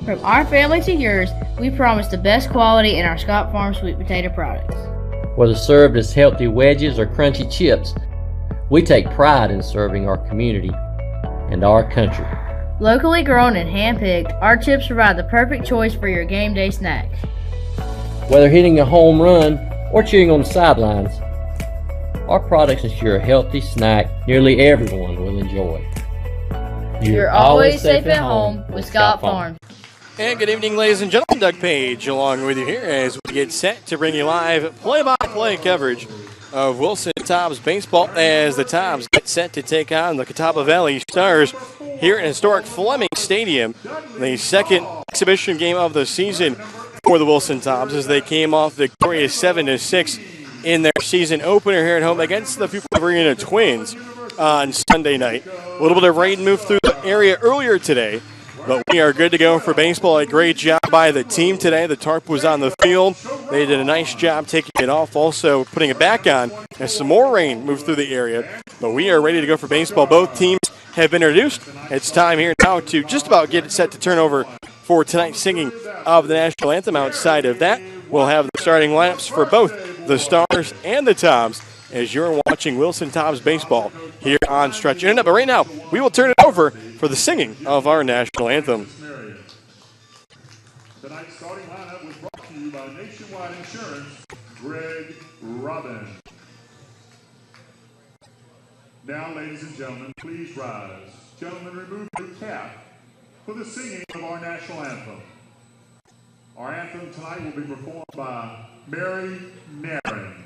From our family to yours, we promise the best quality in our Scott Farm sweet potato products. Whether served as healthy wedges or crunchy chips, we take pride in serving our community and our country. Locally grown and hand-picked, our chips provide the perfect choice for your game day snack. Whether hitting a home run or cheering on the sidelines, our products ensure a healthy snack nearly everyone will enjoy. You're always safe at home with Scott Farm. And good evening, ladies and gentlemen. Doug Page along with you here as we get set to bring you live play-by-play coverage of Wilson Tobs baseball as the Tobs get set to take on the Catawba Valley Stars here in historic Fleming Stadium. The second exhibition game of the season for the Wilson Tobs as they came off victorious 7-6 in their season opener here at home against the Pupil Arena Twins on Sunday night. A little bit of rain moved through the area earlier today, but we are good to go for baseball. A great job by the team today. The tarp was on the field. They did a nice job taking it off, also putting it back on as some more rain moved through the area. But we are ready to go for baseball. Both teams have been introduced. It's time here now to just about get it set to turn over for tonight's singing of the national anthem. Outside of that, we'll have the starting lineups for both the Stars and the Tobs as you're watching Wilson Tobs baseball here on Stretch Internet. But right now, we will turn it over for the singing of our national anthem. Tonight's starting lineup was brought to you by Nationwide Insurance, Greg Robin. Now, ladies and gentlemen, please rise. Gentlemen, remove your cap for the singing of our national anthem. Our anthem tonight will be performed by Mary Nairn.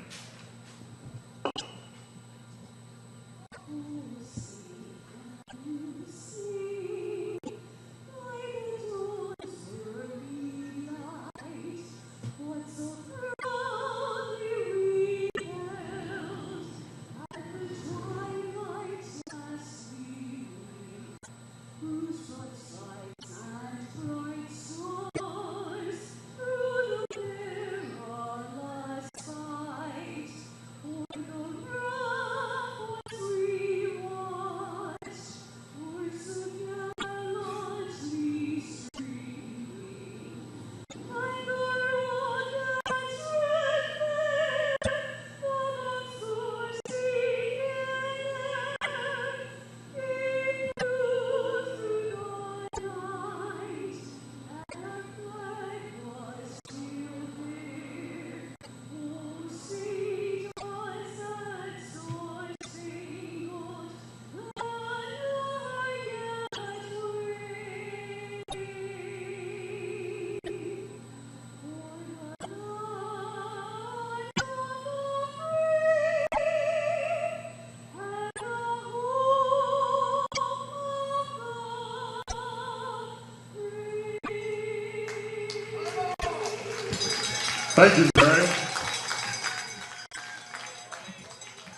Thank you, Barry.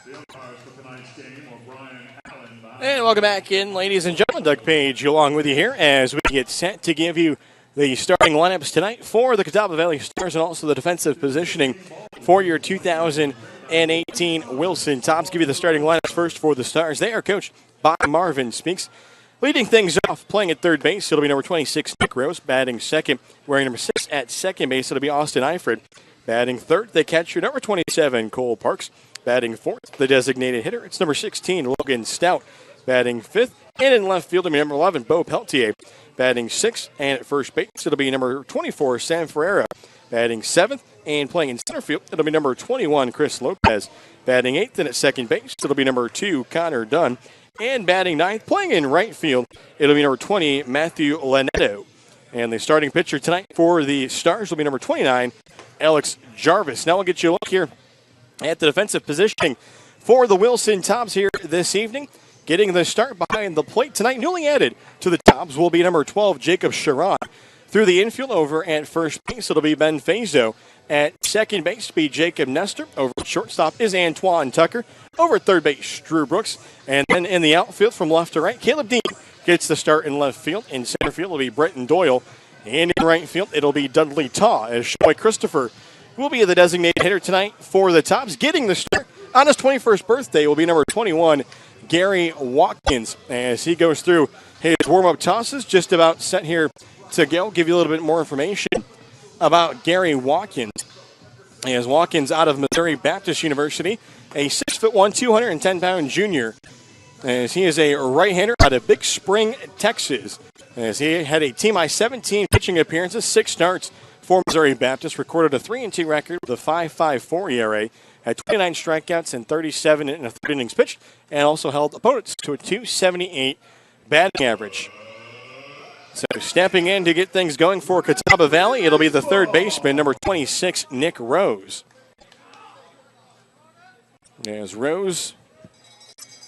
The umpires for tonight's game are Brian Allen. And welcome back in, ladies and gentlemen. Doug Page along with you here as we get set to give you the starting lineups tonight for the Catawba Valley Stars and also the defensive positioning for your 2018 Wilson Tobs. Give you the starting lineups first for the Stars. They are coached by Marvin Speaks. Leading things off, playing at third base, it'll be number 26, Nick Rose. Batting second, wearing number 6 at second base, it'll be Austin Eifred. Batting third, the catcher, number 27, Cole Parks. Batting fourth, the designated hitter, it's number 16, Logan Stout. Batting fifth, and in left field, it'll be number 11, Bo Peltier. Batting sixth, and at first base, it'll be number 24, Sam Ferreira. Batting seventh, and playing in center field, it'll be number 21, Chris Lopez. Batting eighth, and at second base, it'll be number 2, Connor Dunn. And batting ninth, playing in right field, it'll be number 20, Matthew Lanetto. And the starting pitcher tonight for the Stars will be number 29, Alex Jarvis. Now we'll get you a look here at the defensive positioning for the Wilson Tobs here this evening. Getting the start behind the plate tonight, newly added to the Tobs will be number 12, Jacob Sharon. Through the infield over at first base, it'll be Ben Fazo. At second base, be Jacob Nestor. Over at shortstop is Antoine Tucker. Over at third base, Drew Brooks. And then in the outfield from left to right, Caleb Dean gets the start in left field. In center field will be Brenton Doyle. And in right field, it'll be Dudley Taw as Shoy Christopher will be the designated hitter tonight for the Tobs. Getting the start on his 21st birthday will be number 21, Gary Watkins, as he goes through his warm-up tosses. Just about set here to go. Give you a little bit more information about Gary Watkins. As Watkins out of Missouri Baptist University, a 6'1", 210-pound junior. As he is a right-hander out of Big Spring, Texas. As he had a team high 17 pitching appearances, 6 starts for Missouri Baptist, recorded a 3-2 record with a 5.54 ERA, had 29 strikeouts and 37 in a third innings pitched, and also held opponents to a 278 batting average. So stepping in to get things going for Catawba Valley, it'll be the third baseman, number 26, Nick Rose. As Rose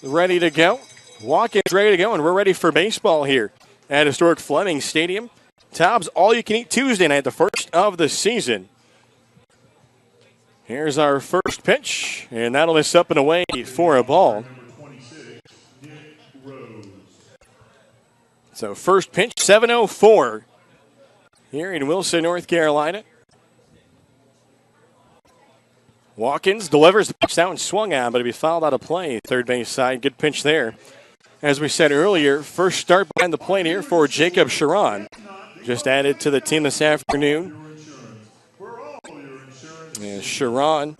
ready to go, Watkins ready to go, and we're ready for baseball here at historic Fleming Stadium. Tobs all-you-can-eat Tuesday night, the first of the season. Here's our first pitch, and that'll miss up and away for a ball. So first pitch, 7:04 here in Wilson, North Carolina. Watkins delivers the pitch down, swung on, but it'll be fouled out of play. Third base side, good pitch there. As we said earlier, first start behind the plate here for Jacob Sharon. Just added to the team this afternoon. And Sharon,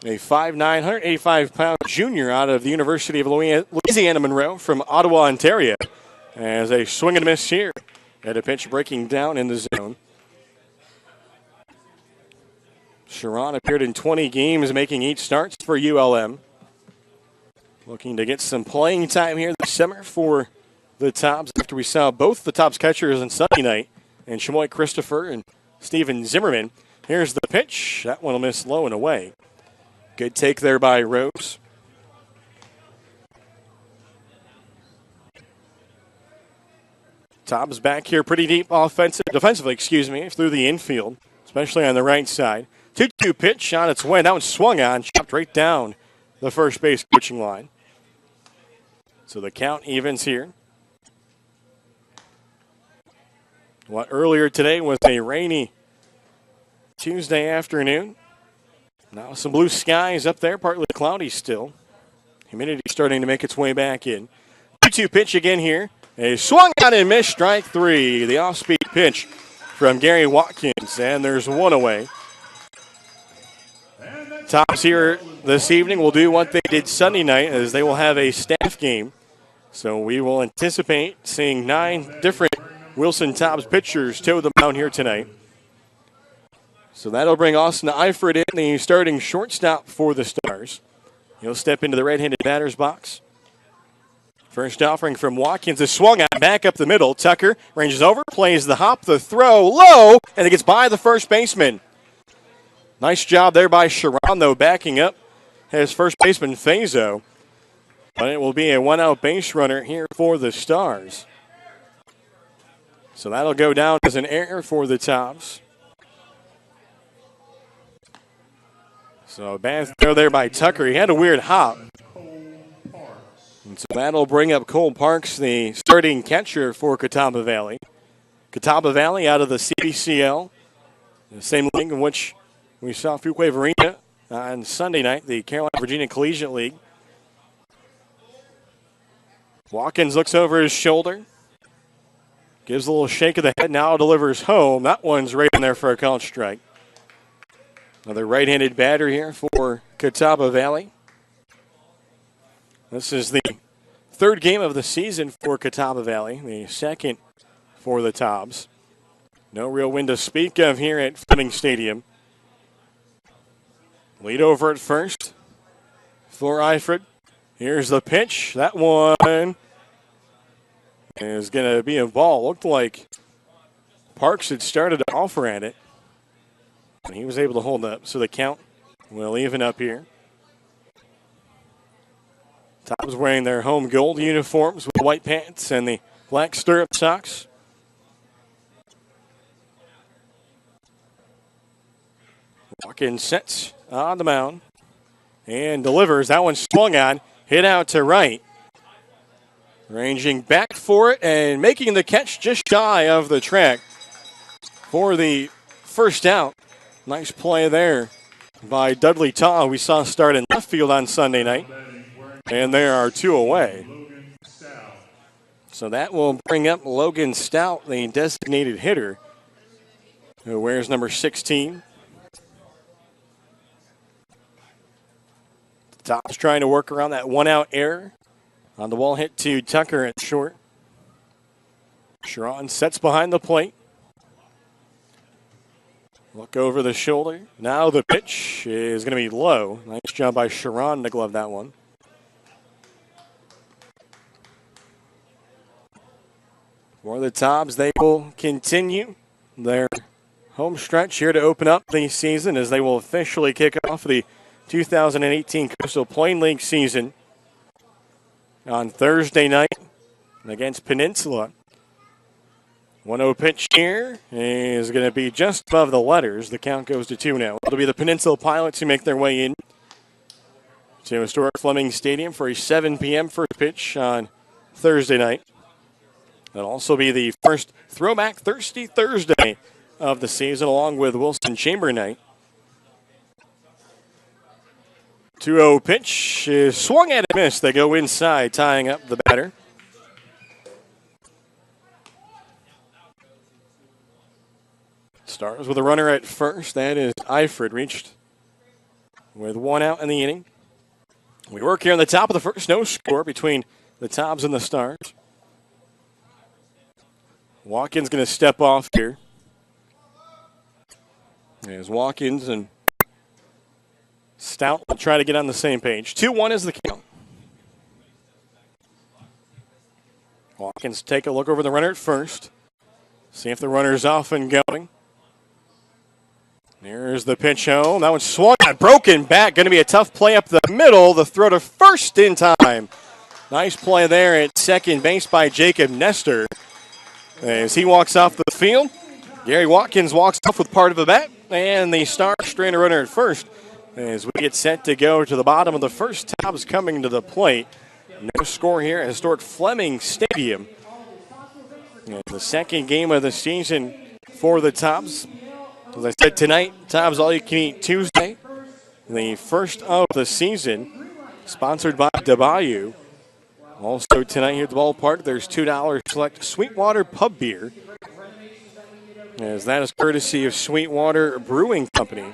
a 5'9", 185-pound junior out of the University of Louisiana Monroe from Ottawa, Ontario. As a swing and a miss here. Had a pitch breaking down in the zone. Sharon appeared in 20 games, making 8 starts for ULM. Looking to get some playing time here this summer for the Tobs after we saw both the Tobs catchers on Sunday night, and Chamoy Christopher and Steven Zimmerman. Here's the pitch. That one will miss low and away. Good take there by Rose. Tobs back here pretty deep defensively, through the infield, especially on the right side. 2-2 pitch on its way. That one swung on, chopped right down the first base coaching line. So the count evens here. What earlier today was a rainy Tuesday afternoon. Now some blue skies up there, partly cloudy still. Humidity starting to make its way back in. 2-2 pitch again here. A swung on and missed, strike 3. The off-speed pitch from Gary Watkins, and there's one away. Tobs here this evening will do what they did Sunday night, as they will have a staff game. So we will anticipate seeing 9 different Wilson Tobs pitchers toe the mound here tonight. So that'll bring Austin Eifert in, the starting shortstop for the Stars. He'll step into the right-handed batter's box. First offering from Watkins is swung out, back up the middle. Tucker ranges over, plays the hop, the throw, low, and it gets by the first baseman. Nice job there by Sharon, though, backing up his first baseman, Fazo. But it will be a one-out base runner here for the Stars. So that'll go down as an error for the Tobs. So a bad throw there by Tucker. He had a weird hop. And so that'll bring up Cole Parks, the starting catcher for Catawba Valley. Catawba Valley out of the CBCL, the same league in which we saw Fuquay Varina on Sunday night, the Carolina-Virginia Collegiate League. Watkins looks over his shoulder, gives a little shake of the head, now delivers home. That one's right in there for a called strike. Another right-handed batter here for Catawba Valley. This is the third game of the season for Catawba Valley, the second for the Tobs. No real wind to speak of here at Fleming Stadium. Lead over at first for Eifert. Here's the pitch. That one is going to be a ball. Looked like Parks had started to offer at it, and he was able to hold up. So the count will even up here. Tobs wearing their home gold uniforms with white pants and the black stirrup socks. Watkins sets on the mound and delivers. That one swung on, hit out to right. Ranging back for it and making the catch just shy of the track for the first out. Nice play there by Dudley Taw, we saw start in left field on Sunday night. And there are 2 away. So that will bring up Logan Stout, the designated hitter, who wears number 16. Tobs trying to work around that one-out error on the wall hit to Tucker at short. Sharon sets behind the plate. Look over the shoulder. Now the pitch is going to be low. Nice job by Sharon to glove that one. For the Tobs, they will continue their home stretch here to open up the season as they will officially kick off the 2018 Coastal Plain League season on Thursday night against Peninsula. 1-0 pitch here is going to be just above the letters. The count goes to 2 now. It'll be the Peninsula Pilots who make their way in to historic Fleming Stadium for a 7 p.m. first pitch on Thursday night. It'll also be the first Throwback Thirsty Thursday of the season, along with Wilson Chamber Night. 2-0 pitch is swung at and missed. They go inside, tying up the batter. Starts with a runner at first. That is Eifred, reached with 1 out in the inning. We work here on the top of the first. No score between the Tobs and the Stars. Watkins going to step off here. As Watkins and Stout will try to get on the same page. 2-1 is the count. Watkins take a look over the runner at first. See if the runner's off and going. There's the pitch home. That one's swung on, broken back. Going to be a tough play up the middle. The throw to first in time. Nice play there at second base by Jacob Nestor. As he walks off the field, Gary Watkins walks off with part of a bat, and the Stars strand a runner at first. As we get set to go to the bottom of the first, Tobs coming to the plate. No score here at historic Fleming Stadium. And the second game of the season for the Tobs. As I said tonight, Tobs All You Can Eat Tuesday. The first of the season, sponsored by DeBayou. Also tonight here at the ballpark, there's $2 select Sweetwater Pub Beer. As that is courtesy of Sweetwater Brewing Company.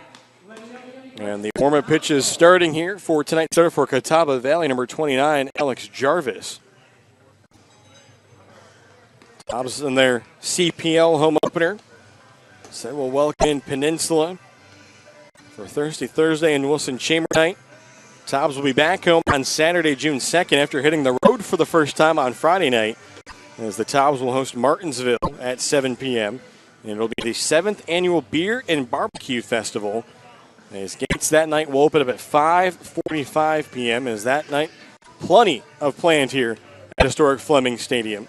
And the warm-up pitch is starting here for tonight's starter for Catawba Valley, number 29, Alex Jarvis. Tobs in their CPL home opener. So we'll welcome in Peninsula for Thursday and Wilson Chamber Night. Tobs will be back home on Saturday, June 2nd, after hitting the road for the first time on Friday night, as the Tobs will host Martinsville at 7 p.m. And it'll be the 7th annual Beer and Barbecue Festival. As gates that night will open up at 5:45 p.m. As that night, plenty of planned here at historic Fleming Stadium.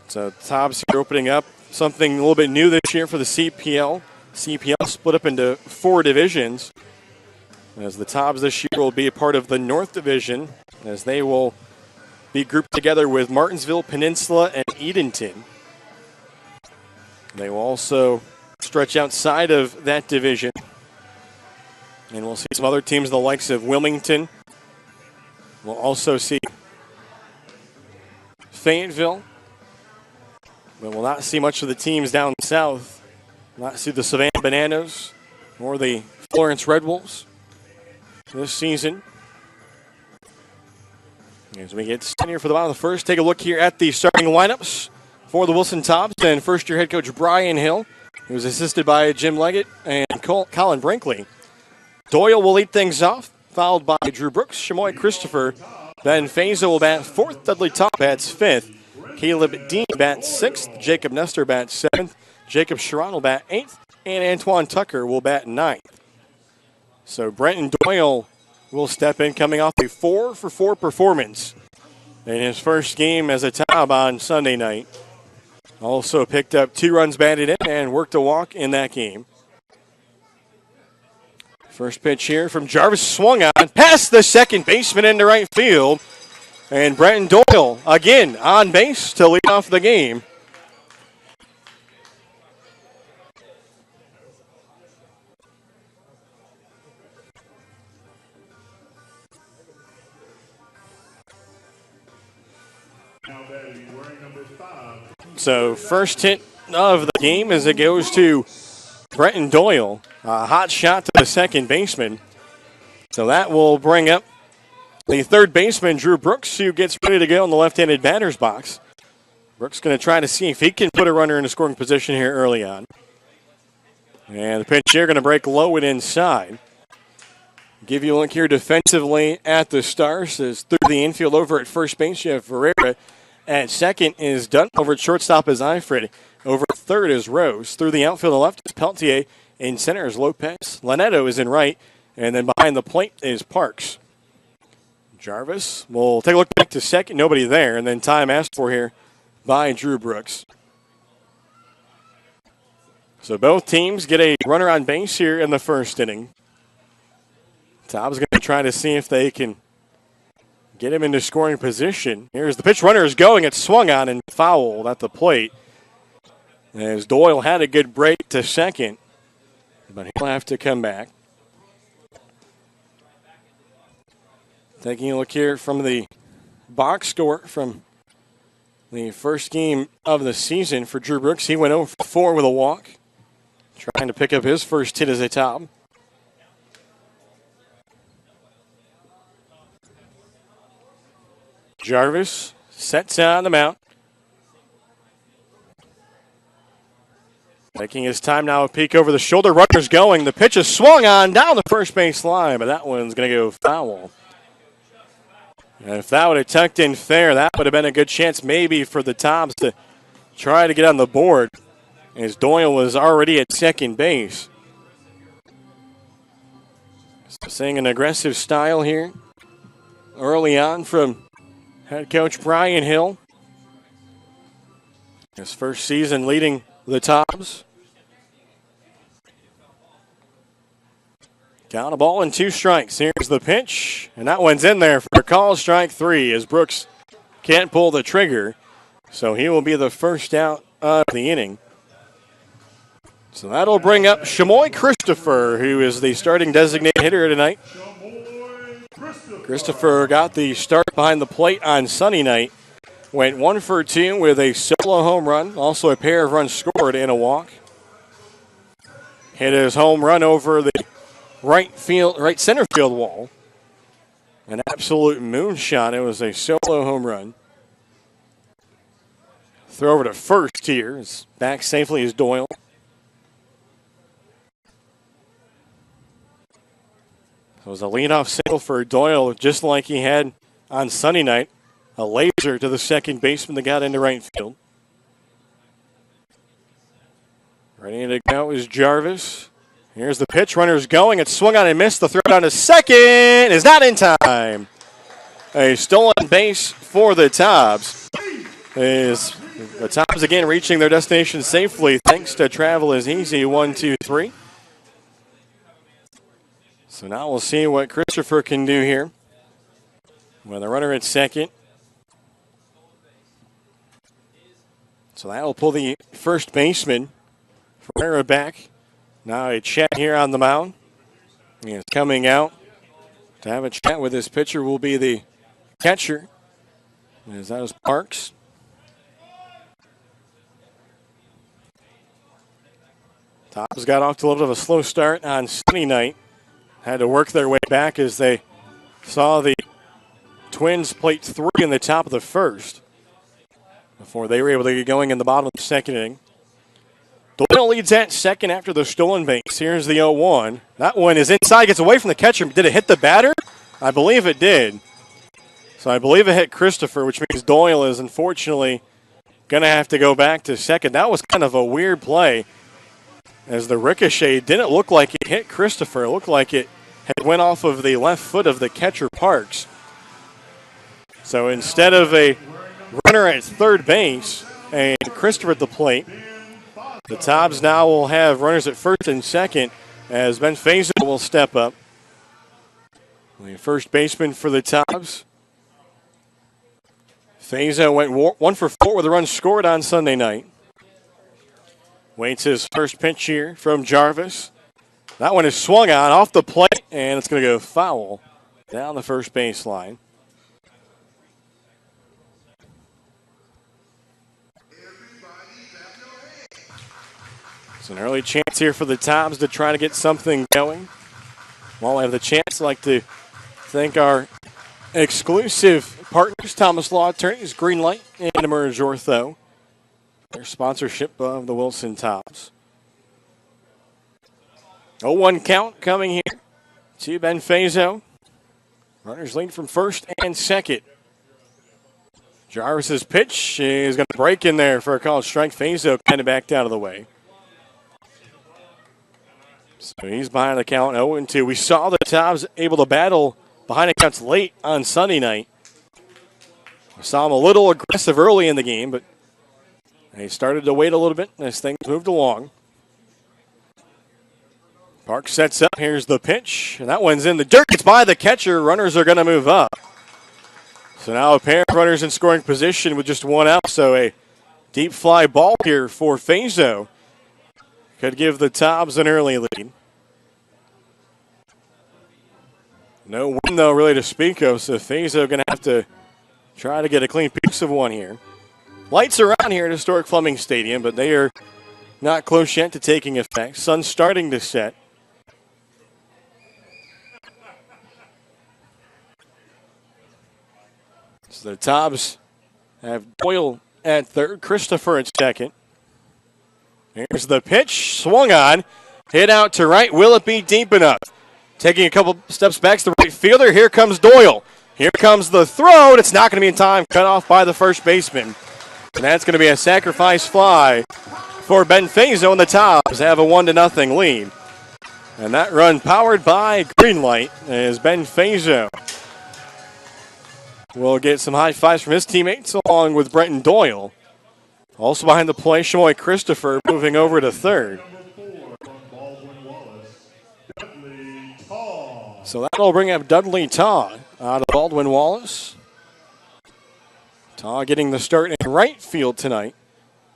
So Tobs here opening up something a little bit new this year for the CPL. CPL split up into 4 divisions, as the Tobs this year will be a part of the North Division, as they will be grouped together with Martinsville, Peninsula, and Edenton. They will also stretch outside of that division, and we'll see some other teams, the likes of Wilmington. We'll also see Fayetteville, but we'll not see much of the teams down south. Not see the Savannah Bananas or the Florence Red Wolves this season. As we get set here for the bottom of the first, take a look here at the starting lineups for the Wilson Tobs. And first-year head coach Brian Hill, who was assisted by Jim Leggett and Colin Brinkley. Doyle will lead things off, followed by Drew Brooks, Chamoy Christopher. Ben Fazo will bat 4th, Dudley Top bats 5th. Caleb Dean bats 6th, Jacob Nestor bats 7th. Jacob Sharon will bat 8th, and Antoine Tucker will bat 9th. So Brenton Doyle will step in, coming off a 4-for-4 performance in his first game as a Tob on Sunday night. Also picked up 2 runs batted in and worked a walk in that game. First pitch here from Jarvis, swung on, past the second baseman into right field. And Brenton Doyle again on base to lead off the game. now batting wearing number 5. So first hit of the game as it goes to Brenton Doyle. A hot shot to the second baseman. So that will bring up the third baseman, Drew Brooks, who gets ready to go in the left-handed batter's box. Brooks going to try to see if he can put a runner in a scoring position here early on. And the pitch here going to break low and inside. Give you a look here defensively at the Stars. Is through the infield over at first base, you have Ferreira. At second is Dunn. Over at shortstop is Eifred. Over at third is Rose. Through the outfield on the left is Peltier. In center is Lopez. Lanetto is in right. And then behind the plate is Parks. Jarvis will take a look back to second. Nobody there. And then time asked for here by Drew Brooks. So both teams get a runner on base here in the first inning. Tobs going to try to see if they can get him into scoring position. Here's the pitch. Runner is going. It's swung on and fouled at the plate. As Doyle had a good break to second, but he'll have to come back. Taking a look here from the box score from the first game of the season for Drew Brooks. He went 0 for 4 with a walk, trying to pick up his first hit as a Tob. Jarvis sets on the mound. Taking his time now, a peek over the shoulder. Runner's going. The pitch is swung on down the first base line, but that one's going to go foul. And if that would have tucked in fair, that would have been a good chance maybe for the Tobs to try to get on the board, as Doyle was already at second base. So seeing an aggressive style here early on from head coach Brian Hill. His first season leading the Tobs. Count a ball and 2 strikes. Here's the pitch, and that one's in there for a call, strike 3, as Brooks can't pull the trigger. So he will be the first out of the inning. So that'll bring up Shamoy Christopher, who is the starting designated hitter tonight. Christopher got the start behind the plate on Sunday night. Went 1 for 2 with a solo home run, also a pair of runs scored and a walk. Hit his home run over the right center field wall. An absolute moonshot. It was a solo home run. Throw over to first here. It's back safely is Doyle. It was a leadoff single for Doyle, just like he had on Sunday night. A laser to the second baseman that got into right field. Ready to go is Jarvis. Here's the pitch. Runner's going. It's swung on and missed. The throw down to second is not in time. A stolen base for the Tobs. Is the Tobs again reaching their destination safely thanks to Travel is Easy. 1, 2, 3. So now we'll see what Christopher can do here. With the runner at second. So that will pull the first baseman, Ferreira, back. Now a chat here on the mound. He is coming out to have a chat with his pitcher will be the catcher. As that is Parks. Tobs got off to a little bit of a slow start on Sunday night. Had to work their way back as they saw the Twins plate 3 in the top of the first before they were able to get going in the bottom of the second inning. Doyle leads at second after the stolen base. Here's the 0-1. That one is inside, gets away from the catcher. Did it hit the batter? I believe it did. So I believe it hit Christopher, which means Doyle is unfortunately going to have to go back to second. That was kind of a weird play, as the ricochet didn't look like it hit Christopher. It looked like it had went off of the left foot of the catcher, Parks. So instead of a runner at third base and Christopher at the plate, the Tobs now will have runners at first and second as Ben Faison will step up. The first baseman for the Tobs. Faison went 1 for 4 with a run scored on Sunday night. Waits his first pitch here from Jarvis. That one is swung on off the plate, and it's going to go foul down the first baseline. It's an early chance here for the Tobs to try to get something going. While I have the chance, I'd like to thank our exclusive partners, Thomas Law Attorneys, Greenlight, and Emerge Ortho. Their sponsorship of the Wilson Tobs. 0-1 count coming here to Ben Fazo. Runners lead from first and second. Jarvis's pitch is going to break in there for a called strike. Fazo kind of backed out of the way. So he's behind the count 0-2. We saw the Tobs able to battle behind the counts late on Sunday night. We saw them a little aggressive early in the game, but they started to wait a little bit as things moved along. Park sets up. Here's the pitch. And that one's in the dirt. It's by the catcher. Runners are going to move up. So now a pair of runners in scoring position with just one out. So a deep fly ball here for Fazo could give the Tobs an early lead. No win, though, really, to speak of. So Fazo going to have to try to get a clean piece of one here. Lights are on here at historic Fleming Stadium, but they are not close yet to taking effect. Sun's starting to set. So the Tobs have Doyle at third, Christopher at second. Here's the pitch, swung on, hit out to right. Will it be deep enough? Taking a couple steps back to the right fielder. Here comes Doyle. Here comes the throw, and it's not going to be in time. Cut off by the first baseman. And that's going to be a sacrifice fly for Ben Fazo, and the Tobs have a 1-0 lead. And that run powered by Greenlight as Ben Fazo will get some high fives from his teammates along with Brenton Doyle. Also behind the play, Shamoy Christopher moving over to third. So that'll bring up Dudley Taw out of Baldwin Wallace. Taw getting the start in right field tonight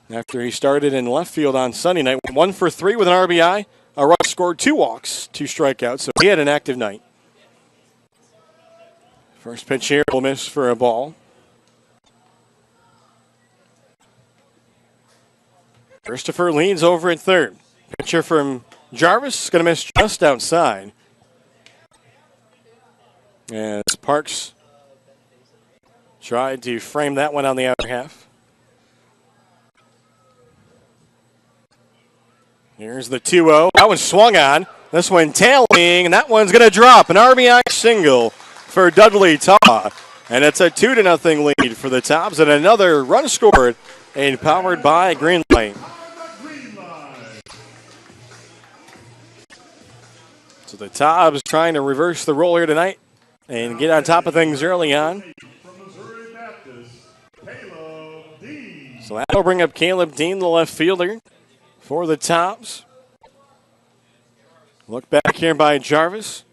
after he started in left field on Sunday night. 1 for 3 with an RBI. A run scored, 2 walks, 2 strikeouts. So he had an active night. First pitch here will miss for a ball. Christopher leads over at third. Pitcher from Jarvis is going to miss just outside. As Parks tried to frame that one on the outer half. Here's the 2-0. That one swung on. This one tailing, and that one's going to drop. An RBI single for Dudley Taw. And it's a 2-0 lead for the Tobs, and another run scored and powered by Greenlight. So the Tobs trying to reverse the role here tonight and get on top of things early on. So that'll bring up Caleb Dean, the left fielder, for the Tobs. Look back here by Jarvis.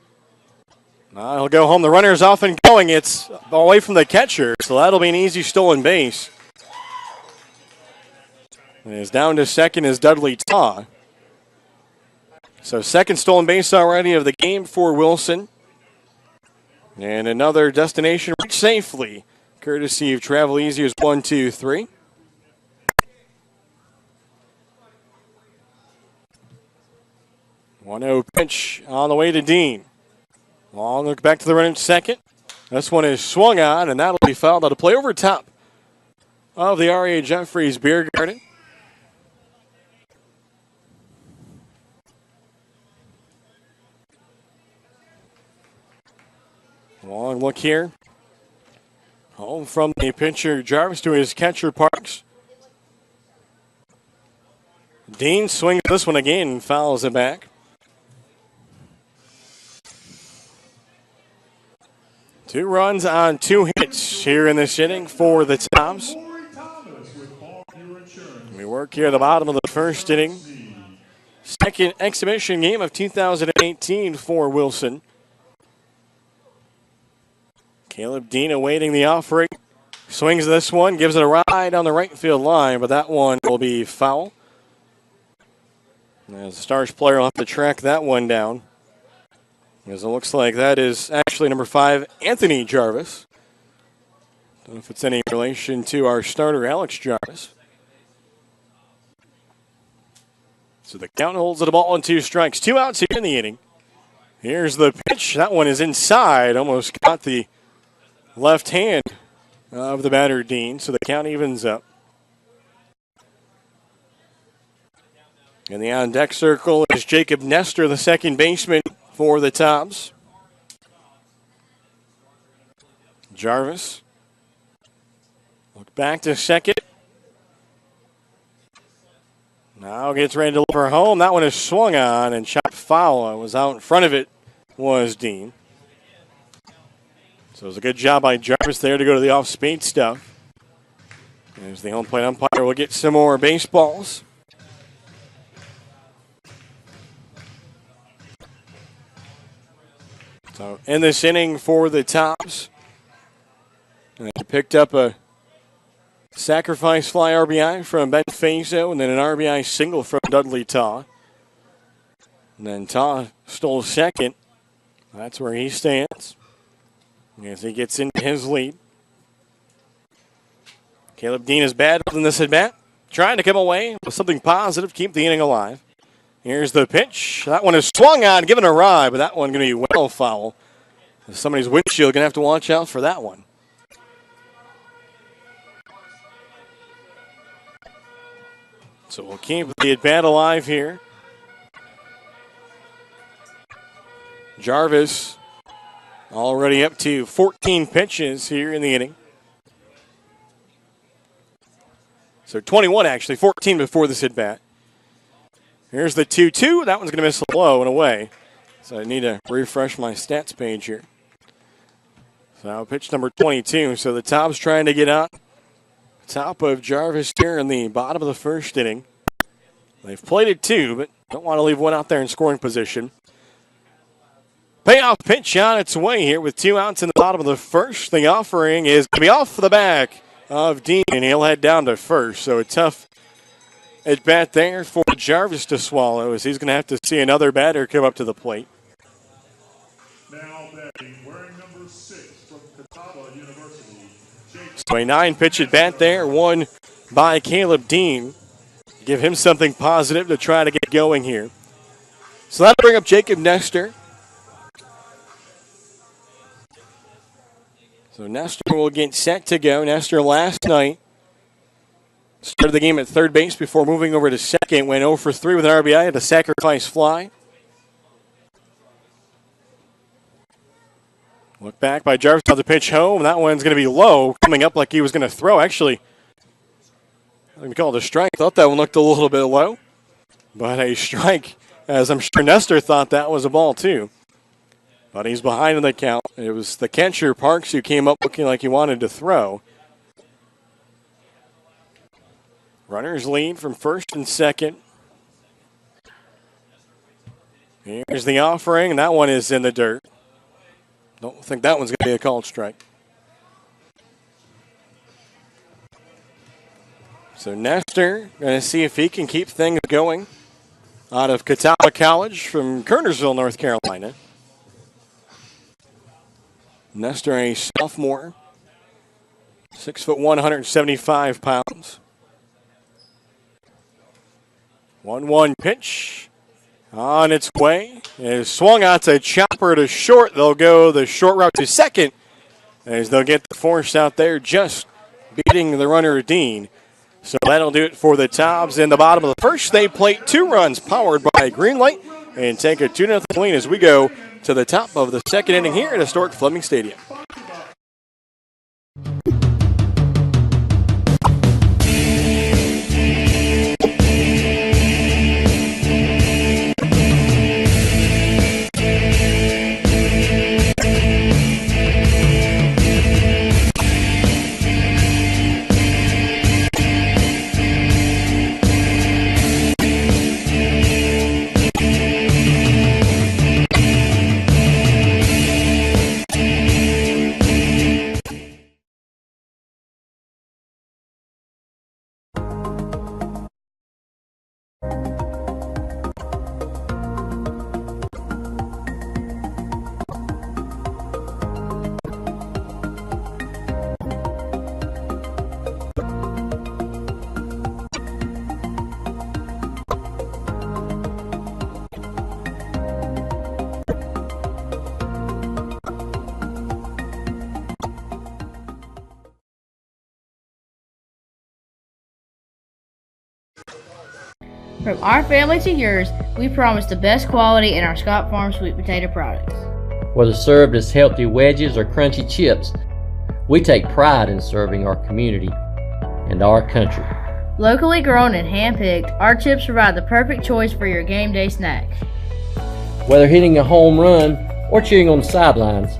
He'll go home. The runner's off and going. It's away from the catcher, so that'll be an easy stolen base. And it's down to second is Dudley Taw. So second stolen base already of the game for Wilson. And another destination reached safely, courtesy of Travel Easy, is 1, 2, 3. One-zero pitch on the way to Dean. Long look back to the running second. This one is swung on, and that'll be fouled out of play over top of the R.A. Jeffries Beer Garden. Long look here. Home from the pitcher Jarvis to his catcher Parks. Dean swings this one again and fouls it back. 2 runs on 2 hits here in this inning for the Tobs. We work here at the bottom of the first inning. Second exhibition game of 2018 for Wilson. Caleb Dean awaiting the offering. Swings this one, gives it a ride on the right field line, but that one will be foul. As the Stars player will have to track that one down. As it looks like that is actually number 5, Anthony Jarvis. Don't know if it's any relation to our starter, Alex Jarvis. So the count holds it a ball and 2 strikes. 2 outs here in the inning. Here's the pitch. That one is inside. Almost caught the left hand of the batter, Dean. So the count evens up. In the on-deck circle is Jacob Nestor, the second baseman for the Tobs. Jarvis. Look back to second. Now gets ready to deliver home. That one is swung on and chopped foul. It was out in front of it was Dean. So it was a good job by Jarvis there to go to the off-speed stuff. As the home plate umpire will get some more baseballs. So in this inning for the Tobs, they picked up a sacrifice fly RBI from Ben Fazo and then an RBI single from Dudley Taw. And then Taw stole second. That's where he stands as he gets into his lead. Caleb Dean is bad in this at-bat, trying to come away with something positive, keep the inning alive. Here's the pitch. That one is swung on, given a ride, but that one going to be well foul. Somebody's windshield going to have to watch out for that one. So we'll keep the at-bat alive here. Jarvis already up to 14 pitches here in the inning. So 21 actually, 14 before this at-bat. Here's the 2-2. That one's going to miss low and away. So I need to refresh my stats page here. So pitch number 22. So the Tobs trying to get out top of Jarvis here in the bottom of the first inning. They've played it 2, but don't want to leave one out there in scoring position. Payoff pitch on its way here with 2 outs in the bottom of the first. The offering is going to be off the back of Dean, and he'll head down to first. So a tough at-bat there for Jarvis to swallow as he's going to have to see another batter come up to the plate. Now batting, wearing number 6 from Catawba University. So a 9-pitch at-bat there, won by Caleb Dean. Give him something positive to try to get going here. So that'll bring up Jacob Nestor. So Nestor will get set to go. Nestor last night started the game at third base before moving over to second. Went 0 for 3 with an RBI at a sacrifice fly. Look back by Jarvis on the pitch home. That one's going to be low, coming up like he was going to throw. Actually, I think we call it a strike. Thought that one looked a little bit low, but a strike, as I'm sure Nestor thought that was a ball too. But he's behind in the count. It was the catcher, Parks, who came up looking like he wanted to throw. Runners lead from first and second. Here's the offering, and that one is in the dirt. Don't think that one's going to be a called strike. So Nestor going to see if he can keep things going out of Catawba College from Kernersville, North Carolina. Nestor, a sophomore, 6'1", 175 pounds. 1-1 pitch on its way. It is swung out to chopper to short. They'll go the short route to second as they'll get the force out there, just beating the runner Dean. So that'll do it for the Tobs in the bottom of the first. They plate 2 runs powered by Green Light and take a 2-0 lead as we go to the top of the second inning here at historic Fleming Stadium. From our family to yours, we promise the best quality in our Scott Farm sweet potato products. Whether served as healthy wedges or crunchy chips, we take pride in serving our community and our country. Locally grown and hand-picked, our chips provide the perfect choice for your game day snack. Whether hitting a home run or cheering on the sidelines,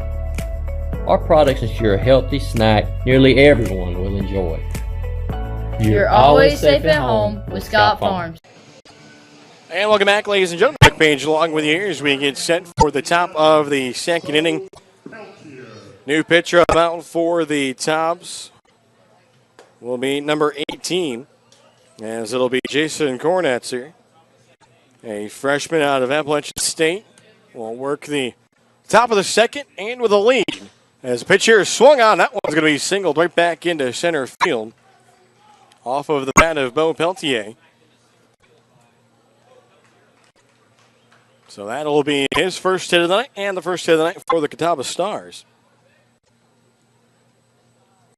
our products ensure a healthy snack nearly everyone will enjoy. You're always safe at home with Scott Farms. And welcome back, ladies and gentlemen. Doug Page along with you here as we get set for the top of the second inning. New pitcher up out for the Tobs will be number 18, as it'll be Jason Kornetzer, a freshman out of Appalachian State. Will work the top of the second and with a lead. As the pitcher is swung on, that one's going to be singled right back into center field off of the bat of Beau Peltier. So that'll be his first hit of the night and the first hit of the night for the Catawba Stars.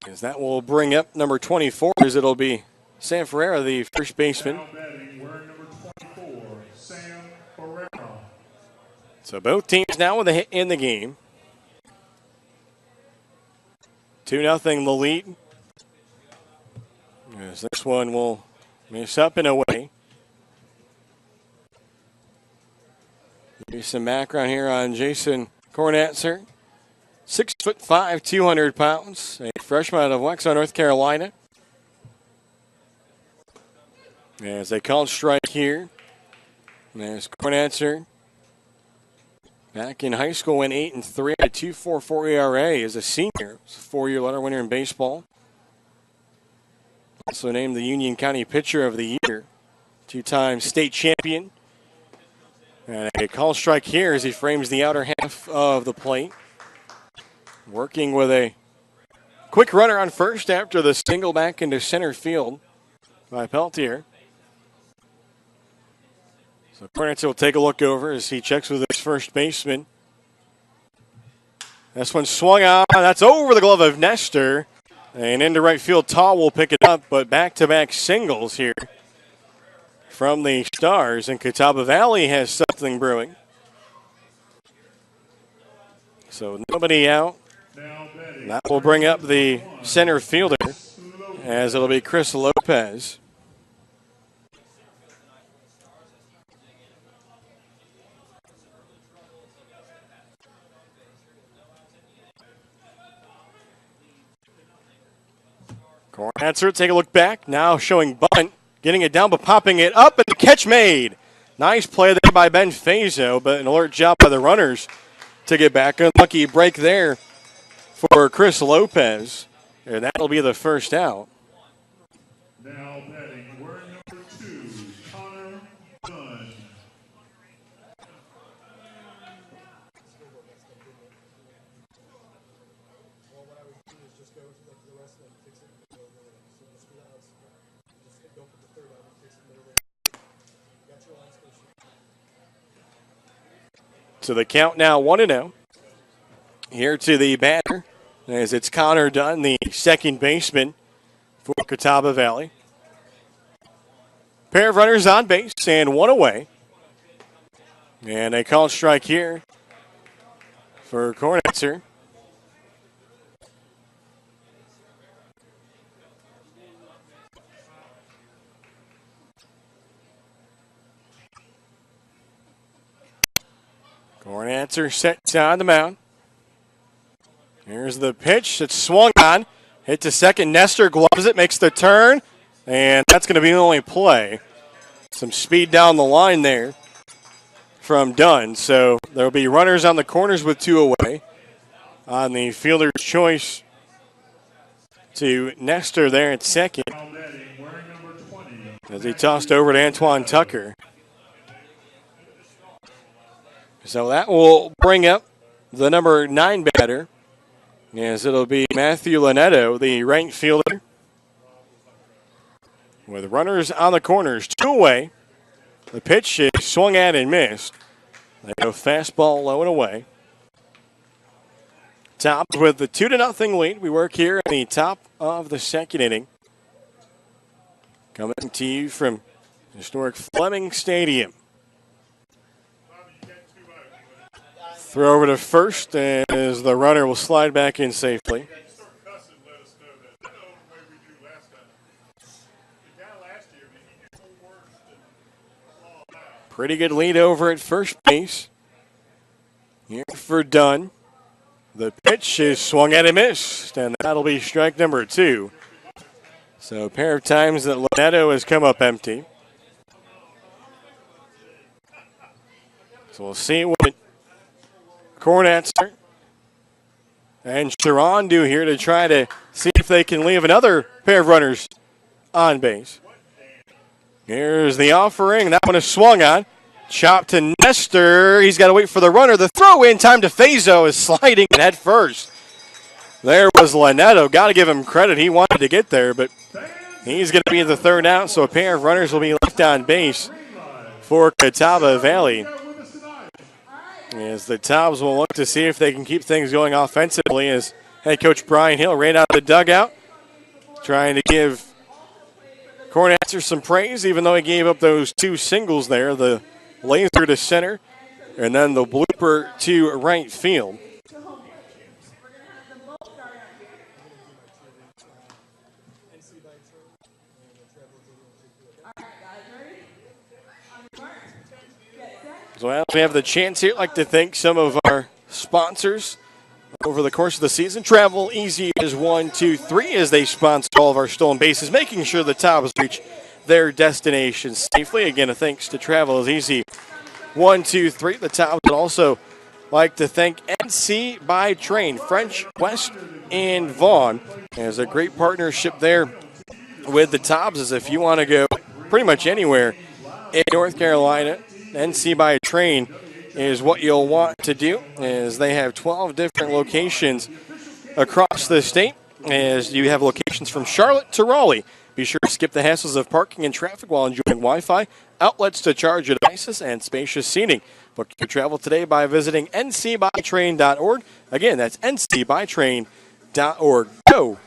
As that will bring up number 24, as it'll be Sam Ferreira, the first baseman. Wearing number 24, Sam Ferreira. So both teams now with a hit in the game. 2-0 the lead. As this one will miss up and away. Here's some background here on Jason Kornetzer. 6'5", 200 pounds. A freshman out of Wexford, North Carolina. As they called strike here. There's Kornetzer. Back in high school, went 8-3 at a 2.44 ERA as a senior. He's a 4-year letter winner in baseball. Also named the Union County Pitcher of the Year. 2-time state champion. And a call strike here as he frames the outer half of the plate. Working with a quick runner on first after the single back into center field by Peltier. So Kornetzer will take a look over as he checks with his first baseman. This one swung on. That's over the glove of Nestor. And into right field, Tall will pick it up, but back-to-back singles here from the Stars. And Catawba Valley has something brewing. So nobody out. That will bring up the center fielder, as it'll be Chris Lopez. Kornetzer, take a look back. Now showing bunt. Getting it down, but popping it up, and the catch made. Nice play there by Ben Fazo, but an alert job by the runners to get back. Unlucky break there for Chris Lopez. And that'll be the first out. Now batting, wearing number 2, Connor Dunn. So the count now 1-0. Here to the batter, as it's Connor Dunn, the second baseman for Catawba Valley. Pair of runners on base and one away. And a call strike here for Kornetzer. Kornetzer set on the mound. Here's the pitch. It's swung on. Hit to second. Nestor gloves it, makes the turn. And that's going to be the only play. Some speed down the line there from Dunn. So there will be runners on the corners with two away. On the fielder's choice to Nestor there at second. As he tossed over to Antoine Tucker. So that will bring up the number 9 batter, as it'll be Matthew Linetto, the right fielder. With runners on the corners, two away. The pitch is swung at and missed. They go fastball low and away. Tobs with the 2-0 lead. We work here at the top of the second inning. Coming to you from Historic Fleming Stadium. Throw over to first as the runner will slide back in safely. Pretty good lead over at first base. Here for Dunn. The pitch is swung at and missed, and that'll be strike number 2. So a pair of times that Lanetto has come up empty. So we'll see what Cornetzer and Sharon do here to try to see if they can leave another pair of runners on base. Here's the offering. That one is swung on. Chop to Nestor. He's got to wait for the runner. The throw in time to Fazo is sliding head first. There was Lanetto. Got to give him credit. He wanted to get there, but he's going to be the third out, so a pair of runners will be left on base for Catawba Valley. As the Tobs will look to see if they can keep things going offensively as head coach Brian Hill ran out of the dugout, trying to give Cornetzer some praise, even though he gave up those 2 singles there, the laser to center and then the blooper to right field. So as we have the chance here, I'd like to thank some of our sponsors over the course of the season. Travel Easy is 1, 2, 3 as they sponsor all of our stolen bases, making sure the Tobs reach their destination safely. Again, a thanks to Travel is Easy 1, 2, 3. The Tobs would also like to thank NC by Train, French, West, and Vaughn. There's a great partnership there with the Tobs, as if you want to go pretty much anywhere in North Carolina, NC by Train is what you'll want to do, as they have 12 different locations across the state, as you have locations from Charlotte to Raleigh. Be sure to skip the hassles of parking and traffic while enjoying Wi-Fi, outlets to charge your devices, and spacious seating. Book your travel today by visiting ncbytrain.org. Again, that's ncbytrain.org. Go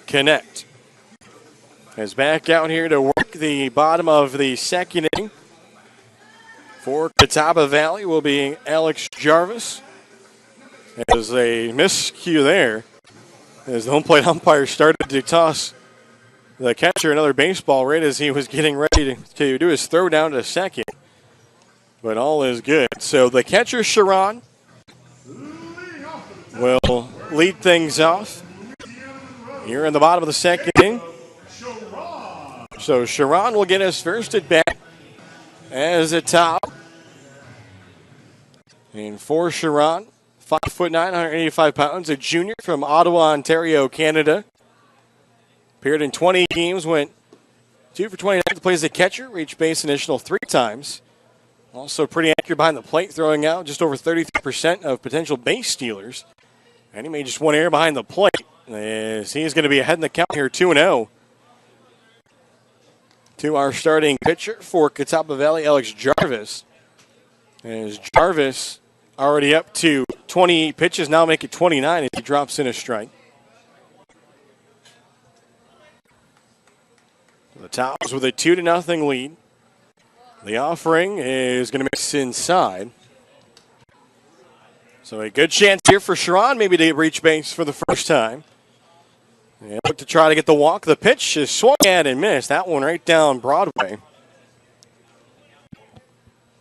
Connect. Is back out here to work the bottom of the second inning. For Catawba Valley will be Alex Jarvis. There's a miscue there as the home plate umpire started to toss the catcher another baseball right as he was getting ready to do his throw down to second. But all is good. So the catcher, Sharon, will lead things off here in the bottom of the second inning. So Sharon will get his first at bat as a top. And for Sharon, 5'9", 185 pounds, a junior from Ottawa, Ontario, Canada. Appeared in 20 games, went 2 for 29 to play as a catcher, reached base initial 3 times. Also pretty accurate behind the plate, throwing out just over 33% of potential base stealers. And he made just 1 error behind the plate, as he's going to be ahead in the count here, 2-0. To our starting pitcher for Catawba Valley, Alex Jarvis. As Jarvis already up to 28 pitches, now make it 29 as he drops in a strike. The Tobs with a 2-0 lead. The offering is going to miss inside. So a good chance here for Sharon maybe to reach base for the first time. And look to try to get the walk. The pitch is swung at and missed. That one right down Broadway.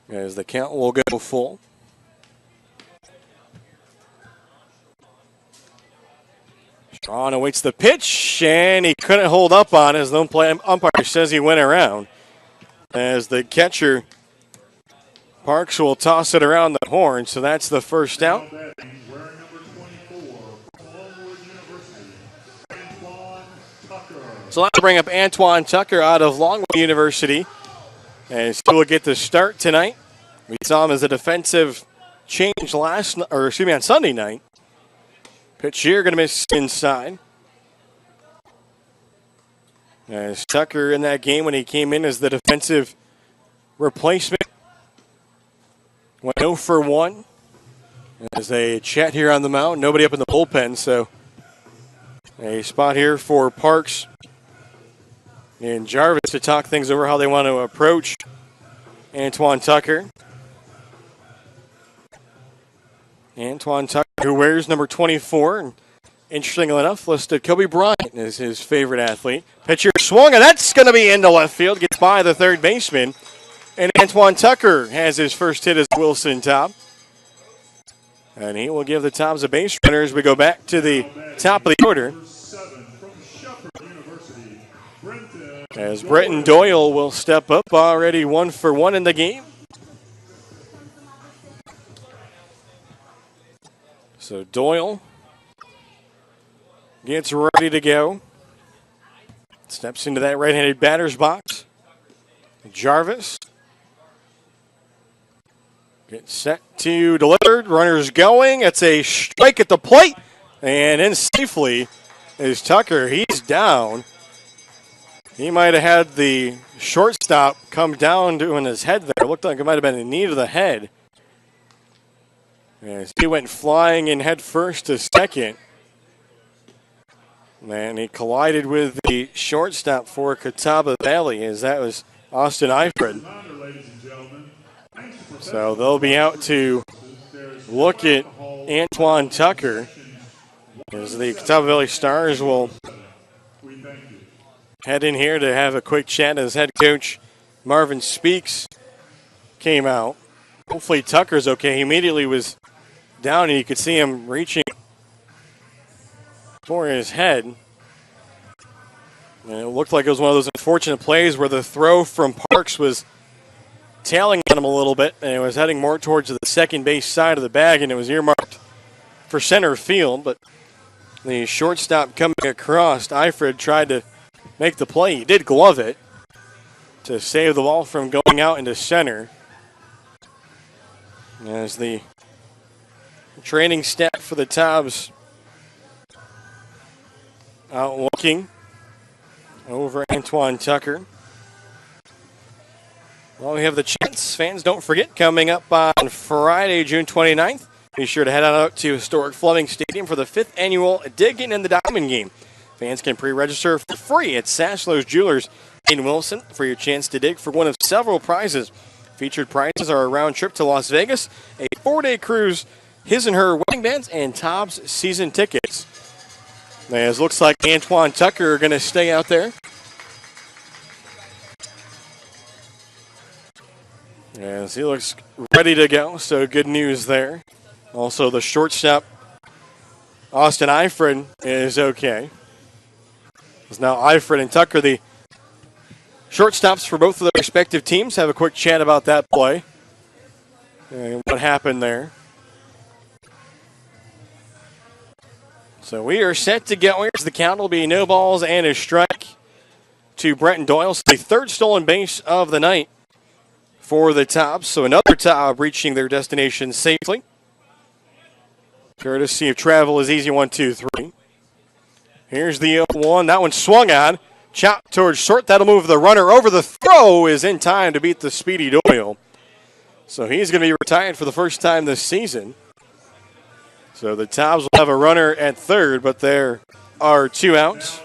As the count will go full. Sharon awaits the pitch, and he couldn't hold up on it as the umpire says he went around. As the catcher, Parks, will toss it around the horn, so that's the first out. So let's bring up Antoine Tucker out of Longwood University, as he will get the start tonight. We saw him as a defensive change on Sunday night. Pitch here going to miss inside. As Tucker in that game when he came in as the defensive replacement went 0 for 1. As they chat here on the mound, nobody up in the bullpen, so a spot here for Parks And Jarvis to talk things over how they want to approach Antoine Tucker. Antoine Tucker, who wears number 24, and interestingly enough, listed Kobe Bryant as his favorite athlete. Pitcher swung, and that's going to be into left field. Gets by the third baseman. And Antoine Tucker has his first hit as Wilson Tob. And he will give the Tobs a base runner as we go back to the top of the order. As Brenton Doyle will step up, already 1 for 1 in the game. So Doyle gets ready to go. Steps into that right-handed batter's box. Jarvis gets set to delivered. Runners going. It's a strike at the plate. And in safely is Tucker. He's down. He might have had the shortstop come down doing his head there. It looked like it might have been a knee to the head. As he went flying in head first to second. And he collided with the shortstop for Catawba Valley, as that was Austin Eifred. So they'll be out to look at Antoine Tucker, as the Catawba Valley Stars will head in here to have a quick chat as head coach Marvin Speaks came out. Hopefully Tucker's okay. He immediately was down, and you could see him reaching for his head. And it looked like it was one of those unfortunate plays where the throw from Parks was tailing at him a little bit, and it was heading more towards the second base side of the bag, and it was earmarked for center field. But the shortstop coming across, Eifred tried to make the play. He did glove it to save the ball from going out into center. As the training staff for the Tobs out looking over Antoine Tucker. Well, we have the chance. Fans, don't forget, coming up on Friday, June 29th, be sure to head on out to historic Fleming Stadium for the 5th annual Digging in the Diamond game. Fans can pre-register for free at Sasslow's Jewelers in Wilson for your chance to dig for one of several prizes. Featured prizes are a round trip to Las Vegas, a 4-day cruise, his and her wedding bands, and Tobs season tickets. As looks like Antoine Tucker are going to stay out there. As he looks ready to go, so good news there. Also, the shortstop, Austin Eifred, is okay. It's now Eifred and Tucker, the shortstops for both of their respective teams. Have a quick chat about that play and what happened there. So we are set to go. Here's the count. Will be no balls and a strike to Brenton Doyle. The third stolen base of the night for the Tobs. So another Tob reaching their destination safely. Courtesy of Travel is easy. 1, 2, 3. Here's the 0-1. That one swung on. Chop towards short. That'll move the runner over. The throw is in time to beat the speedy Doyle. So he's going to be retired for the first time this season. So the Tobs will have a runner at third, but there are 2 outs.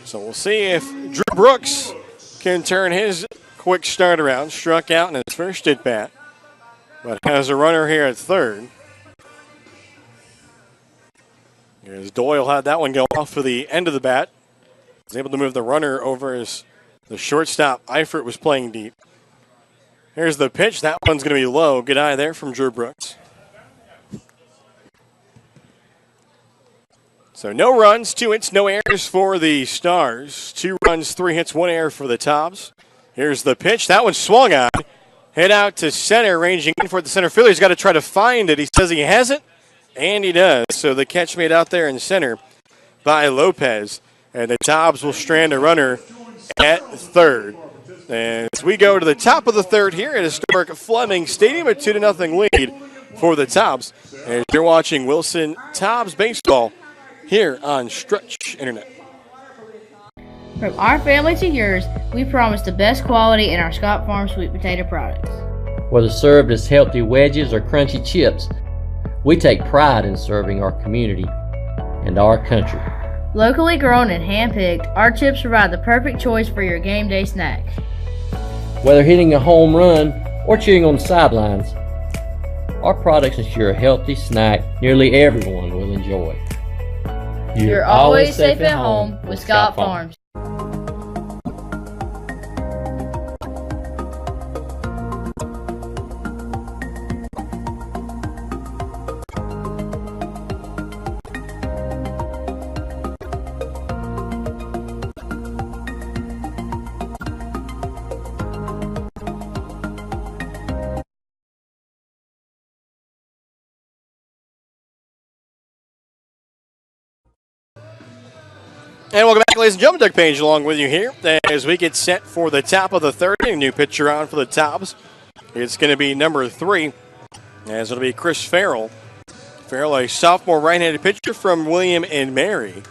So we'll see if Drew Brooks can turn his quick start around. Struck out in his first at bat, but has a runner here at third. As Doyle had that one go off for the end of the bat. Was able to move the runner over as the shortstop, Eifert, was playing deep. Here's the pitch. That one's going to be low. Good eye there from Drew Brooks. So no runs, 2 hits, no errors for the Stars. 2 runs, 3 hits, 1 error for the Tobs. Here's the pitch. That one swung on. Hit out to center, ranging in for the center fielder. He's got to try to find it. He says he has it, and he does. So the catch made out there in center by Lopez. And the Tobs will strand a runner at third. As we go to the top of the third here at historic Fleming Stadium, a 2-0 lead for the Tobs. As you're watching Wilson Tobs baseball here on Stretch Internet. From our family to yours, we promise the best quality in our Scott Farm sweet potato products. Whether served as healthy wedges or crunchy chips, we take pride in serving our community and our country. Locally grown and hand-picked, our chips provide the perfect choice for your game day snack. Whether hitting a home run or cheering on the sidelines, our products ensure a healthy snack nearly everyone will enjoy. You're always safe at home with Scott Farms. And welcome back, ladies and gentlemen. Doug Page along with you here as we get set for the top of the third. A new pitcher on for the Tobs. It's going to be number 3, as it'll be Chris Farrell. Farrell, a sophomore right-handed pitcher from William and Mary,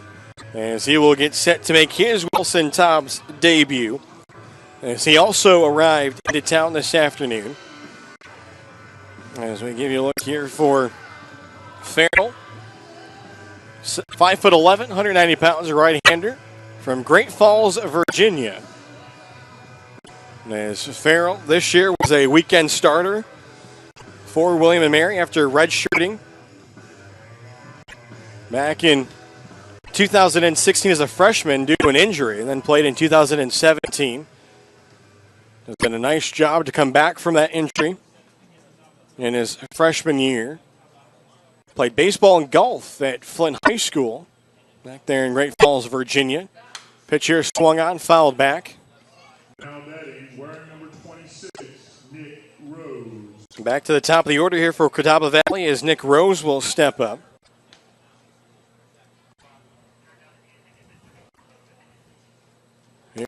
as he will get set to make his Wilson Tobs debut, as he also arrived into town this afternoon. As we give you a look here for Farrell. 5'11", 190 pounds, a right-hander from Great Falls, Virginia. As Farrell this year was a weekend starter for William and Mary after redshirting back in 2016 as a freshman due to an injury, and then played in 2017. Has done a nice job to come back from that injury in his freshman year. Played baseball and golf at Flint High School back there in Great Falls, Virginia. Pitch here swung on, fouled back. Now batting, wearing number 26, Nick Rose. Back to the top of the order here for Catawba Valley as Nick Rose will step up.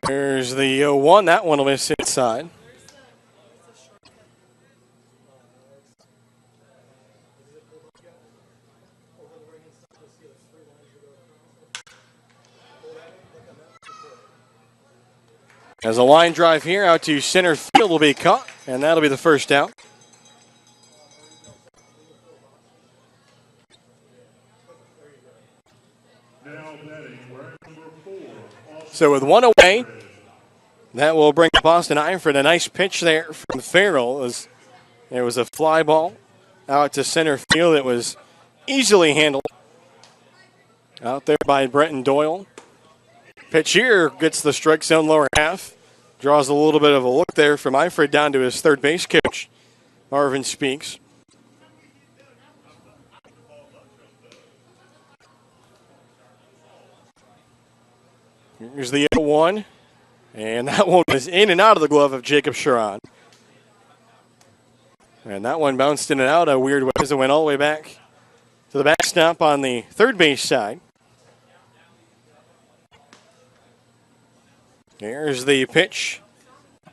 Here's the 0-1. That one will miss inside. As a line drive here out to center field will be caught, and that'll be the first out. Now batting, wearing number 4. So with one away, that will bring up Austin Eifert. A nice pitch there from Farrell. There was a fly ball out to center field that was easily handled out there by Brenton Doyle. Pitch here gets the strike zone lower half. Draws a little bit of a look there from Eifert down to his third base coach, Marvin Speaks. Here's the 0-1. And that one was in and out of the glove of Jacob Sharon. And that one bounced in and out a weird way as it went all the way back to the backstop on the third base side. Here's the pitch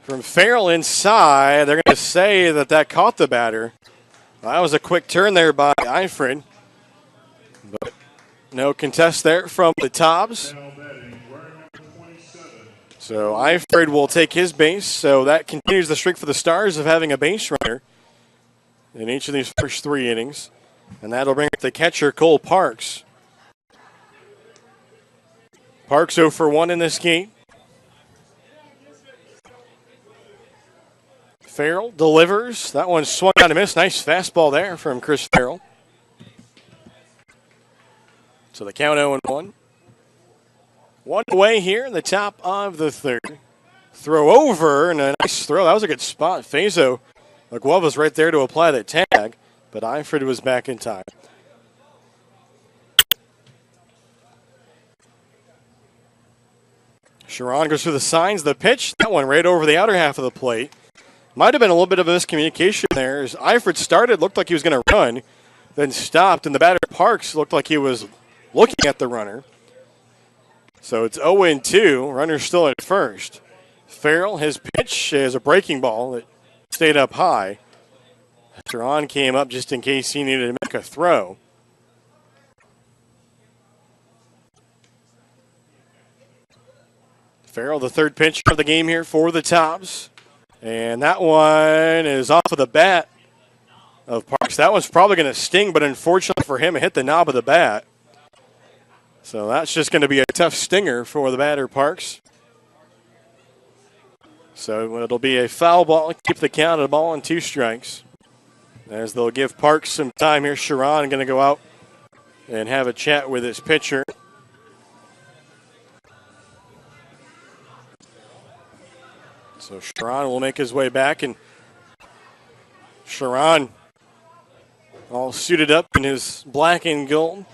from Farrell inside. They're going to say that caught the batter. Well, that was a quick turn there by Eifert. But no contest there from the Tobs. So Eifert will take his base. So that continues the streak for the Stars of having a base runner in each of these first 3 innings. And that'll bring up the catcher, Cole Parks. Parks 0 for 1 in this game. Farrell delivers. That one swung on a miss. Nice fastball there from Chris Farrell. So the count 0-1. One away here in the top of the third. Throw over and a nice throw. That was a good spot. Fazo, the glove was right there to apply that tag, but Eifert was back in time. Sharon goes through the signs. The pitch, that one right over the outer half of the plate. Might have been a little bit of a miscommunication there. As Eifert started, looked like he was going to run, then stopped, and the batter Parks looked like he was looking at the runner. So it's 0-2. Runner still at first. Farrell, his pitch is a breaking ball that stayed up high. Sharon came up just in case he needed to make a throw. Farrell, the third pitcher of the game here for the Tobs. And that one is off of the bat of Parks. That one's probably going to sting, but unfortunately for him, it hit the knob of the bat. So that's just going to be a tough stinger for the batter, Parks. So it'll be a foul ball, keep the count of the ball and 2 strikes. As they'll give Parks some time here, Sharon going to go out and have a chat with his pitcher. So Sharon will make his way back, and Sharon all suited up in his black and gold,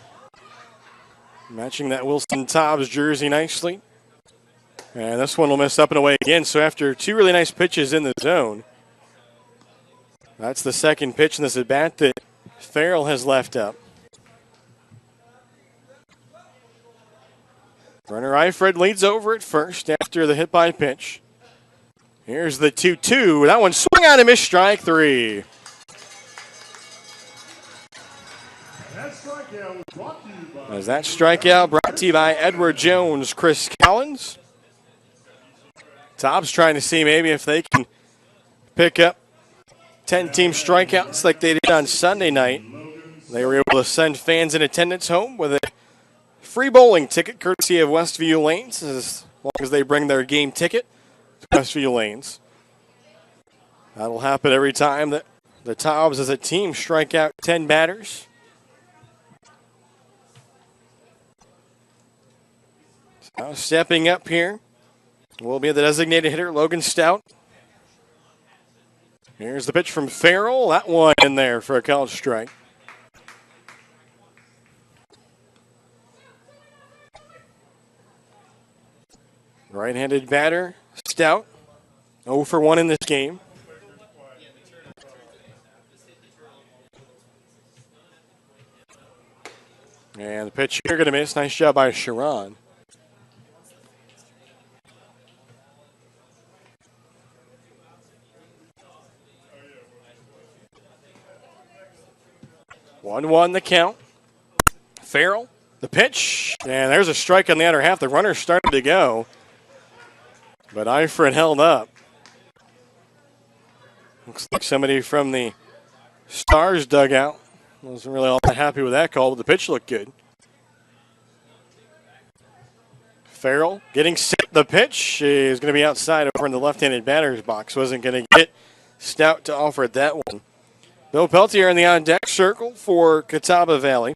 matching that Wilson Tobs jersey nicely. And this one will miss up and away again. So after 2 really nice pitches in the zone, that's the second pitch in this at bat that Farrell has left up. Runner Eifred leads over at first after the hit by pitch. Here's the 2-2. That one swung on and missed, strike 3. As that strikeout brought to you by Edward Jones, Chris Collins. Tobs trying to see maybe if they can pick up 10-team strikeouts like they did on Sunday night. They were able to send fans in attendance home with a free bowling ticket courtesy of Westview Lanes, as long as they bring their game ticket to Westview Lanes. That'll happen every time that the Tobs as a team strike out 10 batters. Now stepping up here will be the designated hitter, Logan Stout. Here's the pitch from Farrell. That one in there for a called strike. Right-handed batter, Stout. 0 for 1 in this game. And the pitch here going to miss. Nice job by Sharon. One the count. Farrell, the pitch, and there's a strike on the other half. The runner started to go, but Eifred held up. Looks like somebody from the Stars dugout wasn't really all that happy with that call, but the pitch looked good. Farrell getting set. The pitch is going to be outside over in the left-handed batter's box. Wasn't going to get Stout to offer that one. Bill Peltier in the on-deck circle for Catawba Valley.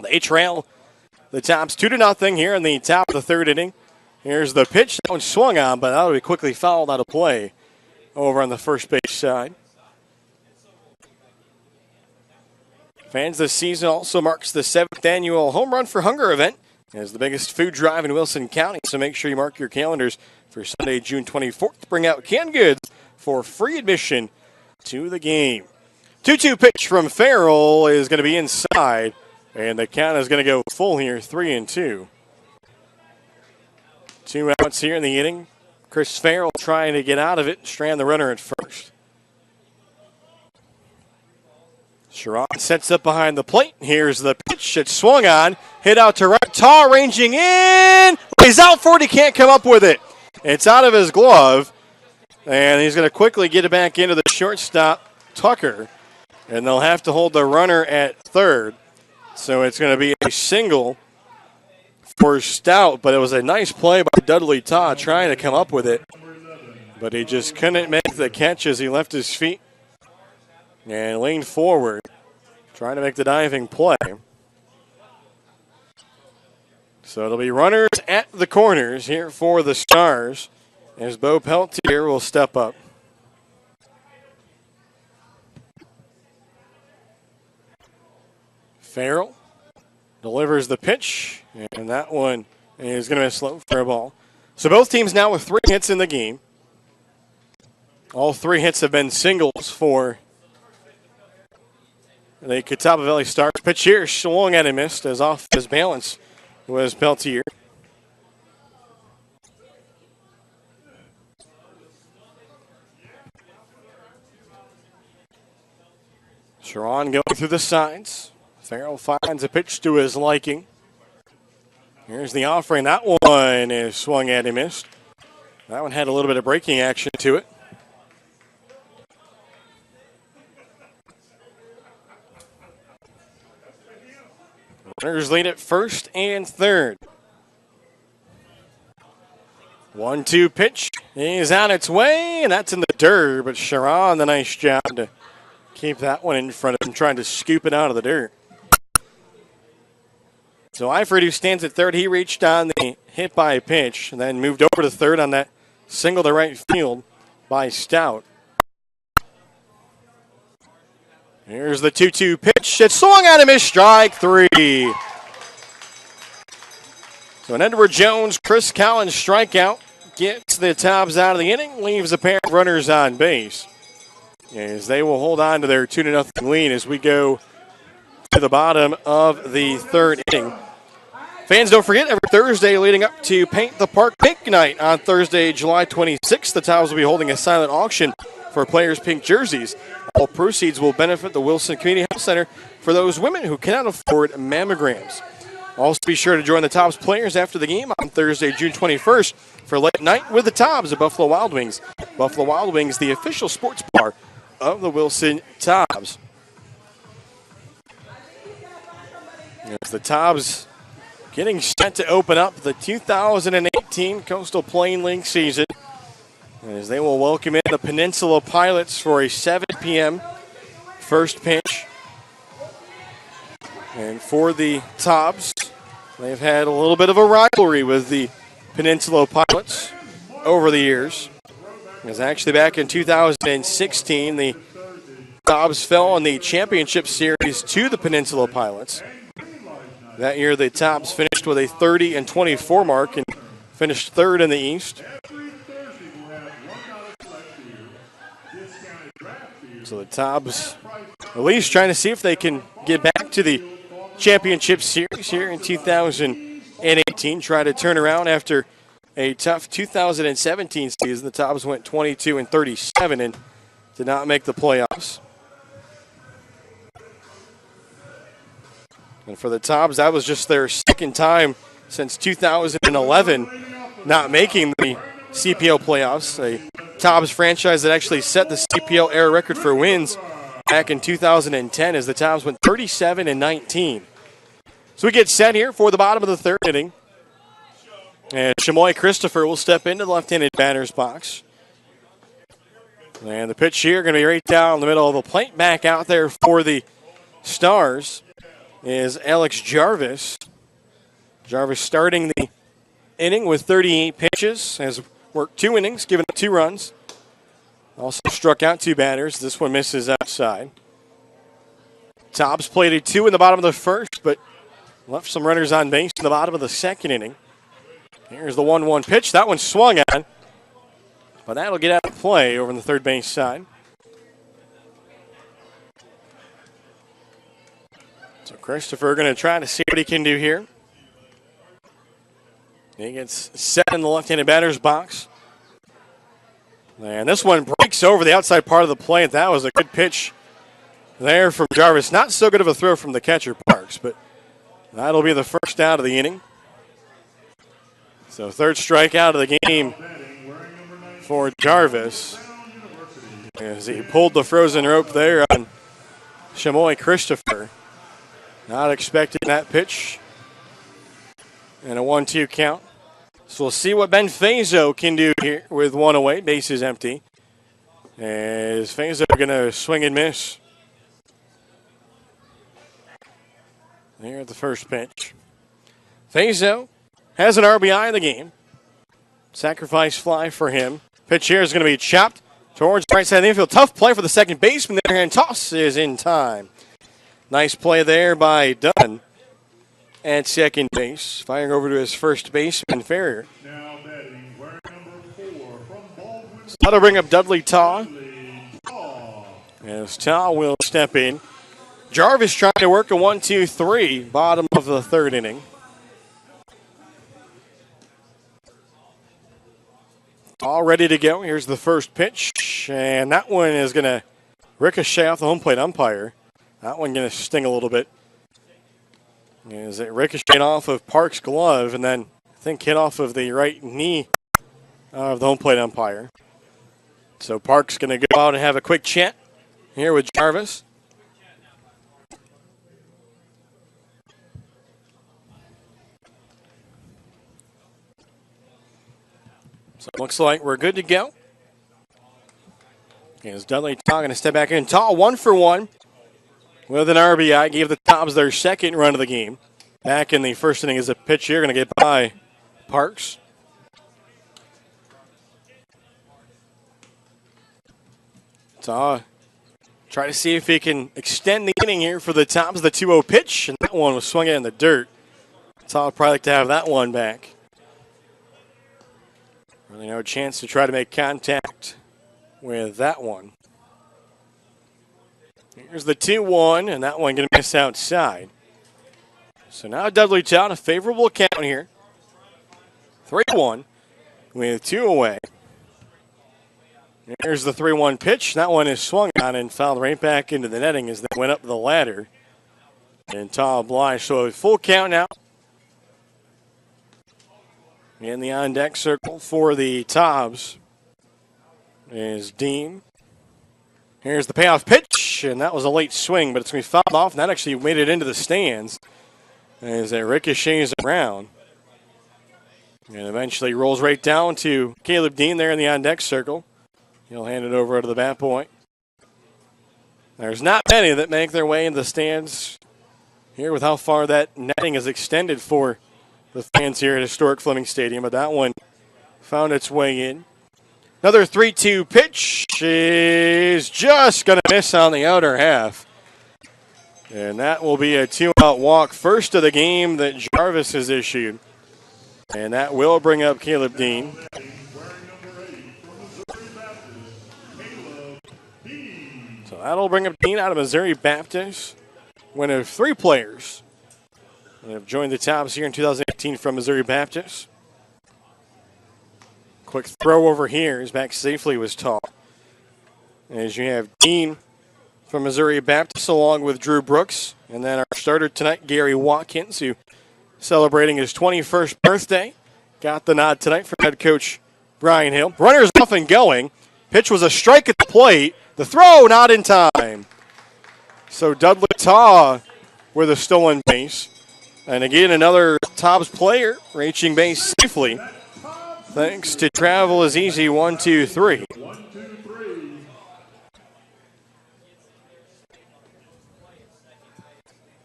They trail the Tobs 2-0 here in the top of the 3rd inning. Here's the pitch. That one swung on, but that'll be quickly fouled out of play over on the first base side. Fans, this season also marks the 7th annual Home Run for Hunger event as the biggest food drive in Wilson County. So make sure you mark your calendars for Sunday, June 24th. Bring out canned goods for free admission to the game. 2-2 pitch from Farrell is going to be inside, and the count is going to go full here, 3-2. 2 outs here in the inning. Chris Farrell trying to get out of it, strand the runner at first. Sharon sets up behind the plate. Here's the pitch. It's swung on, hit out to right. Tar ranging in. He's out for it. He can't come up with it. It's out of his glove, and he's going to quickly get it back into the shortstop, Tucker. And they'll have to hold the runner at third. So it's going to be a single for Stout, but it was a nice play by Dudley Todd trying to come up with it. But he just couldn't make the catch as he left his feet and leaned forward, trying to make the diving play. So it'll be runners at the corners here for the Stars as Bo Peltier will step up. Farrell delivers the pitch, and that one is going to be slow for a ball. So both teams now with 3 hits in the game. All 3 hits have been singles for the Catawba Valley Stars. Pitch here swung and missed as off his balance was Peltier. Sharon going through the sides. Farrell finds a pitch to his liking. Here's the offering. That one is swung at and missed. That one had a little bit of breaking action to it. Runners lead at first and third. 1-2 pitch is on its way, and that's in the dirt, but Sharon, the nice job to keep that one in front of him, trying to scoop it out of the dirt. So Eifert, who stands at third, he reached on the hit by pitch and then moved over to third on that single to right field by Stout. Here's the 2-2 pitch. It's swung at him, is strike three. So an Edward Jones, Chris Collins strikeout gets the Tobs out of the inning, leaves a pair of runners on base. As they will hold on to their 2-0 lead as we go to the bottom of the third inning. Fans, don't forget, every Thursday leading up to Paint the Park Pink Night on Thursday, July 26th, the Tobs will be holding a silent auction for players' pink jerseys. All proceeds will benefit the Wilson Community Health Center for those women who cannot afford mammograms. Also, be sure to join the Tobs players after the game on Thursday, June 21st for late night with the Tobs at Buffalo Wild Wings. Buffalo Wild Wings, the official sports bar of the Wilson Tobs. As the Tobs getting set to open up the 2018 Coastal Plain League season, as they will welcome in the Peninsula Pilots for a 7 p.m. first pitch. And for the Tobs, they've had a little bit of a rivalry with the Peninsula Pilots over the years. Because actually back in 2016, the Tobs fell in the championship series to the Peninsula Pilots. That year, the Tobs finished with a 30-24 mark and finished third in the East. So the Tobs at least trying to see if they can get back to the championship series here in 2018. Try to turn around after a tough 2017 season. The Tobs went 22-37 and did not make the playoffs. And for the Tobs, that was just their second time since 2011 not making the CPL playoffs. A Tobs franchise that actually set the CPL era record for wins back in 2010 as the Tobs went 37-19. So we get set here for the bottom of the third inning. And Chamoy Christopher will step into the left-handed batter's box. And the pitch here going to be right down the middle of the plate. Back out there for the Stars is Alex Jarvis. Jarvis starting the inning with 38 pitches. Has worked 2 innings, given up 2 runs. Also struck out 2 batters. This one misses outside. Tobs played a 2 in the bottom of the first, but left some runners on base in the bottom of the second inning. Here's the 1-1 pitch. That one swung on, but that'll get out of play over on the third base side. So Christopher going to try to see what he can do here. He gets set in the left-handed batter's box. And this one breaks over the outside part of the plate. That was a good pitch there from Jarvis. Not so good of a throw from the catcher, Parks, but that'll be the first out of the inning. So third strikeout of the game for Jarvis as he pulled the frozen rope there on Chamoy Christopher. Not expecting that pitch. And a 1-2 count. So we'll see what Ben Fazo can do here with 1 away. Bases empty. As Fazo going to swing and miss. Here at the first pitch. Fazo has an RBI in the game. Sacrifice fly for him. Pitch here is going to be chopped towards the right side of the infield. Tough play for the second baseman there, and toss is in time. Nice play there by Dunn at second base. Firing over to his first baseman, Ferrier. Now batting, wearing number 4 from Baldwin. So that'll bring up Dudley Taw. As Taw will step in. Jarvis trying to work a 1-2-3, bottom of the third inning. All ready to go. Here's the first pitch, and that one is going to ricochet off the home plate umpire. That one going to sting a little bit. As it ricocheted off of Park's glove, and then I think hit off of the right knee of the home plate umpire. So Park's going to go out and have a quick chat here with Jarvis. So it looks like we're good to go. As Dudley Taw going to step back in. Taw 1 for 1 with an RBI. Gave the Tobs their second run of the game. Back in the first inning is a pitch here. Going to get by Parks. Taw try to see if he can extend the inning here for the Tobs. The 2-0 pitch, and that one was swung in the dirt. Taw would probably like to have that one back. Really no chance to try to make contact with that one. Here's the 2-1, and that one going to miss outside. So now Dudley Town, a favorable count here. 3-1 with 2 away. Here's the 3-1 pitch. That one is swung on and fouled right back into the netting as they went up the ladder. And Taw obliged. So a full count now. In the on-deck circle for the Tobs is Dean. Here's the payoff pitch, and that was a late swing, but it's going to be fouled off, and that actually made it into the stands as it ricochets around. And eventually rolls right down to Caleb Dean there in the on-deck circle. He'll hand it over to the bat point. There's not many that make their way into the stands here with how far that netting is extended for the fans here at historic Fleming Stadium, but that one found its way in. Another 3-2 pitch is just going to miss on the outer half. And that will be a 2-out walk. First of the game that Jarvis has issued. And that will bring up Caleb Dean. So that'll bring up Dean out of Missouri Baptist. One of 3 players that have joined the Tobs here in 2018 from Missouri Baptist. Quick throw over here. His back safely was Taw. As you have Dean from Missouri Baptist along with Drew Brooks. And then our starter tonight, Gary Watkins, who celebrating his 21st birthday. Got the nod tonight from head coach Brian Hill. Runners off and going. Pitch was a strike at the plate. The throw not in time. So Dudley Taw with a stolen base. And again, another Tobs player reaching base safely. Thanks to Travel is Easy 1-2-3.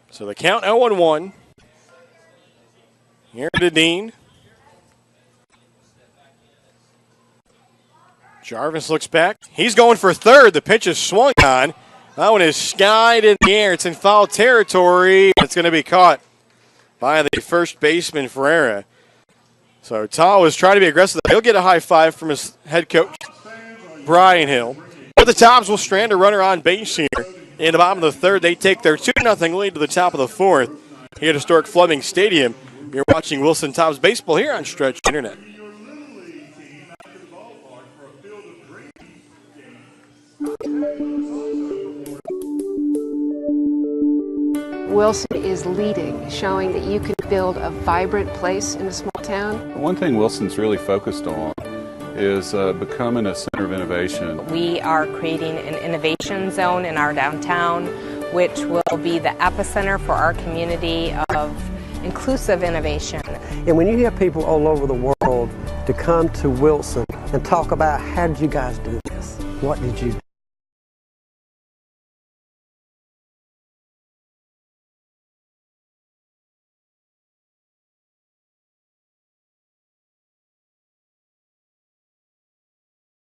So the count 0-1. Here to Dean. Jarvis looks back. He's going for third. The pitch is swung on. That one is skied in the air. It's in foul territory. It's going to be caught by the first baseman, Ferreira. So Taw was trying to be aggressive. He'll get a high five from his head coach, Brian Hill. But the Tobs will strand a runner on base here. In the bottom of the third, they take their 2-0 lead to the top of the fourth here at historic Fleming Stadium. You're watching Wilson Tobs baseball here on Stretch Internet. Wilson is leading, showing that you can build a vibrant place in a small town. One thing Wilson's really focused on is becoming a center of innovation. We are creating an innovation zone in our downtown, which will be the epicenter for our community of inclusive innovation. And when you have people all over the world to come to Wilson and talk about how did you guys do this? What did you do?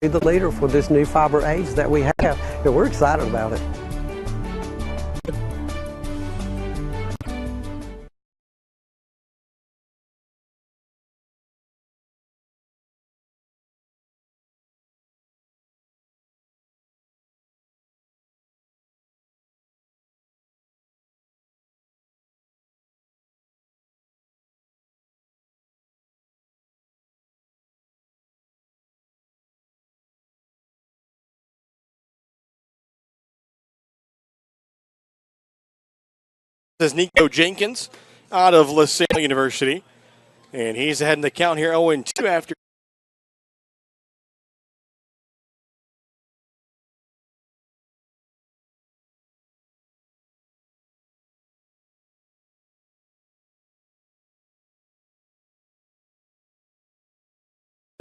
Be the leader for this new fiber age that we have, and we're excited about it. This is Nico Jenkins out of LaSalle University. And he's ahead in the count here 0-2 after.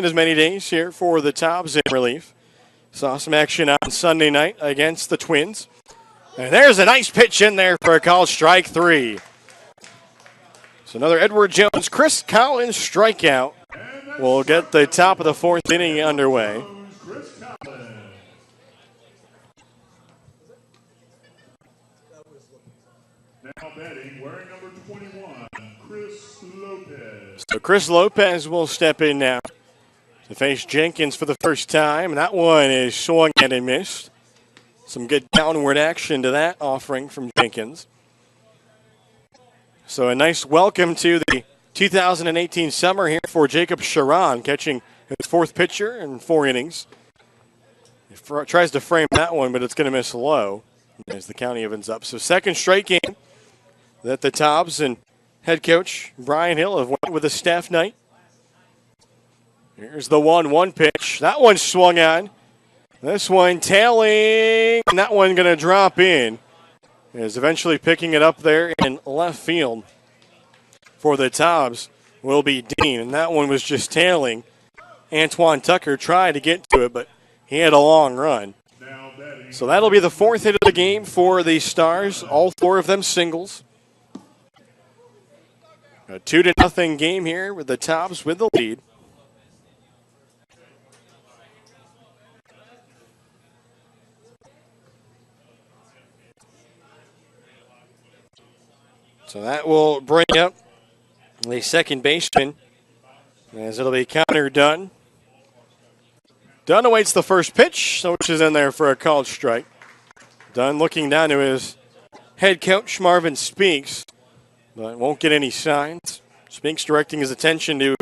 in as many days here for the Tobs in relief. Saw some action on Sunday night against the Twins. And there's a nice pitch in there for a called strike 3. So another Edward Jones, Chris Collins strikeout will get the top of the 4th inning underway. Now batting, wearing number 21, Chris Lopez. So Chris Lopez will step in now to face Jenkins for the first time. And that one is swung and a missed. Some good downward action to that offering from Jenkins. So a nice welcome to the 2018 summer here for Jacob Sharon, catching his 4th pitcher in 4 innings. He tries to frame that one, but it's going to miss low as the count evens up. So second straight game that the Tobs and head coach Brian Hill have went with a staff night. Here's the 1-1 pitch. That one swung on. This one tailing, and that one going to drop in. Is eventually picking it up there in left field for the Tobs will be Dean, and that one was just tailing. Antoine Tucker tried to get to it, but he had a long run. So that'll be the 4th hit of the game for the Stars, all 4 of them singles. A 2-0 game here with the Tobs with the lead. So that will bring up the second baseman, as it'll be Connor Dunn. Dunn awaits the first pitch, which is in there for a called strike. Dunn looking down to his head coach, Marvin Speaks, but won't get any signs. Speaks directing his attention to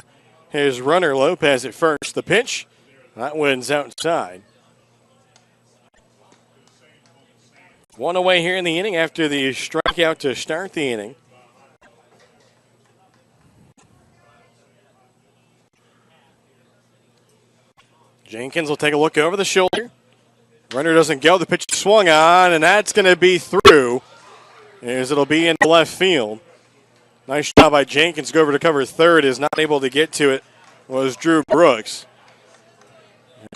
his runner, Lopez, at first. The pitch, that one's outside. 1 away here in the inning after the strikeout to start the inning. Jenkins will take a look over the shoulder. Runner doesn't go. The pitch swung on, and that's going to be through, as it'll be in left field. Nice job by Jenkins. Go over to cover third. Is not able to get to it. Was Drew Brooks.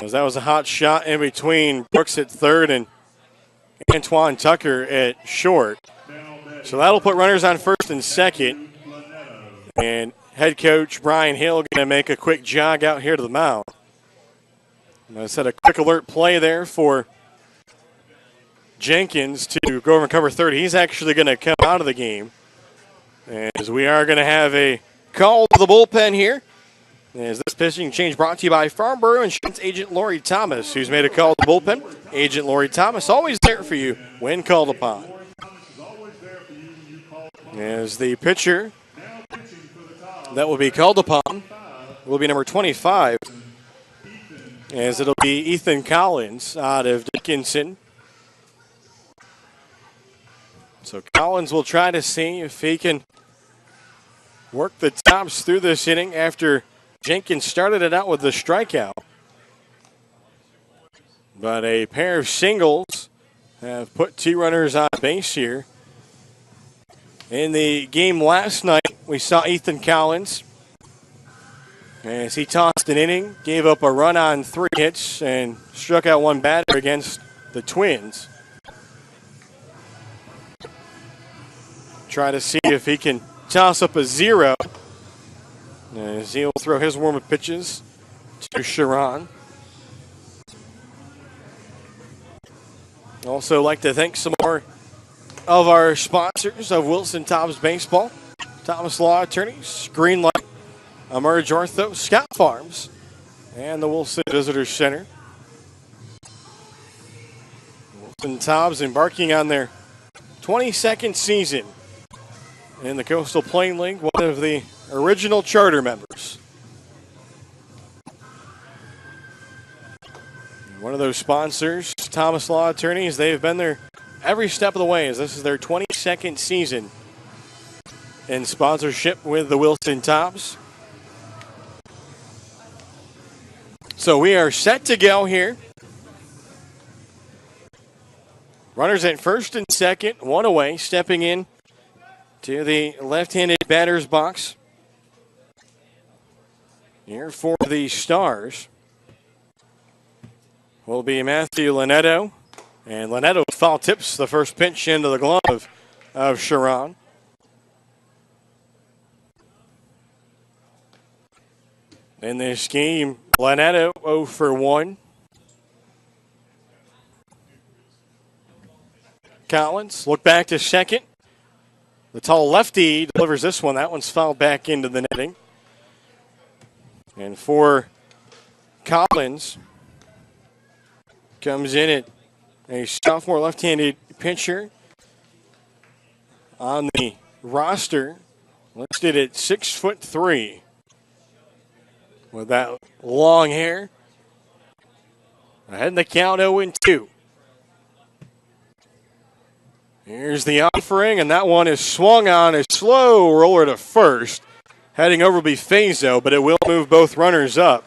As that was a hot shot in between Brooks at third and Antoine Tucker at short. So that'll put runners on first and second. And head coach Brian Hill going to make a quick jog out here to the mound. And I said a quick alert play there for Jenkins to go over and cover third. He's actually going to come out of the game. As we are going to have a call to the bullpen here. As this pitching change brought to you by Farnborough Insurance Agent Lori Thomas, who's made a call to the bullpen. Agent Lori Thomas, always there for you when called upon. As the pitcher that will be called upon will be number 25, as it'll be Ethan Collins out of Dickinson. So Collins will try to see if he can work the Tobs through this inning after Jenkins started it out with the strikeout. But a pair of singles have put 2 runners on base here. In the game last night, we saw Ethan Collins as he tossed an inning, gave up a run on 3 hits, and struck out 1 batter against the Twins. Try to see if he can toss up a 0. As he'll throw his warm-up pitches to Sharon. Also like to thank some more of our sponsors of Wilson Tobs Baseball. Thomas Law Attorneys, Greenlight, Emerge Ortho, Scott Farms, and the Wilson Visitor Center. Wilson Tobs embarking on their 22nd season in the Coastal Plain League, one of the original charter members. One of those sponsors, Thomas Law Attorneys, they've been there every step of the way, as this is their 22nd season in sponsorship with the Wilson Tobs. So we are set to go here. Runners at first and second, 1 away, stepping in to the left-handed batter's box Here for the Stars will be Matthew Linetto. And Linetto foul tips the first pitch into the glove of Sharon. In this game, Linetto 0 for 1. Collins, look back to second. The tall lefty delivers this one. That one's fouled back into the netting. And for Collins, comes in at a sophomore left-handed pitcher on the roster, listed at 6'3", with that long hair. Ahead in the count, 0-2. Here's the offering, and that one is swung on a slow roller to first. Heading over will be Fazo, but it will move both runners up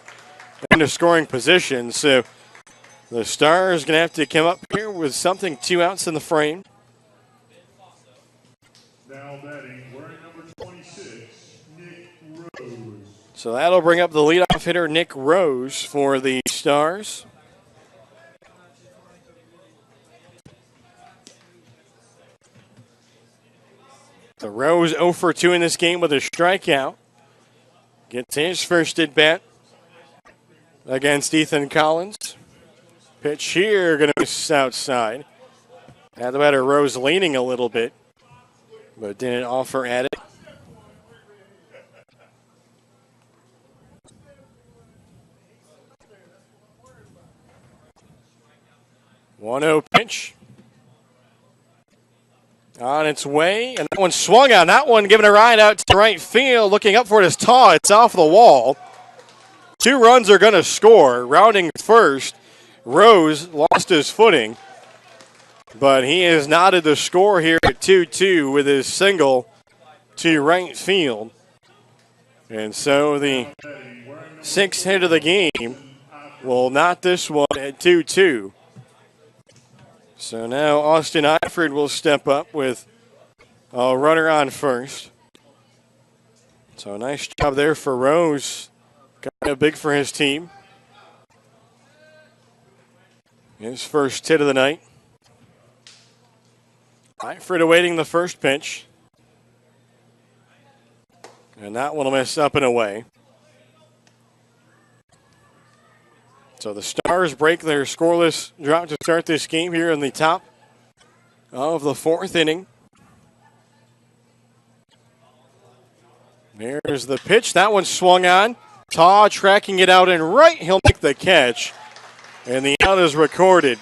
into scoring position. So the Stars going to have to come up here with something 2 outs in the frame. Now batting, wearing number 26, Nick Rose. So that'll bring up the leadoff hitter, Nick Rose, for the Stars. The Rose 0 for 2 in this game with a strikeout. Gets his first at bat against Ethan Collins. Pitch here, going to miss outside. Had the batter Rose leaning a little bit, but didn't offer at it. One 1-0 pitch. On its way, and that one swung on. That one giving a ride out to right field. Looking up for it is Taw. It's off the wall. 2 runs are going to score. Rounding first, Rose lost his footing, but he has knotted the score here at 2-2 with his single to right field. And so the 6th hit of the game will knot this one at 2-2. So now Austin Eifert will step up with a runner on first. So nice job there for Rose. Kind of big for his team. His first hit of the night. Eifert awaiting the first pitch. And that one will miss up and away. So the Stars break their scoreless drought to start this game here in the top of the 4th inning. There's the pitch. That one swung on. Taw tracking it out and right. He'll make the catch. And the out is recorded.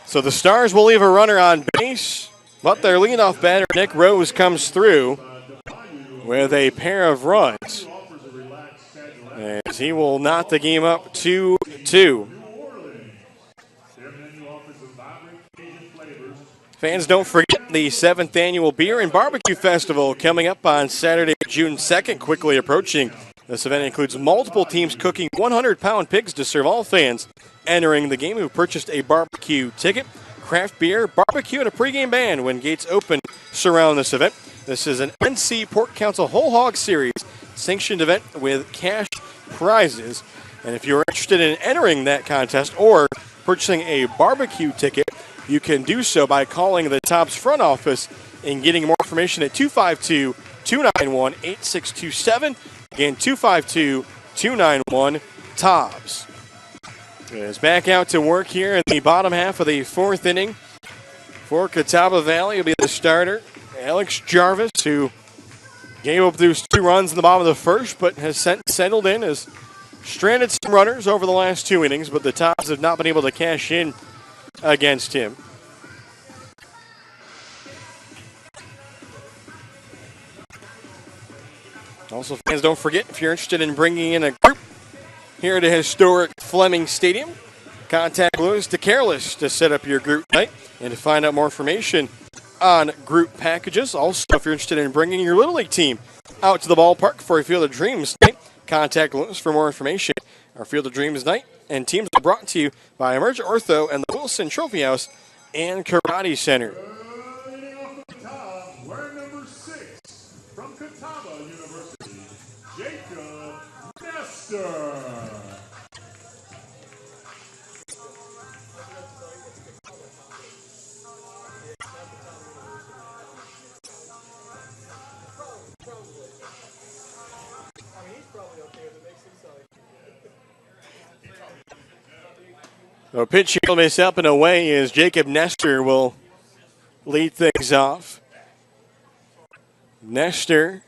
So the Stars will leave a runner on base, but their leadoff batter, Nick Rose, comes through with a pair of runs. As he will knot the game up 2-2. Fans, don't forget the 7th annual Beer and Barbecue Festival coming up on Saturday, June 2nd, quickly approaching. This event includes multiple teams cooking 100-pound pigs to serve all fans entering the game who purchased a barbecue ticket. Craft beer, barbecue, and a pregame band when gates open surround this event. This is an NC Pork Council Whole Hog Series sanctioned event with cash prizes. And if you're interested in entering that contest or purchasing a barbecue ticket, you can do so by calling the Tobs front office and getting more information at 252-291-8627. Again, 252-291-TOBS. Is back out to work here in the bottom half of the 4th inning. For Catawba Valley will be the starter, Alex Jarvis, who gave up those 2 runs in the bottom of the first, but has settled in, has stranded some runners over the last 2 innings, but the Tobs have not been able to cash in against him. Also, fans, don't forget, if you're interested in bringing in a group here to historic Fleming Stadium, contact Louis DeCarellis to set up your group night and to find out more information on group packages. Also, if you're interested in bringing your Little League team out to the ballpark for a Field of Dreams night, contact Louis for more information. Our Field of Dreams night and teams are brought to you by Emerge Ortho and the Wilson Trophy House and Karate Center. Leading off the top, wearing number 6 from Catawba University, Jacob Nelson. Nestor. So pitch here miss up and away as Jacob Nestor will lead things off. Nestor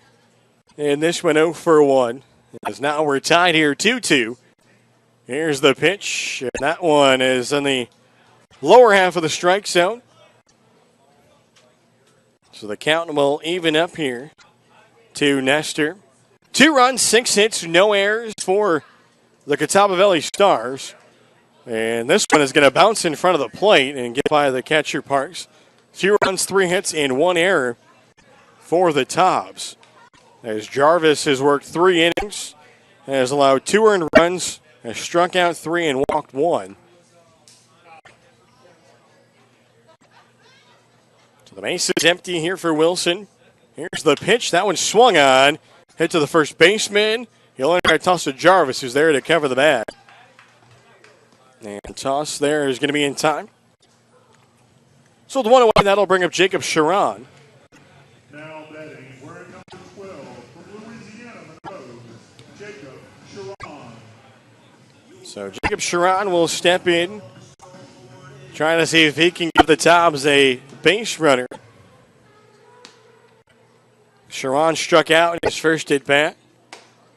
in this one 0 for 1. As now we're tied here 2-2. Here's the pitch. And that one is in the lower half of the strike zone. So the count will even up here to Nestor. 2 runs, 6 hits, no errors for the Catawba Valley Stars. And this one is going to bounce in front of the plate and get by the catcher Parks. 2 runs, 3 hits, and 1 error for the Tobs. As Jarvis has worked 3 innings, has allowed 2 earned runs, has struck out 3 and walked 1. So the base is empty here for Wilson. Here's the pitch. That one swung on. Hit to the first baseman. He'll enter a toss to Jarvis, who's there to cover the bat. And toss there is going to be in time. So the one away, that'll bring up Jacob Sharon. Now batting, wearing number 12 from Louisiana, Monroe, Jacob Sharon. So Jacob Sharon will step in, trying to see if he can give the Tobs a base runner. Sharon struck out in his first at bat.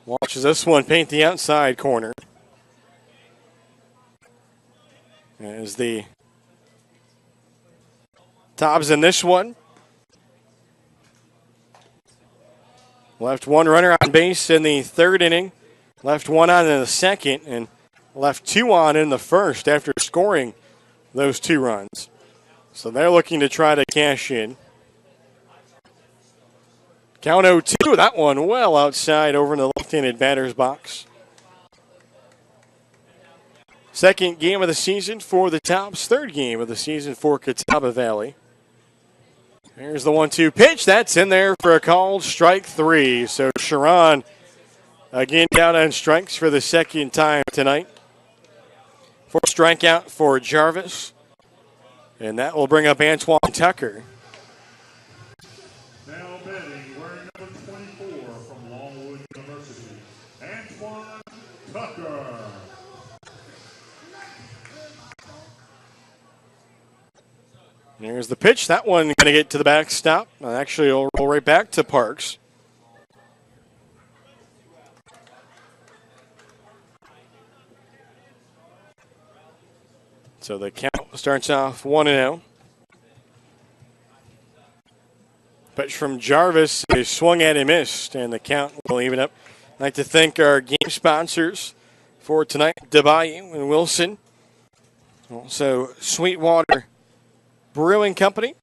Watches this one paint the outside corner. As the Tobs in this one. Left 1 runner on base in the 3rd inning. Left 1 on in the 2nd. And left 2 on in the 1st after scoring those 2 runs. So they're looking to try to cash in. Count 0-2. That one well outside over in the left-handed batter's box. Second game of the season for the Tobs. 3rd game of the season for Catawba Valley. Here's the 1-2 pitch. That's in there for a called strike 3. So Sharon again down on strikes for the 2nd time tonight. 4th strikeout for Jarvis. And that will bring up Antoine Tucker. Now batting, wearing number 24 from Longwood University, Antoine Tucker. Here's the pitch. That one going to get to the backstop. Actually, it'll roll right back to Parks. So the count starts off 1-0. Pitch from Jarvis is swung at and missed, and the count will even up. I'd like to thank our game sponsors for tonight, DeBayou and Wilson. Also, Sweetwater Brewing Company.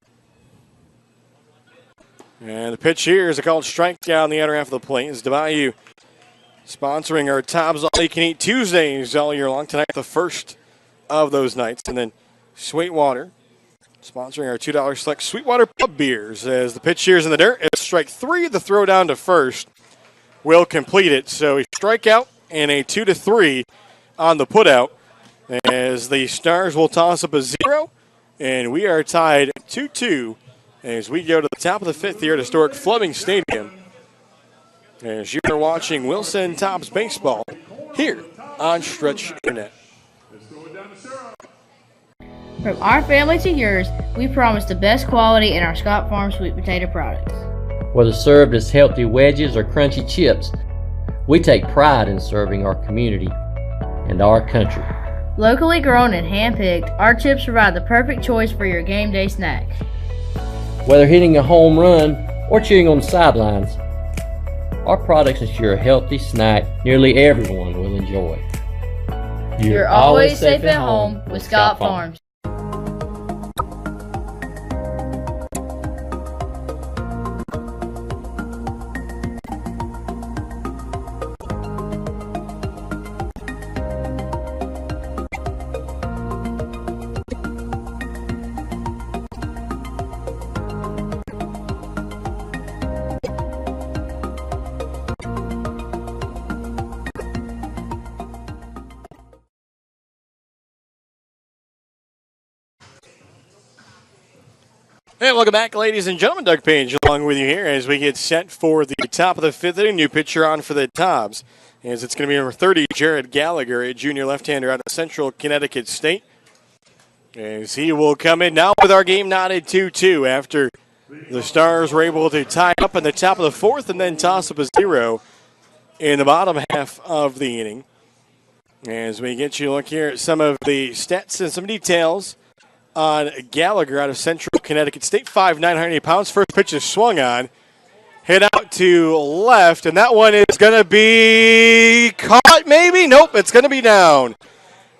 And the pitch here is a called strike down the outer half of the plate. It's DeBayou sponsoring our Tobs All You Can Eat Tuesdays all year long. Tonight, the first of those nights. And then Sweetwater sponsoring our $2 select Sweetwater Pub Beers. As the pitch here is in the dirt, it's strike 3. The throw down to first will complete it. So a strikeout and a 2-3 on the putout. As the Stars will toss up a 0. And we are tied 2-2 as we go to the top of the 5th here at historic Fleming Stadium. As you're watching Wilson Tobs baseball here on Stretch Internet. From our family to yours, we promise the best quality in our Scott Farm sweet potato products. Whether served as healthy wedges or crunchy chips, we take pride in serving our community and our country. Locally grown and hand-picked, our chips provide the perfect choice for your game day snack. Whether hitting a home run or cheering on the sidelines, our products ensure a healthy snack nearly everyone will enjoy. You're always safe at home with Scott Farms. And welcome back, ladies and gentlemen. Doug Page along with you here as we get set for the top of the fifth inning. New pitcher on for the Tobs, as it's going to be number 30, Jared Gallagher, a junior left-hander out of Central Connecticut State. As he will come in now with our game knotted 2-2 after the Stars were able to tie up in the top of the fourth and then toss up a 0 in the bottom half of the inning. As we get you a look here at some of the stats and some details on Gallagher out of Central Connecticut State, 5'9", 180 pounds. First pitch is swung on. Hit out to left, and that one is going to be caught, maybe? Nope, it's going to be down.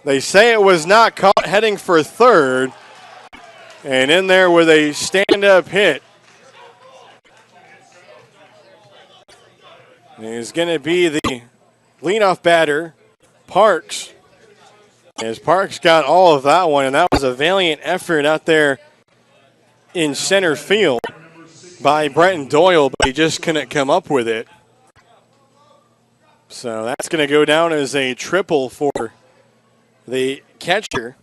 They say it was not caught, heading for third. And in there with a stand-up hit is going to be the leadoff batter, Parks. As Parks got all of that one, and that was a valiant effort out there in center field by Brenton Doyle, but he just couldn't come up with it. So that's going to go down as a triple for the catcher,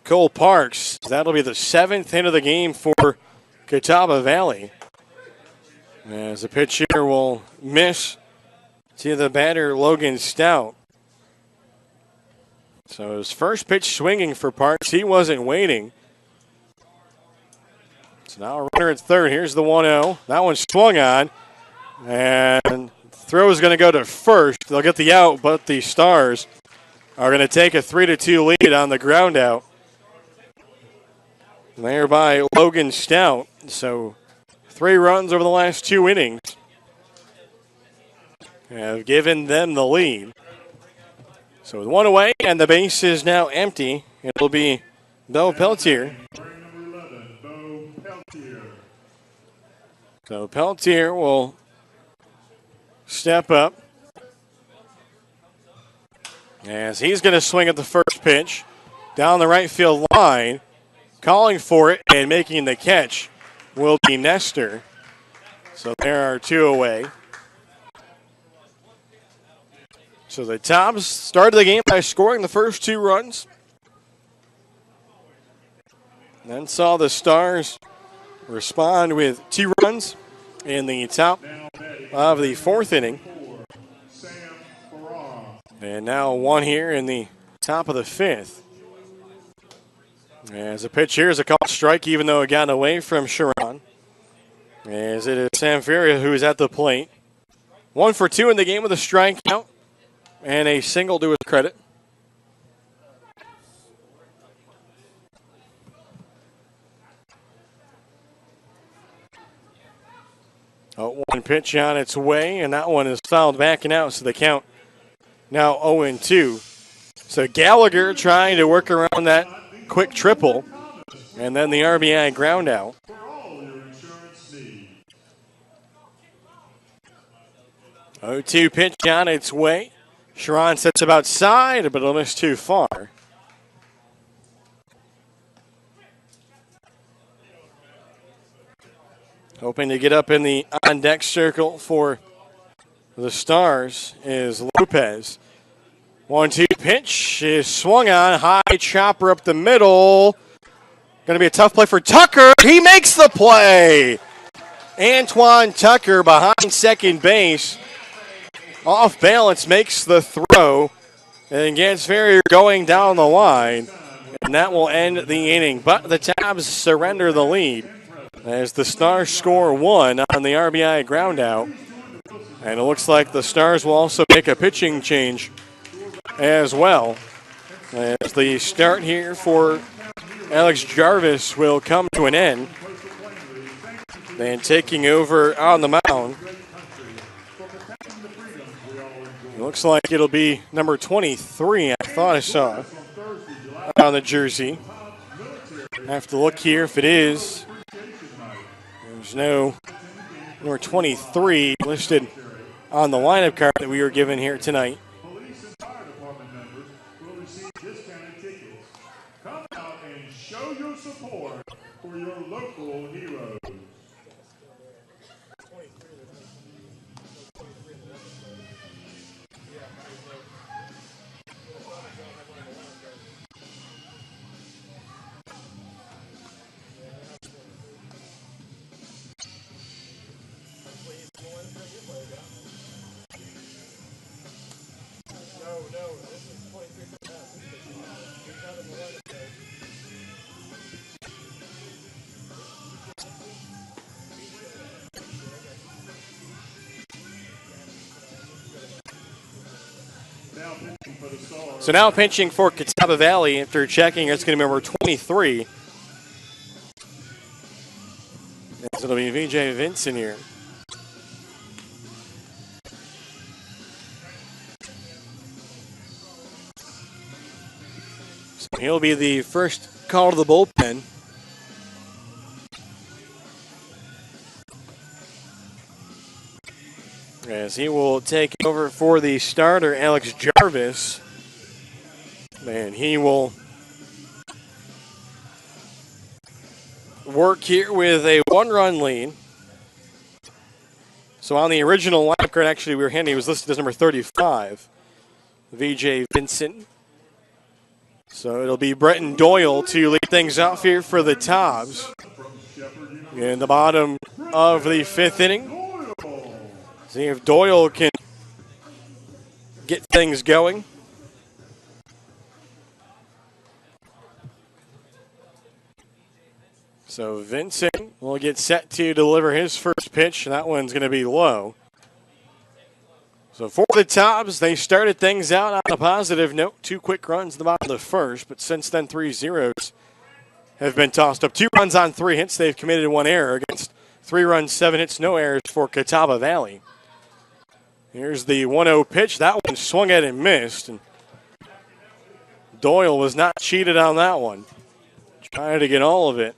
Cole Parks. That'll be the 7th hit of the game for Catawba Valley. As the pitcher will miss to the batter, Logan Stout. So his first pitch swinging for Parks. He wasn't waiting. So now a runner at third. Here's the 1-0. That one swung on. And throw is going to go to first. They'll get the out, but the Stars are going to take a 3-2 lead on the ground out. There by Logan Stout. So 3 runs over the last 2 innings have given them the lead. So with 1 away, and the base is now empty, it'll be Bo Peltier. So Peltier will step up as he's going to swing at the first pitch down the right field line. Calling for it and making the catch will be Nestor. So there are 2 away. So the Tobs started the game by scoring the first 2 runs. Then saw the Stars respond with 2 runs in the top of the 4th inning. And now 1 here in the top of the 5th. As the pitch here is a called strike, even though it got away from Sharon. As it is Sam Ferrier who is at the plate. 1 for 2 in the game with a strikeout and a single to his credit. Oh, 1 pitch on its way, and that one is fouled back and out, so the count now 0-2. So Gallagher trying to work around that quick triple, and then the RBI ground out. 0-2 pitch on its way. Sharon sets him outside, but it'll miss too far. Hoping to get up in the on-deck circle for the Stars is Lopez. 1-2 pitch is swung on. High chopper up the middle. Going to be a tough play for Tucker. He makes the play. Antoine Tucker behind second base. Off balance, makes the throw. And gets Ferrier going down the line. And that will end the inning. But the Tobs surrender the lead as the Stars score 1 on the RBI ground out. And it looks like the Stars will also make a pitching change as well, as the start here for Alex Jarvis will come to an end. And taking over on the mound, it looks like it'll be number 23, I thought I saw on the jersey. I have to look here if it is. There's no number 23 listed on the lineup card that we were given here tonight. Police and fire department members will receive discounted tickets. Come out and show your support for your local heroes. So now pitching for Catawba Valley after checking, it's going to be number 23. It'll be VJ Vincent here. So he'll be the first call to the bullpen. As he will take over for the starter, Alex Jarvis. And he will work here with a one-run lead. So on the original lineup card, actually, we were handing, he was listed as number 35, VJ Vincent. So it'll be Bretton Doyle to lead things off here for the Tobs. In the bottom of the fifth inning. See if Doyle can get things going. So Vincent will get set to deliver his first pitch. That one's going to be low. So for the Tobs, they started things out on a positive note. 2 quick runs in the bottom of the first, but since then 3 zeros have been tossed up. 2 runs on 3 hits. They've committed 1 error against 3 runs, 7 hits, no errors for Catawba Valley. Here's the 1-0 pitch. That one swung at and missed. And Doyle was not cheated on that one. Trying to get all of it.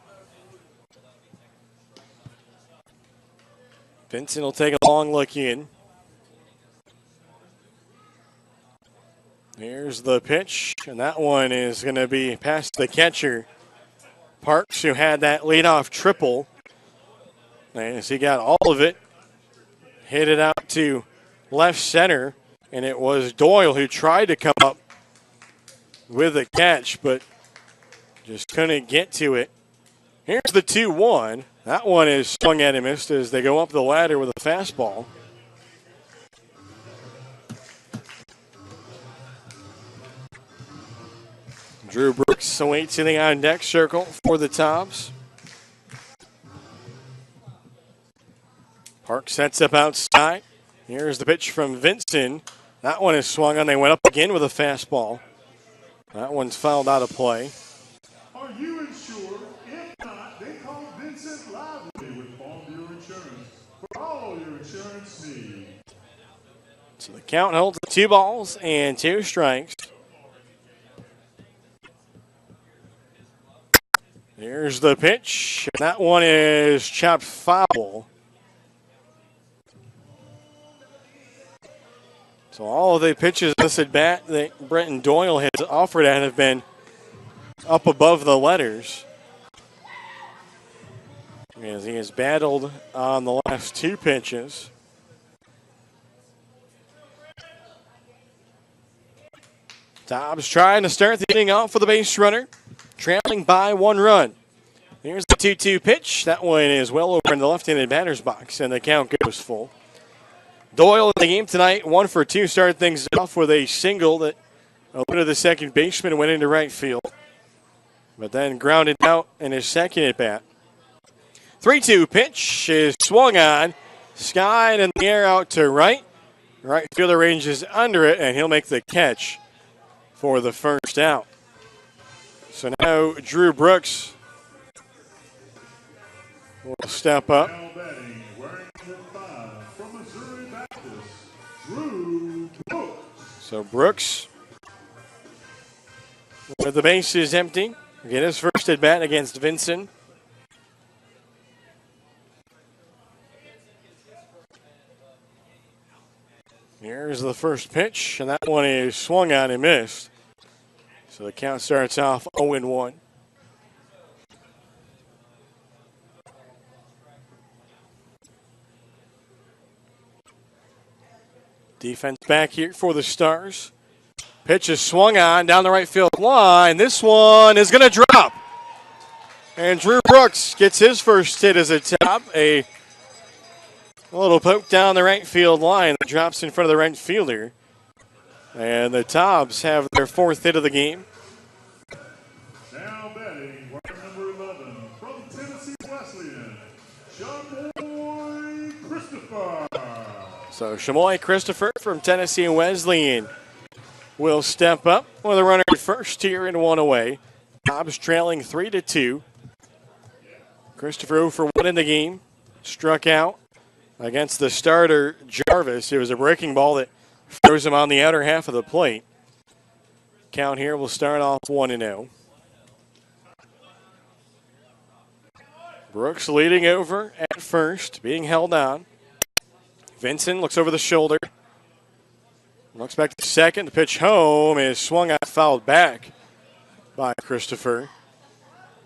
Vincent will take a long look in. Here's the pitch, and that one is going to be past the catcher, Parks, who had that leadoff triple. As he got all of it, hit it out to left center, and it was Doyle who tried to come up with a catch, but just couldn't get to it. Here's the 2-1. That one is swung at and missed as they go up the ladder with a fastball. Drew Brooks awaits in the on-deck circle for the Tobs. Park sets up outside. Here's the pitch from Vincent. That one is swung on. They went up again with a fastball. That one's fouled out of play. Are you insured? If not, they call Vincent Lively with Farm Bureau Insurance for all your insurance needs. So the count holds 2 balls and 2 strikes. Here's the pitch. That one is chopped foul. So all of the pitches this at bat that Bretton Doyle has offered at have been up above the letters. As he has battled on the last 2 pitches. Tobs trying to start the inning off with a base runner, trailing by 1 run. Here's the 2-2 pitch. That one is well over in the left-handed batter's box, and the count goes full. Doyle in the game tonight, 1 for 2, started things off with a single that eluded the second baseman and went into right field, but then grounded out in his second at-bat. 3-2 pitch is swung on, skied in the air out to right. Right fielder ranges under it, and he'll make the catch for the first out. So now Drew Brooks will step up. Now batting, wearing number 5 from Missouri Baptist, Drew Brooks. So Brooks, with the bases empty, get his first at bat against Vincent. Here's the first pitch, and that one is swung on and missed. So the count starts off 0-1. Defense back here for the Stars. Pitch is swung on down the right field line. This one is going to drop. And Drew Brooks gets his first hit as a top. A little poke down the right field line that drops in front of the right fielder. And the Tobs have their 4th hit of the game. Now batting, wearing number 11 from Tennessee Wesleyan, Shamoy Christopher. So Shamoy Christopher from Tennessee Wesleyan will step up with a runner at first here and one away. Tobs trailing 3-2. Christopher 0 for 1 in the game. Struck out against the starter, Jarvis. It was a breaking ball that throws him on the outer half of the plate. Count here will start off 1-0. Brooks leading over at first, being held on. Vincent looks over the shoulder. Looks back to second. The pitch home is swung out, fouled back by Christopher.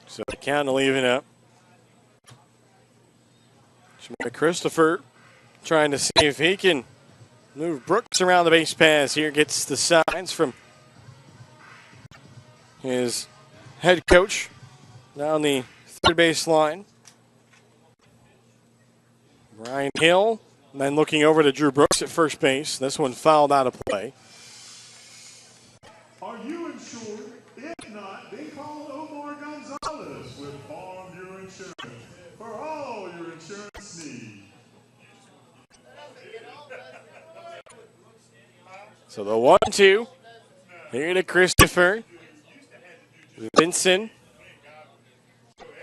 So the count will even up. Christopher trying to see if he can move Brooks around the base paths here. Gets the signs from his head coach down the third base line. Brian Hill, and then looking over to Drew Brooks at first base. This one fouled out of play. Are you insured? If not, then call Omar Gonzalez with Farm Bureau Insurance for all your insurance needs. So the 1-2 here to Christopher. Vincent.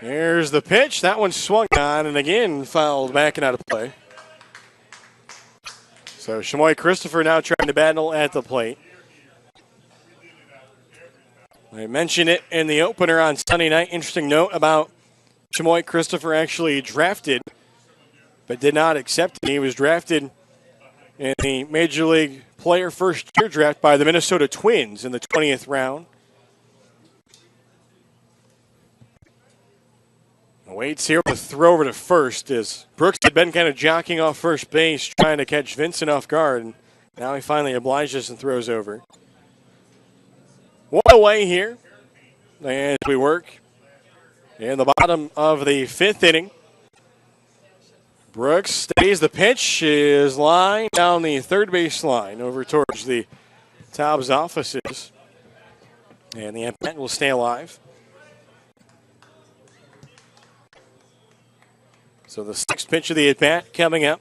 Here's the pitch. That one swung on and again fouled back and out of play. So Chamoy Christopher now trying to battle at the plate. I mentioned it in the opener on Sunday night. Interesting note about Chamoy Christopher actually drafted but did not accept it. He was drafted in the Major League Player First Year draft by the Minnesota Twins in the 20th round. Waits here with a throw over to first as Brooks had been kind of jockeying off first base, trying to catch Vincent off guard. And now he finally obliges and throws over. One away here as we work in the bottom of the fifth inning. Brooks stays. The pitch is lined down the third base line over towards the Tobs offices. And the at-bat will stay alive. So the sixth pitch of the at-bat coming up.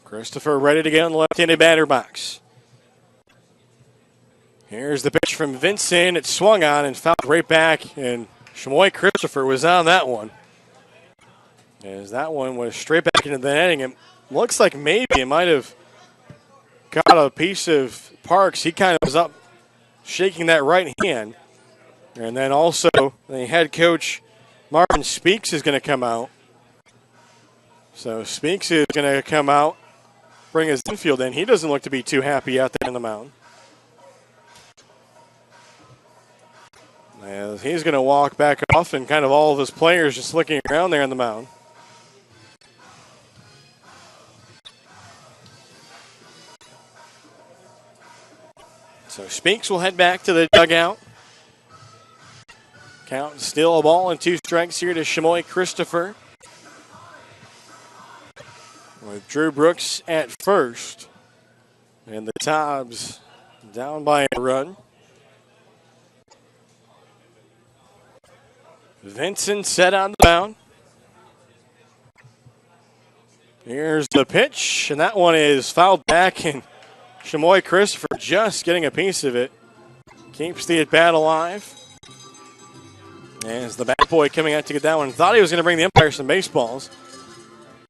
Christopher ready to get on the left-handed batter box. Here's the pitch from Vincent. It swung on and fouled right back, and Chamoy Christopher was on that one. As that one was straight back into the netting. It looks like maybe it might have caught a piece of Parks. He kind of was up shaking that right hand. And then also the head coach, Martin Speaks, is going to come out. So Speaks is going to come out, bring his infield in. He doesn't look to be too happy out there on the mound. As he's going to walk back off, and kind of all of his players just looking around there on the mound. So Speaks will head back to the dugout. Count still a ball and 2 strikes here to Chamoy Christopher. With Drew Brooks at first. And the Tobs down by a run. Vincent set on the mound. Here's the pitch, and that one is fouled back, and Chamoy Christopher just getting a piece of it. Keeps the at-bat alive. As the bat boy coming out to get that one. Thought he was going to bring the umpire some baseballs,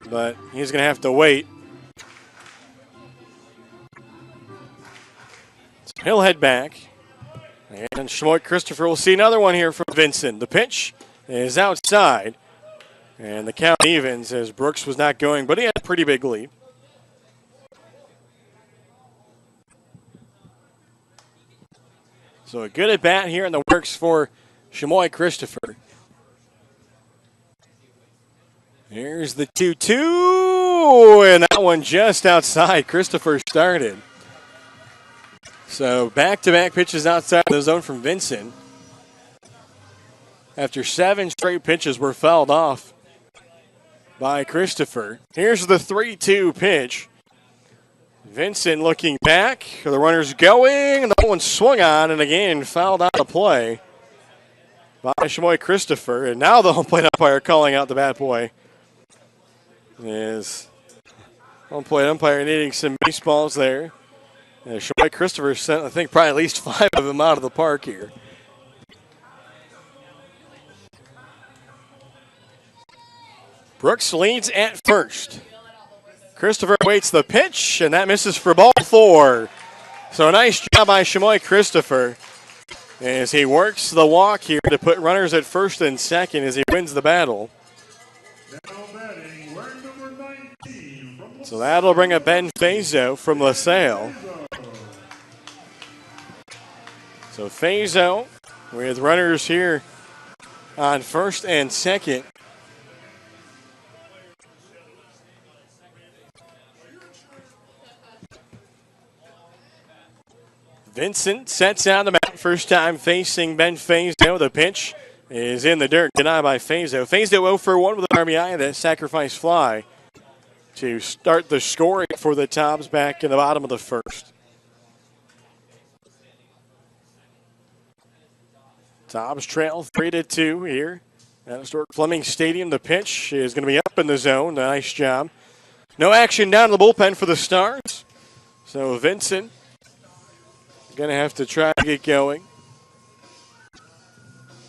but he's going to have to wait. So he'll head back. And Chamoy Christopher will see another one here from Vincent. The pitch is outside. And the count evens as Brooks was not going, but he had a pretty big lead. So a good at bat here in the works for Chamoy Christopher. Here's the 2-2, and that one just outside. Christopher started. So back-to-back pitches outside the zone from Vincent. After 7 straight pitches were fouled off by Christopher. Here's the 3-2 pitch. Vincent looking back. The runner's going, and that one swung on, and again fouled out of play by Chamoy Christopher. And now the home plate umpire calling out the bat boy is Home plate umpire needing some baseballs there. Shoei Christopher sent, I think, probably at least 5 of them out of the park here. Brooks leads at first. Christopher waits the pitch, and that misses for ball 4. So a nice job by Shoei Christopher as he works the walk here to put runners at first and second as he wins the battle. So that'll bring up Ben Fazo from LaSalle. So Fazo with runners here on first and second. Vincent sets on the mound, first time facing Ben Fazo. The pitch is in the dirt, denied by Fazo. Fazo 0 for 1 with an RBI, that sacrifice fly to start the scoring for the Tobs back in the bottom of the first. Tobs trail 3-2 here at historic Fleming Stadium. The pitch is going to be up in the zone. Nice job. No action down in the bullpen for the Stars. So Vincent going to have to try to get going.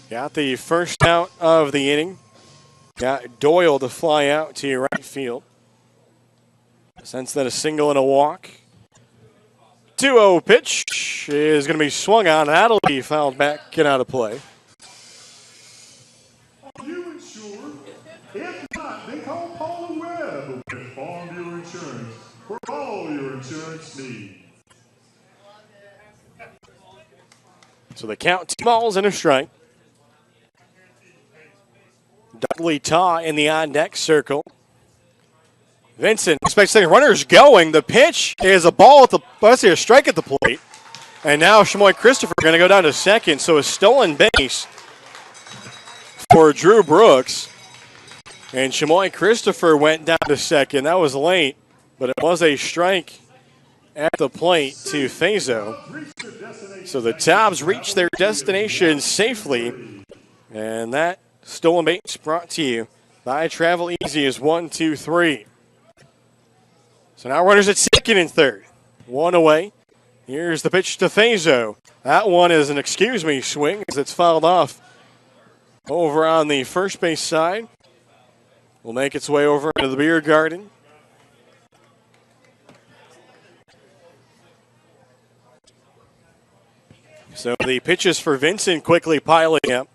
Got the first out of the inning. Got Doyle to fly out to your right field. Since that a single and a walk. 2-0 pitch is going to be swung on. That'll be fouled back and out of play. Are you insured? If not, they call Paula Webb with Farmview Insurance for all your insurance needs. So the count, 2 balls and a strike. Dudley Taw in the on-deck circle. Vincent expects the runners going. The pitch is a ball at the, let's see, a strike at the plate. And now Shoei Christopher going to go down to second. So a stolen base for Drew Brooks. And Shoei Christopher went down to second. That was late, but it was a strike at the plate to Fazo. So the Tobs reach their destination safely. And that stolen base brought to you by Travel Easy is 1, 2, 3. So now runners at second and third. 1 away. Here's the pitch to Fazo. That one is an excuse me swing as it's fouled off over on the first base side. Will make its way over into the beer garden. So the pitches for Vincent quickly piling up.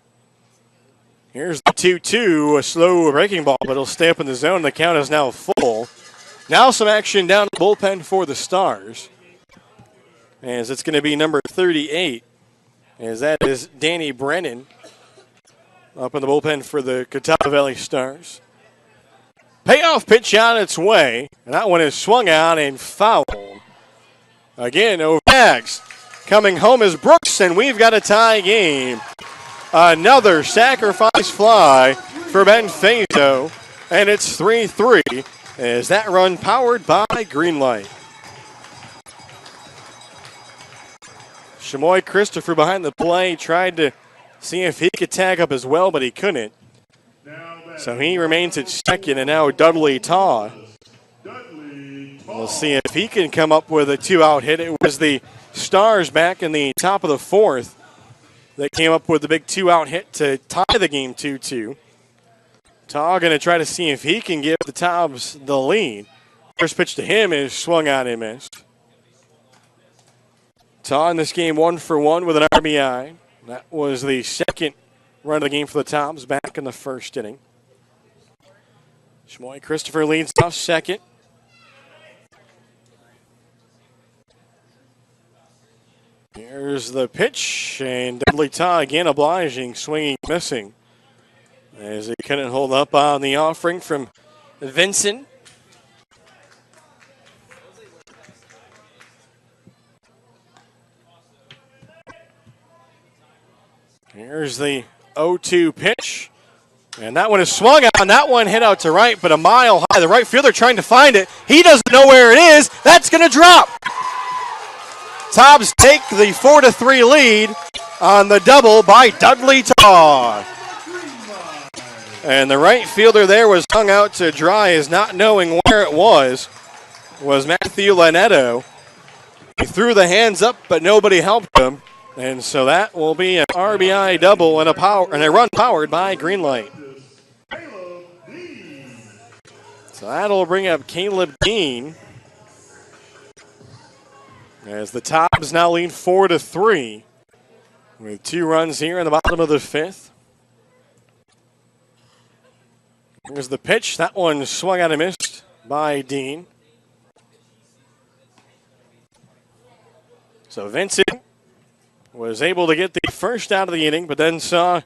Here's the 2-2, a slow breaking ball, but it'll stay up in the zone. The count is now full. Now some action down the bullpen for the Stars. As it's going to be number 38, as that is Danny Brennan up in the bullpen for the Catawba Valley Stars. Payoff pitch on its way, and that one is swung on and fouled. Again, O'Bags. Coming home is Brooks, and we've got a tie game. Another sacrifice fly for Ben Fazo, and it's 3-3 as that run powered by Greenlight. Shoei Christopher behind the play tried to see if he could tag up as well, but he couldn't. So he remains at second, and now Dudley Taw. We'll see if he can come up with a 2-out hit. It was the Stars back in the top of the fourth that came up with the big 2-out hit to tie the game 2-2. Taw going to try to see if he can give the Tobs the lead. First pitch to him is swung on and missed. Taw in this game 1 for 1 with an RBI. That was the second run of the game for the Tobs back in the first inning. Shoei Christopher leads off second. Here's the pitch, and Dudley Taw again obliging, swinging, missing. As he couldn't hold up on the offering from Vincent. Here's the 0-2 pitch. And that one is swung on. That one hit out to right, but a mile high. The right fielder trying to find it. He doesn't know where it is. That's going to drop. Tobs take the 4-3 lead on the double by Dudley Taw. And the right fielder there was hung out to dry as not knowing where it was. was Matthew Lanetto. He threw the hands up, but nobody helped him. And so that will be an RBI double and a run powered by Greenlight. So that'll bring up Caleb Dean. As the Tobs now lead 4-3 with 2 runs here in the bottom of the 5th. Here's the pitch. That one swung out and missed by Dean. So Vincent was able to get the first out of the inning, but then saw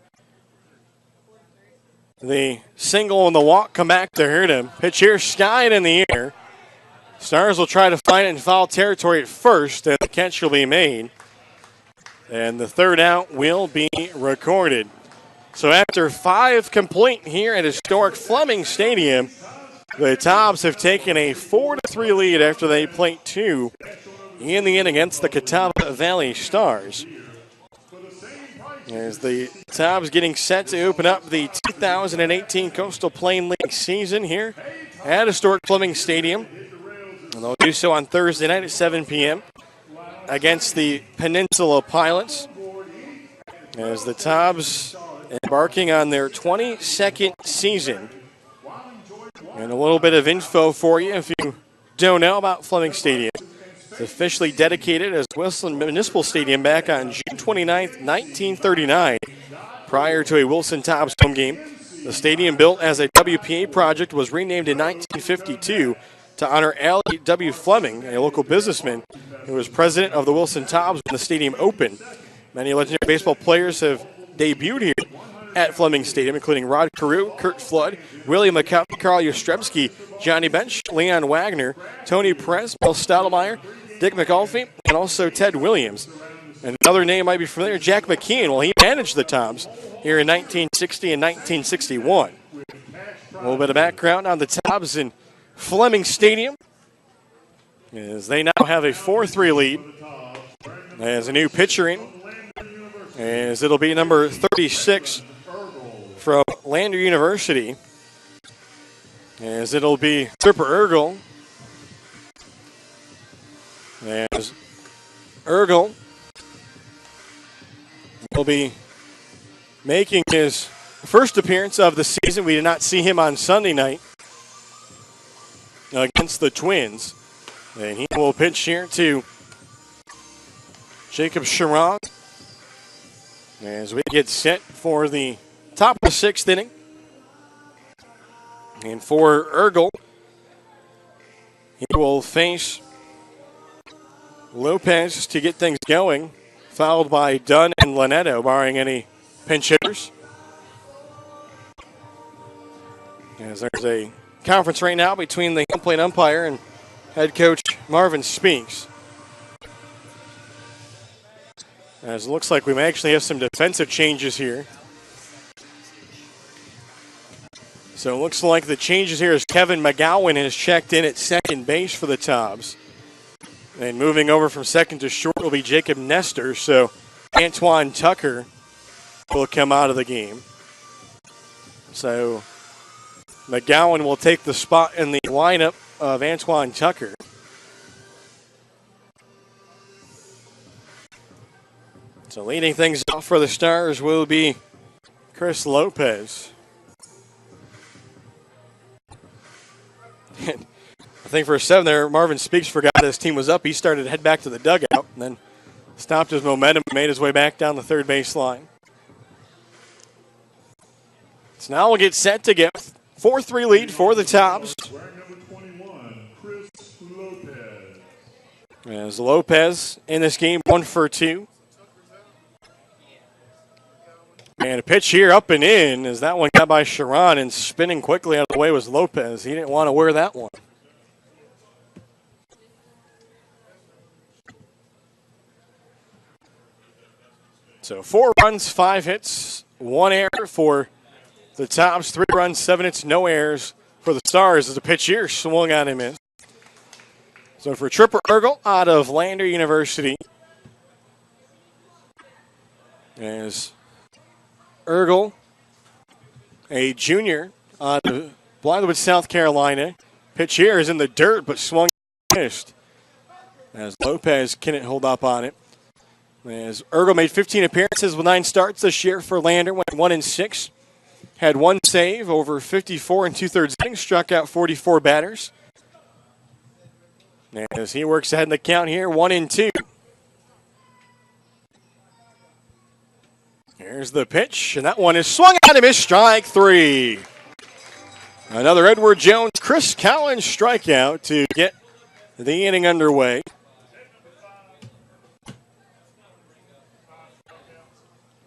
the single and the walk come back to hurt him. Pitch here skied in the air. Stars will try to find it in foul territory at first, and the catch will be made. And the third out will be recorded. So after 5 complete here at historic Fleming Stadium, the Tobs have taken a 4-3 lead after they played 2 in the inning against the Catawba Valley Stars. As the Tobs getting set to open up the 2018 Coastal Plain League season here at historic Fleming Stadium. And they'll do so on Thursday night at 7 p.m. against the Peninsula Pilots. As the Tobs embarking on their 22nd season. And a little bit of info for you if you don't know about Fleming Stadium. It's officially dedicated as Wilson Municipal Stadium back on June 29th, 1939, prior to a Wilson Tobs home game. The stadium, built as a WPA project, was renamed in 1952 to honor Allie W. Fleming, a local businessman who was president of the Wilson Tobs when the stadium opened. Many legendary baseball players have debuted here at Fleming Stadium, including Rod Carew, Kurt Flood, William McCulley, Carl Yastrzemski, Johnny Bench, Leon Wagner, Tony Perez, Bill Stottlemyre, Dick McAuliffe, and also Ted Williams. And another name might be familiar, Jack McKeon. Well, he managed the Tobs here in 1960 and 1961. A little bit of background on the Tobs in Fleming Stadium, as they now have a 4-3 lead. As a new pitcher in, as it'll be number 36 from Lander University, as it'll be Tripper Ergel. As Ergel will be making his first appearance of the season. We did not see him on Sunday night against the Twins. And he will pitch here to Jacob Sharon as we get set for the top of the 6th inning. And for Ergel, he will face Lopez to get things going, followed by Dunn and Lanetto, barring any pinch hitters. As there's a conference right now between the home plate umpire and head coach Marvin Speaks. As it looks like we may actually have some defensive changes here. So it looks like the changes here is Kevin McGowan has checked in at second base for the Tobs. And moving over from second to short will be Jacob Nestor. So Antoine Tucker will come out of the game. So McGowan will take the spot in the lineup of Antoine Tucker. So leading things off for the Stars will be Chris Lopez. I think for a 7 there, Marvin Speaks forgot his team was up. He started to head back to the dugout and then stopped his momentum and made his way back down the third base line. So now we'll get set to get 4-3 lead for the Tobs. As Lopez in this game, 1 for 2. And a pitch here up and in as that one got by Sharon, and spinning quickly out of the way was Lopez. He didn't want to wear that one. So 4 runs, 5 hits, 1 error for the Tobs. 3 runs, 7 hits, no errors for the Stars as the pitch here swung on and missed. So for Tripper Ergel out of Lander University, as Ergel, a junior out of Blythewood, South Carolina. Pitch here is in the dirt, but swung missed. As Lopez couldn't hold up on it. As Ergel made 15 appearances with 9 starts this year for Lander, went 1-6. Had 1 save over 54 and 2/3 innings, struck out 44 batters. As he works ahead in the count here, 1-2. Here's the pitch, and that one is swung out and missed, strike 3. Another Edward Jones, Chris Collins strikeout to get the inning underway.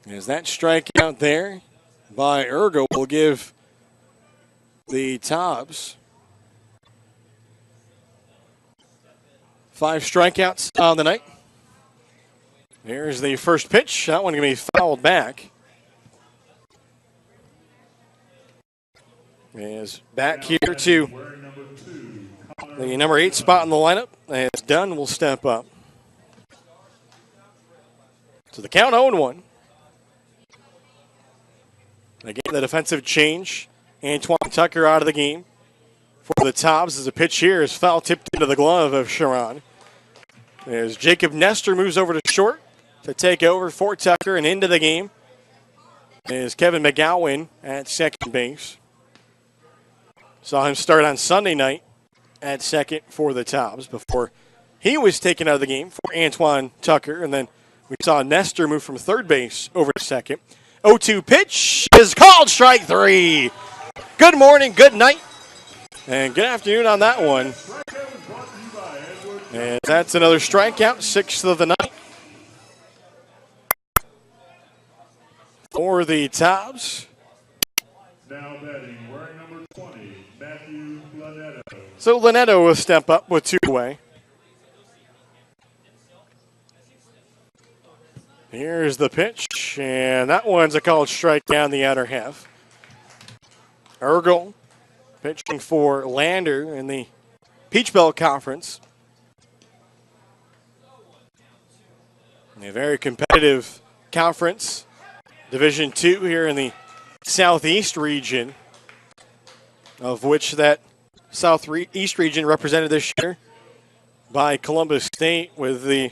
As that strikeout there by Ergel will give the Tobs 5 strikeouts on the night. Here's the first pitch. That one going to be fouled back. Is back here to the number 8 spot in the lineup. As Dunn will step up. So the count 0-1. Again, the defensive change. Antoine Tucker out of the game for the Tobs as a pitch here is foul tipped into the glove of Sharon. As Jacob Nestor moves over to short to take over for Tucker, and into the game is Kevin McGowan at second base. Saw him start on Sunday night at second for the Tobs before he was taken out of the game for Antoine Tucker, and then we saw Nestor move from third base over to second. 0-2 pitch is called, strike 3. Good morning, good night, and good afternoon on that one. And that's another strikeout, 6th of the night for the Tobs. Now batting, wearing number 20, Matthew Lanetto. So Lanetto will step up with 2 away. Here's the pitch, and that one's a called strike down the outer half. Ergel pitching for Lander in the Peach Belt Conference. A very competitive conference. Division II here in the Southeast region, of which that Southeast region represented this year by Columbus State, with the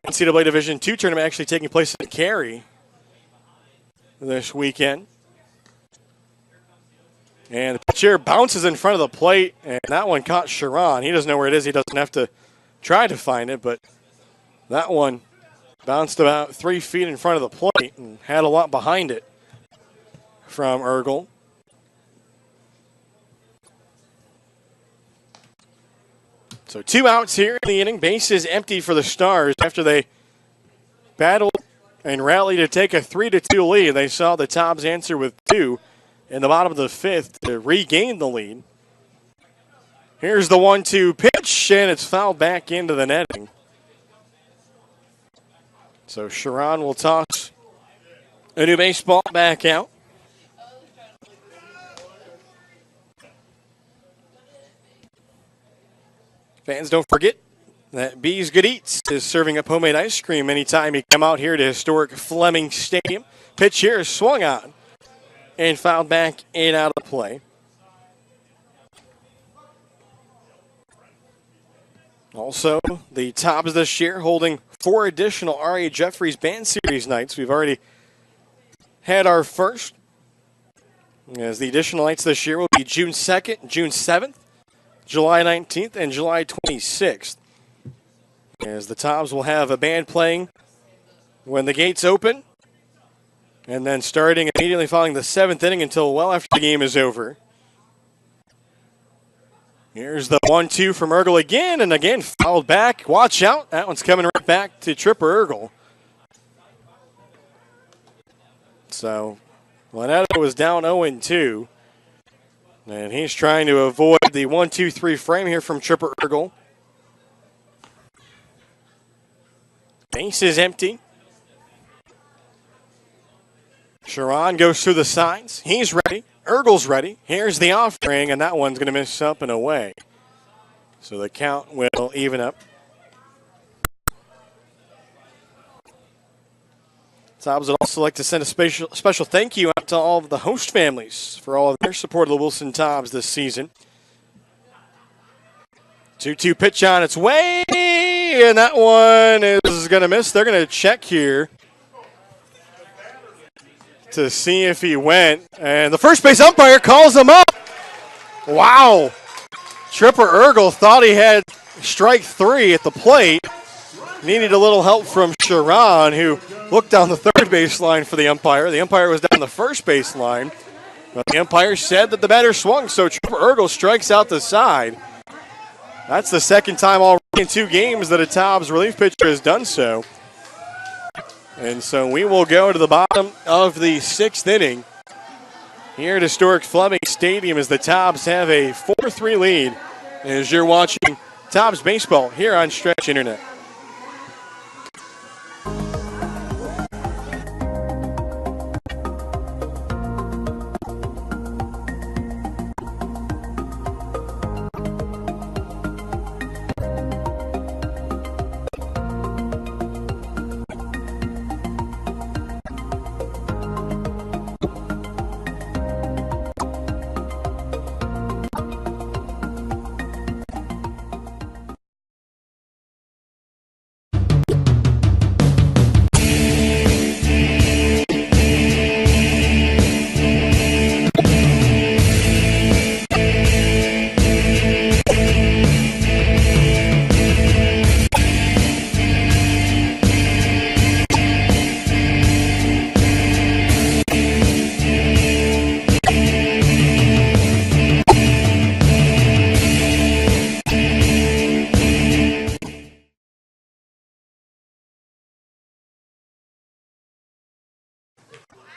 NCAA Division II tournament actually taking place in Cary this weekend. And the pitcher bounces in front of the plate, and that one caught Sharon. He doesn't know where it is. He doesn't have to try to find it, but that one bounced about 3 feet in front of the plate and had a lot behind it from Ergel. So 2 outs here in the inning. Bases empty for the Stars after they battled and rallied to take a 3-2 lead. They saw the Tobs answer with 2 in the bottom of the 5th to regain the lead. Here's the 1-2 pitch, and it's fouled back into the netting. So Sharon will toss a new baseball back out. Fans, don't forget that Bees Good Eats is serving up homemade ice cream anytime you come out here to historic Fleming Stadium. Pitch here is swung on and fouled back in out of play. Also, the Tobs this year holding 4 additional R.A. Jeffries Band Series nights. We've already had our first, as the additional nights this year will be June 2nd, June 7th, July 19th, and July 26th. As the Tobs will have a band playing when the gates open, and then starting immediately following the 7th inning until well after the game is over. Here's the 1-2 from Ergel again, and again fouled back. Watch out. That one's coming right back to Tripper Ergel. So, Lanetto was down 0-2. And he's trying to avoid the 1-2-3 frame here from Tripper Ergel. Base is empty. Sharon goes through the signs. He's ready. Ergel's ready. Here's the offering, and that one's going to miss up and away. So the count will even up. Tobs would also like to send a special thank you out to all of the host families for all of their support of the Wilson Tobs this season. 2-2 pitch on its way, and that one is going to miss. They're going to check here to see if he went, and the first base umpire calls him up. Wow. Tripper Ergel thought he had strike 3 at the plate. Needed a little help from Sharon, who looked down the third baseline for the umpire. The umpire was down the first baseline, but the umpire said that the batter swung, so Tripper Ergel strikes out the side. That's the second time already in 2 games that a Tobs relief pitcher has done so. And so we will go to the bottom of the 6th inning here at historic Fleming Stadium as the Tobs have a 4-3 lead as you're watching Tobs baseball here on Stretch Internet.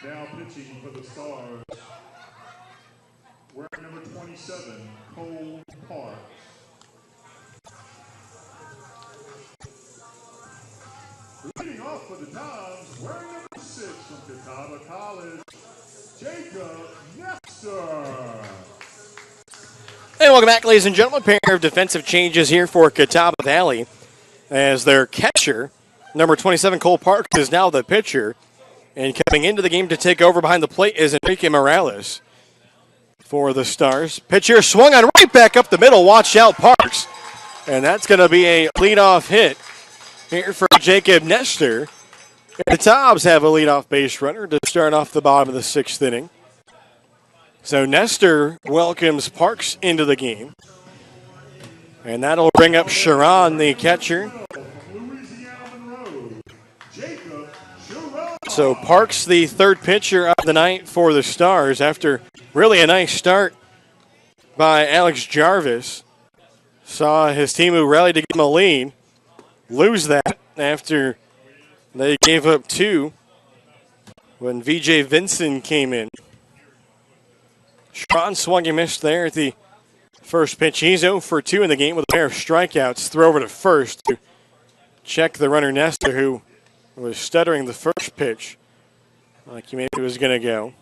Now pitching for the Stars, wearing number 27, Cole Parks. Leading off for the Tobs, wearing number 6 from Catawba College, Jacob Nestor. Hey, welcome back, ladies and gentlemen. A pair of defensive changes here for Catawba Valley as their catcher, number 27, Cole Parks, is now the pitcher. And coming into the game to take over behind the plate is Enrique Morales for the Stars. Pitcher swung on right back up the middle. Watch out, Parks. And that's going to be a leadoff hit here for Jacob Nestor. And the Tobs have a leadoff base runner to start off the bottom of the 6th inning. So Nestor welcomes Parks into the game. And that'll bring up Sharon, the catcher. So Parks, the third pitcher of the night for the Stars after really a nice start by Alex Jarvis. Saw his team who rallied to give him a lead lose that after they gave up 2 when VJ Vinson came in. Sharon swung and missed there at the first pitch. He's 0 for 2 in the game with a pair of strikeouts. Throw over to first to check the runner Nestor, who was stuttering the first pitch like he maybe was going to go.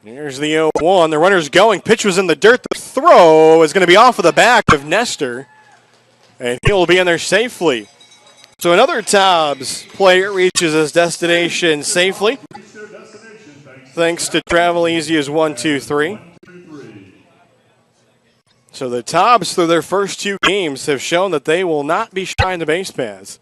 Here's the 0-1. The runner's going. Pitch was in the dirt. The throw is going to be off of the back of Nestor, and he'll be in there safely. So another Tobs player reaches his destination safely thanks to Travel Easy as 1, 2, 3. So the Tobs, through their first 2 games, have shown that they will not be shy in the base paths.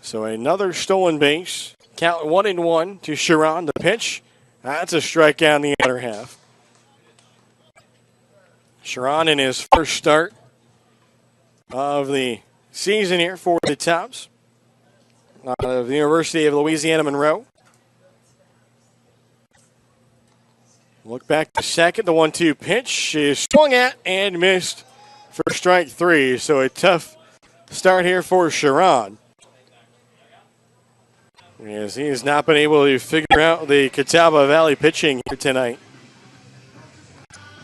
So another stolen base. Count 1-1 to Sharon. The pitch. That's a strikeout in the other half. Sharon in his first start of the season here for the Tobs out of the University of Louisiana Monroe. Look back to second. The 1-2 pitch is swung at and missed for strike 3. So a tough start here for Sharon, as he has not been able to figure out the Catawba Valley pitching here tonight.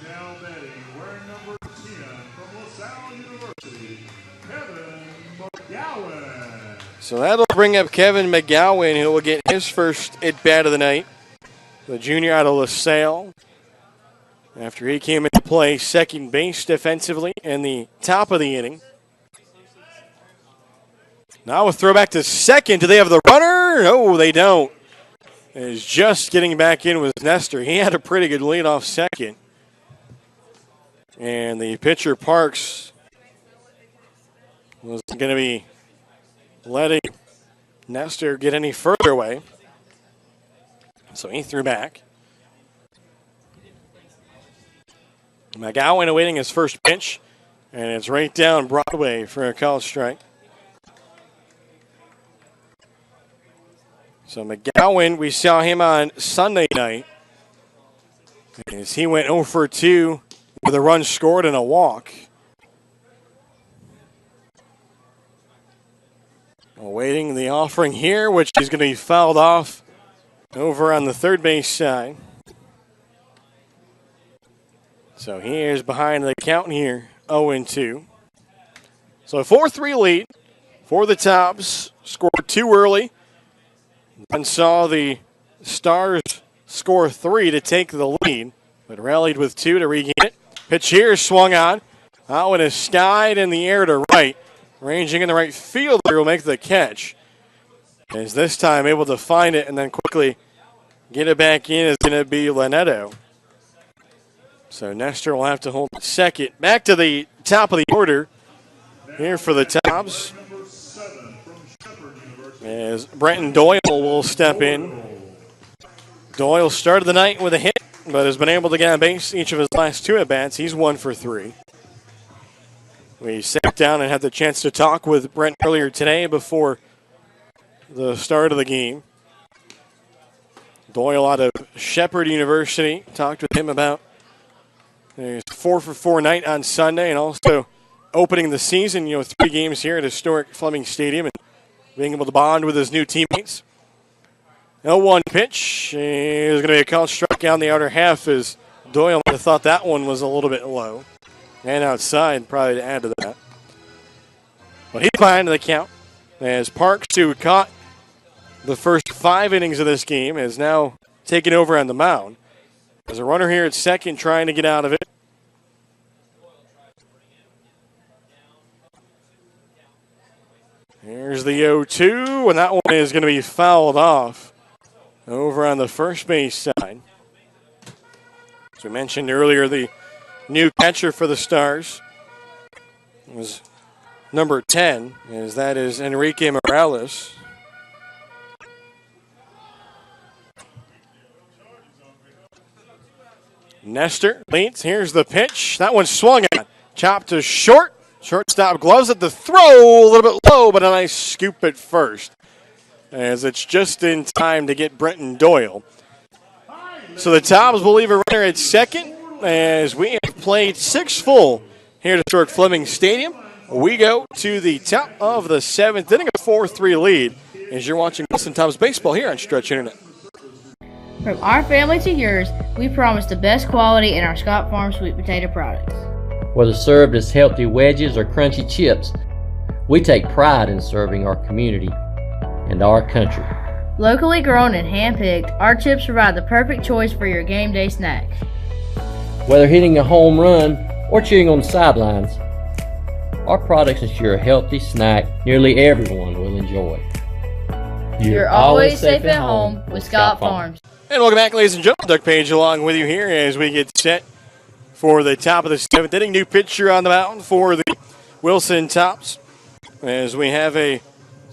Now batting, wearing number 10 from LaSalle University, Kevin McGowan. So that'll bring up Kevin McGowan, who will get his first at-bat of the night. The junior out of LaSalle, after he came into play second base defensively in the top of the inning. Now a throwback to second. Do they have the runner? No, they don't. is just getting back in with Nestor. He had a pretty good leadoff second. And the pitcher, Parks, wasn't going to be letting Nestor get any further away. So he threw back. McGowan awaiting his first pitch. And it's right down Broadway for a called strike. So McGowan, we saw him on Sunday night as he went 0 for 2 with a run scored and a walk. Awaiting the offering here, which is going to be fouled off over on the third base side. So he is behind the count here, 0-2. So a 4-3 lead for the Tobs. Scored 2 early. And saw the Stars score 3 to take the lead, but rallied with 2 to regain it. Pitch here swung on. Out and is skied in the air to right. Ranging in the right fielder will make the catch. As this time able to find it and then quickly get it back in is going to be Lanetto. So Nestor will have to hold second. Back to the top of the order here for the Tobs. As Brenton Doyle will step in. Doyle started the night with a hit, but has been able to get on base each of his last 2 at-bats. He's 1 for 3. We sat down and had the chance to talk with Brent earlier today before the start of the game. Doyle out of Shepherd University. Talked with him about his 4 for 4 night on Sunday and also opening the season, 3 games here at historic Fleming Stadium and being able to bond with his new teammates. 0-1 pitch is going to be a called strike on the outer half as Doyle might have thought that one was a little bit low. And outside, probably to add to that. But he's behind the count as Parks, who caught the first 5 innings of this game, is now taken over on the mound. There's a runner here at second trying to get out of it. Here's the 0-2, and that one is going to be fouled off over on the first base side. As we mentioned earlier, the new catcher for the Stars was number 10, as that is Enrique Morales. Nestor leads. Here's the pitch. That one swung on. Chopped to short. Shortstop gloves at the throw. A little bit low, but a nice scoop at first. As it's just in time to get Brenton Doyle. So the Tobs will leave a runner at second as we have played 6 full here at historic Fleming Stadium. We go to the top of the 7th inning, a 4-3 lead as you're watching Wilson Tobs baseball here on Stretch Internet. From our family to yours, we promise the best quality in our Scott Farm sweet potato products. Whether served as healthy wedges or crunchy chips, we take pride in serving our community and our country. Locally grown and hand-picked, our chips provide the perfect choice for your game day snack. Whether hitting a home run or cheering on the sidelines, our products ensure a healthy snack nearly everyone will enjoy. You're always safe at home with Scott Farms. And welcome back, ladies and gentlemen. Doug Page along with you here as we get set for the top of the 7th inning. New pitcher on the mound for the Wilson Tobs as we have a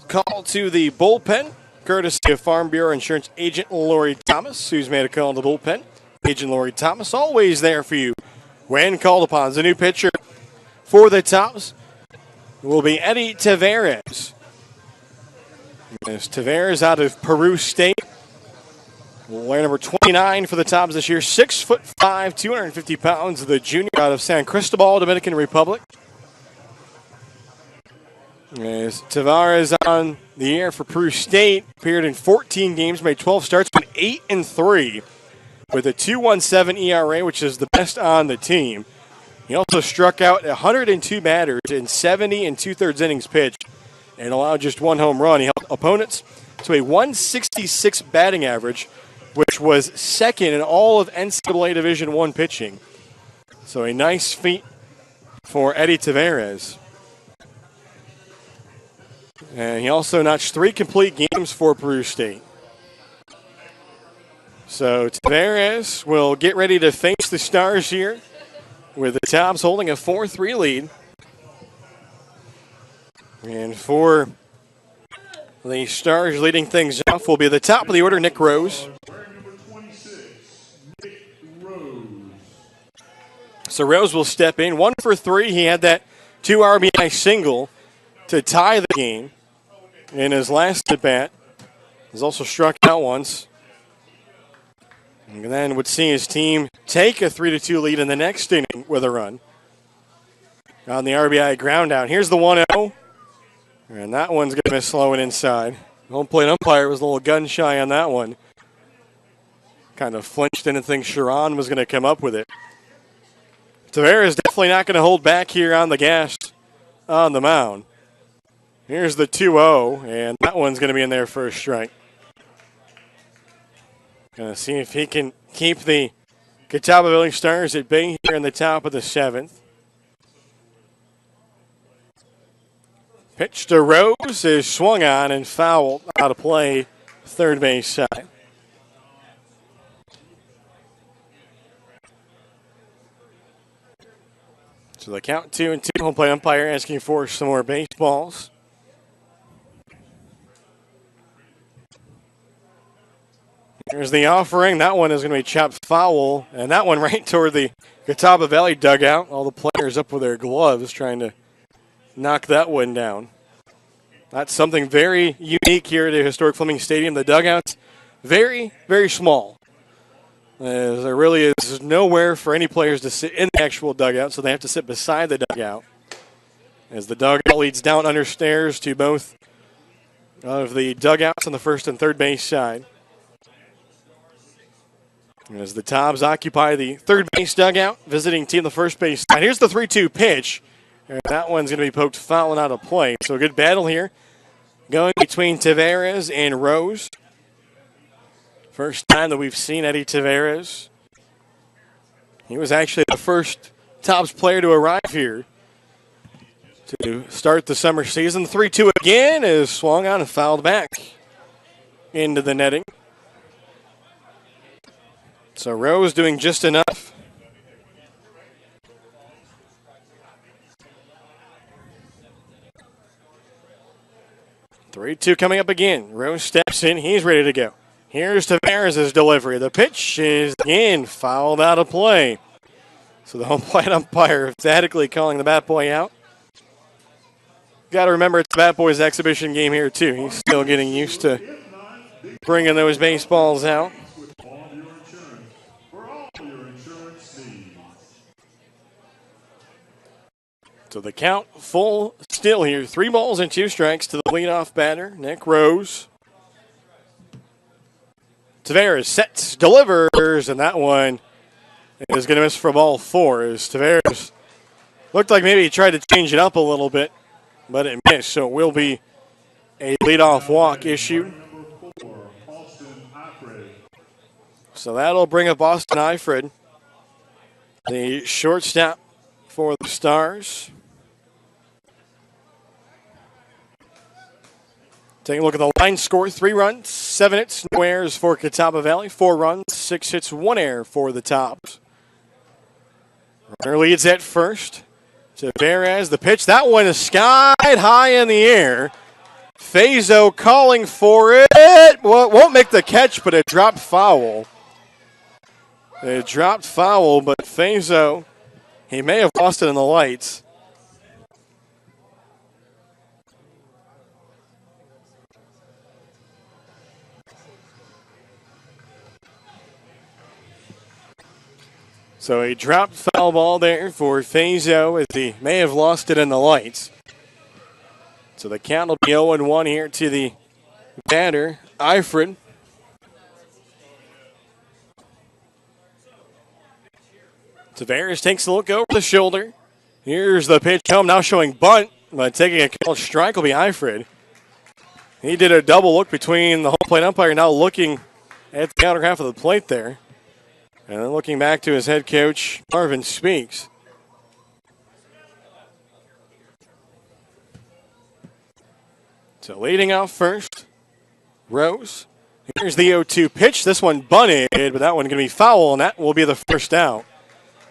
call to the bullpen, courtesy of Farm Bureau Insurance Agent Lori Thomas, who's made a call to the bullpen. Agent Lori Thomas, always there for you when called upon. The new pitcher for the Tobs will be Eddie Tavares. As Tavares out of Peru State. Player number 29 for the Tobs this year. 6'5", 250 pounds. The junior out of San Cristobal, Dominican Republic. As Tavares on the air for Peru State. Appeared in 14 games, made 12 starts, went 8-3 with a 2.17 ERA, which is the best on the team. He also struck out 102 batters in 70 2/3 innings pitched and allowed just 1 home run. He helped opponents to a 166 batting average, which was second in all of NCAA Division I pitching. So a nice feat for Eddie Tavares. And he also notched 3 complete games for Peru State. So Tavares will get ready to face the Stars here with the Tobs holding a 4-3 lead. And for the Stars leading things off will be the top of the order, Nick Rose. So Rose will step in. 1 for 3. He had that 2 RBI single to tie the game in his last at bat. He's also struck out once. And then would see his team take a 3-2 lead in the next inning with a run. On the RBI ground out. Here's the 1-0. And that one's going to miss slow and inside. Home plate umpire was a little gun shy on that one. Kind of flinched and think Sharon was going to come up with it. Tavares definitely not going to hold back here on the gas on the mound. Here's the 2-0, and that one's going to be in there for a strike. Going to see if he can keep the Catawba Valley Stars at bay here in the top of the 7th. Pitch to Rose is swung on and fouled out of play, third base side. So the count 2-2. Home plate umpire asking for some more baseballs. Here's the offering. That one is going to be chopped foul, and that one right toward the Catawba Valley dugout. All the players up with their gloves trying to knock that one down. That's something very unique here at the historic Fleming Stadium. The dugout's very, very small. There really is nowhere for any players to sit in the actual dugout, so they have to sit beside the dugout. As the dugout leads down under stairs to both of the dugouts on the first and third base side. As the Tobs occupy the third base dugout, visiting team the first base side. Here's the 3-2 pitch. And that one's going to be poked foul and out of play. So a good battle here going between Tavares and Rose. First time that we've seen Eddie Tavares. He was actually the first Tobs player to arrive here to start the summer season. 3-2 again is swung on and fouled back into the netting. So Rose doing just enough. Three-two coming up again. Rose steps in. He's ready to go. Here's Tavares' delivery. The pitch is again fouled out of play. So the home plate umpire emphatically calling the bat boy out. Got to remember it's the bat boy's exhibition game here too. He's still getting used to bringing those baseballs out. So the count full still here. 3 balls and 2 strikes to the leadoff batter, Nick Rose. Tavares sets, delivers, and that one is going to miss for ball 4. As Tavares looked like maybe he tried to change it up a little bit, but it missed. So it will be a leadoff walk issued. So that'll bring up Austin Eifred, the shortstop for the Stars. Taking a look at the line score, 3 runs, 7 hits, no errors for Catawba Valley, 4 runs, 6 hits, 1 error for the Tobs. Runner leads at first. Tavares, the pitch, that one is skied high in the air. Fazo calling for it, well, won't make the catch, but it dropped foul. It dropped foul, but Fazo, he may have lost it in the lights. So a dropped foul ball there for Fazo as he may have lost it in the lights. So the count will be 0-1 here to the batter, Eifred. Tavares takes a look over the shoulder. Here's the pitch home, now showing bunt, but taking a called strike will be Eifred. He did a double look between the home plate umpire, now looking at the outer half of the plate there. And then looking back to his head coach, Marvin Speaks. So leading off first, Rose. Here's the 0-2 pitch. This one bunted, but that one going to be foul, and that will be the first out.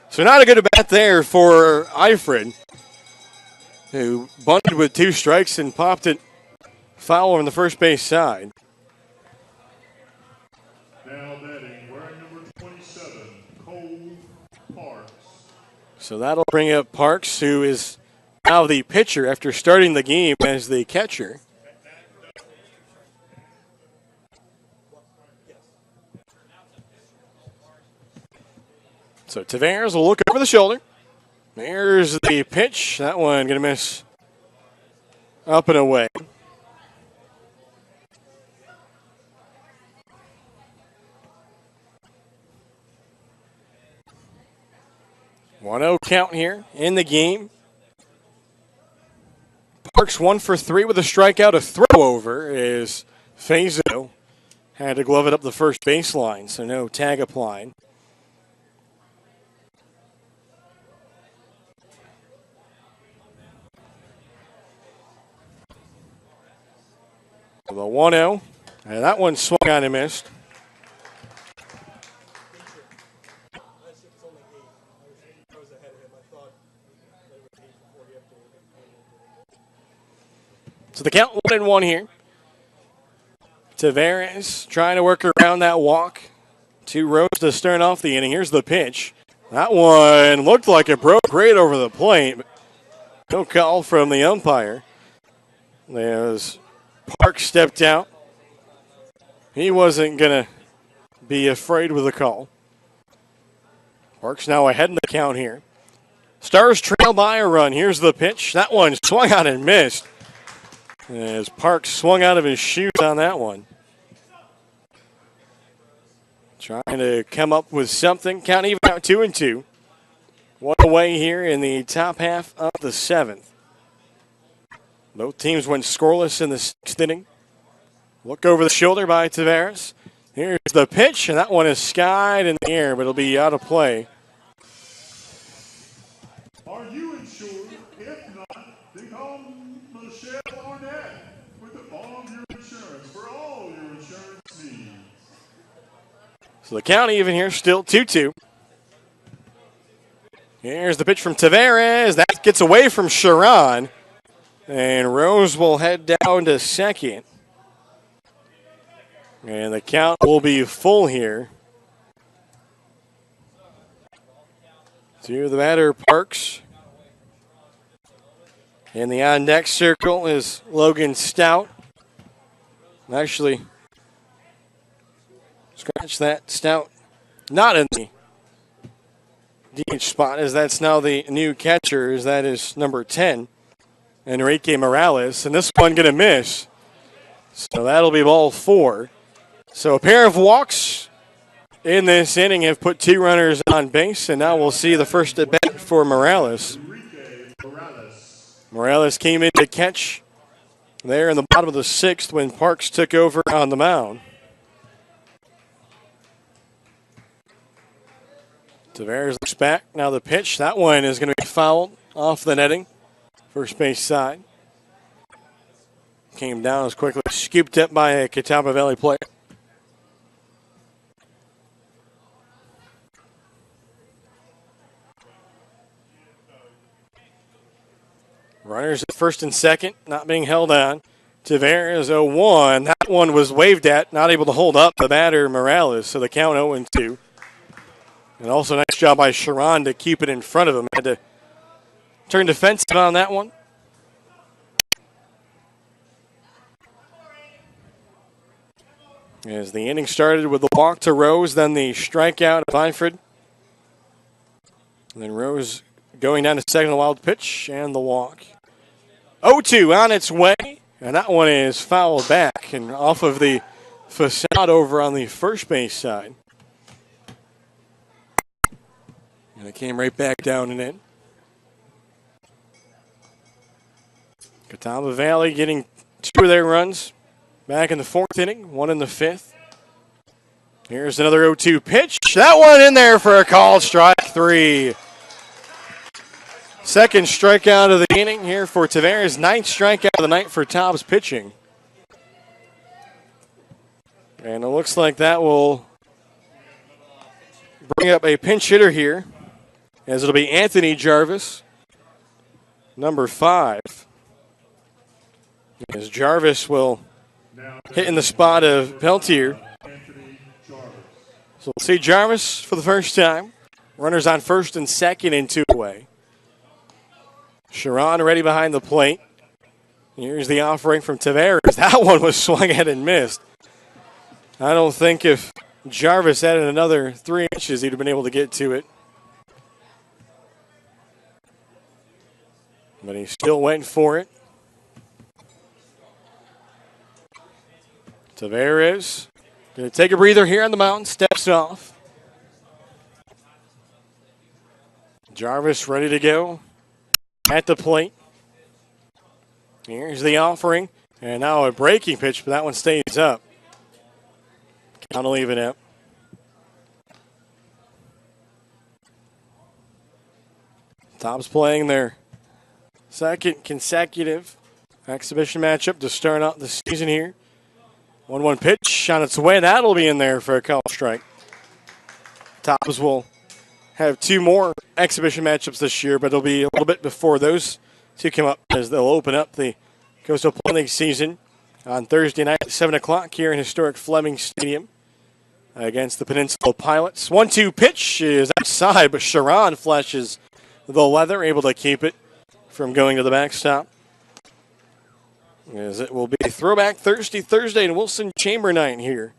So not a good bat there for Eifred, who bunted with 2 strikes and popped it foul on the first base side. Now batting, wearing number 27, Cole Parks. So that'll bring up Parks, who is now the pitcher after starting the game as the catcher. So Tavares will look over the shoulder. There's the pitch. That one going to miss up and away. One-0 count here in the game. Parks 1 for 3 with a strikeout. A throw over is Fazo. Had to glove it up the first baseline, so no tag applied. The 1-0, and that one swung on and missed. So the count 1-1 here. Tavares trying to work around that walk. 2 rows to start off the inning. Here's the pitch. That one looked like it broke right over the plate. But no call from the umpire. There's Park stepped out. He wasn't going to be afraid with the call. Park's now ahead in the count here. Stars trail by a run. Here's the pitch. That one swung out and missed. As Park swung out of his shoes on that one. Trying to come up with something. Count even out 2-2. 1 away here in the top half of the 7th. Both teams went scoreless in the 6th inning. Look over the shoulder by Tavares. Here's the pitch, and that one is skied in the air, but it'll be out of play. Are you insured? If not, then call Michelle Arnett with all of your insurance for all your insurance needs. So the count even here, still 2-2. Here's the pitch from Tavares. That gets away from Sharon. And Rose will head down to second. And the count will be full here. To the batter, Parks. In the on-deck circle is Logan Stout. Actually, scratch that. Stout not in the DH spot, as that's now the new catcher, as that is number 10. Enrique Morales, and this one going to miss. So that'll be ball 4. So a pair of walks in this inning have put 2 runners on base, and now we'll see the first at bat for Morales. Morales came in to catch there in the bottom of the 6th when Parks took over on the mound. Tavares looks back. Now the pitch. That one is going to be fouled off the netting. First base side. Came down as quickly scooped up by a Catawba Valley player. Runners at first and second, not being held on. Tavares 0-1. That one was waved at, not able to hold up the batter Morales, so the count 0-2. And also nice job by Sharon to keep it in front of him. Had to turn defensive on that one. As the inning started with the walk to Rose, then the strikeout of Eifred. And then Rose going down to second, the wild pitch, and the walk. 0-2 on its way, and that one is fouled back and off of the facade over on the first base side. And it came right back down and in. Catawba Valley getting 2 of their runs back in the 4th inning, 1 in the 5th. Here's another 0-2 pitch. That one in there for a called strike 3. Second strikeout of the inning here for Tavares. 9th strikeout of the night for Tobs pitching. And it looks like that will bring up a pinch hitter here, as it'll be Anthony Jarvis, number 5. As Jarvis will hit in the spot of Peltier. So we'll see Jarvis for the first time. Runners on first and second and 2 away. Sharon ready behind the plate. Here's the offering from Tavares. That one was swung at and missed. I don't think if Jarvis added another 3 inches, he'd have been able to get to it. But he still went for it. Tavares going to take a breather here on the mound. Steps off. Jarvis ready to go at the plate. Here's the offering. And now a breaking pitch, but that one stays up. Count will leave it up. Tobs playing their second consecutive exhibition matchup to start out the season here. 1-1 pitch on its way. That'll be in there for a call strike. Tobs will have 2 more exhibition matchups this year, but it'll be a little bit before those 2 come up, as they'll open up the Coastal Plain League season on Thursday night at 7 o'clock here in historic Fleming Stadium against the Peninsula Pilots. 1-2 pitch is outside, but Sharon flashes the leather, able to keep it from going to the backstop. As it will be Throwback Thursday and Wilson Chamber night here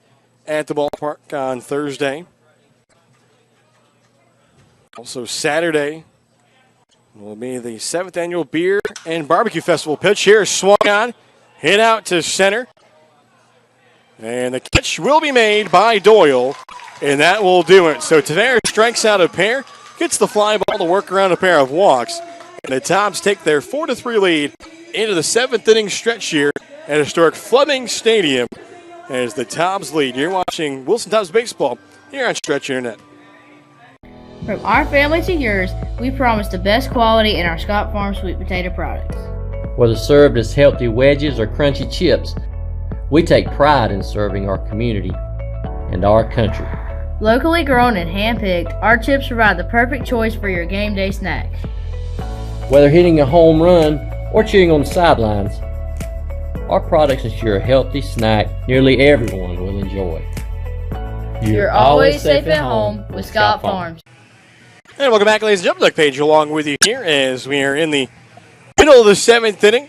at the ballpark on Thursday. Also Saturday will be the 7th annual Beer and Barbecue Festival. Pitch here, swung on, hit out to center. And the catch will be made by Doyle, and that will do it. So Tavares strikes out a pair, gets the fly ball to work around a pair of walks. And the Tobs take their 4-3 lead into the 7th inning stretch here at historic Fleming Stadium as the Tobs lead. You're watching Wilson Tobs Baseball here on Stretch Internet. From our family to yours, we promise the best quality in our Scott Farm sweet potato products. Whether served as healthy wedges or crunchy chips, we take pride in serving our community and our country. Locally grown and hand-picked, our chips provide the perfect choice for your game day snack. Whether hitting a home run or cheering on the sidelines, our products ensure a healthy snack nearly everyone will enjoy. You're always safe at home with Scott Farms. And welcome back, ladies and gentlemen. Doug Page along with you here as we are in the middle of the 7th inning.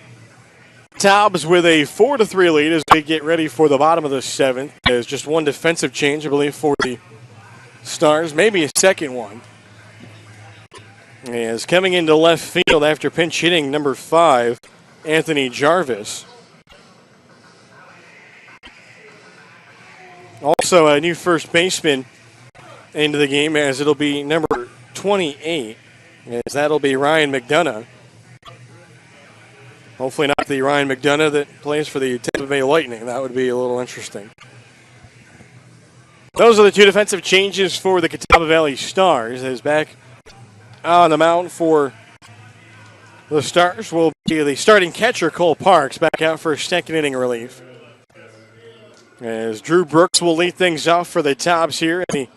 Tobs with a 4-3 lead as we get ready for the bottom of the 7th. There's just one defensive change, I believe, for the Stars, maybe a second one. As coming into left field after pinch hitting number 5, Anthony Jarvis. Also a new first baseman into the game, as it'll be number 28, as that'll be Ryan McDonough. Hopefully not the Ryan McDonough that plays for the Tampa Bay Lightning. That would be a little interesting. Those are the 2 defensive changes for the Catawba Valley Stars. As back on the mound for the Stars will be the starting catcher, Cole Parks, back out for 2nd inning relief. As Drew Brooks will lead things off for the Tobs here in the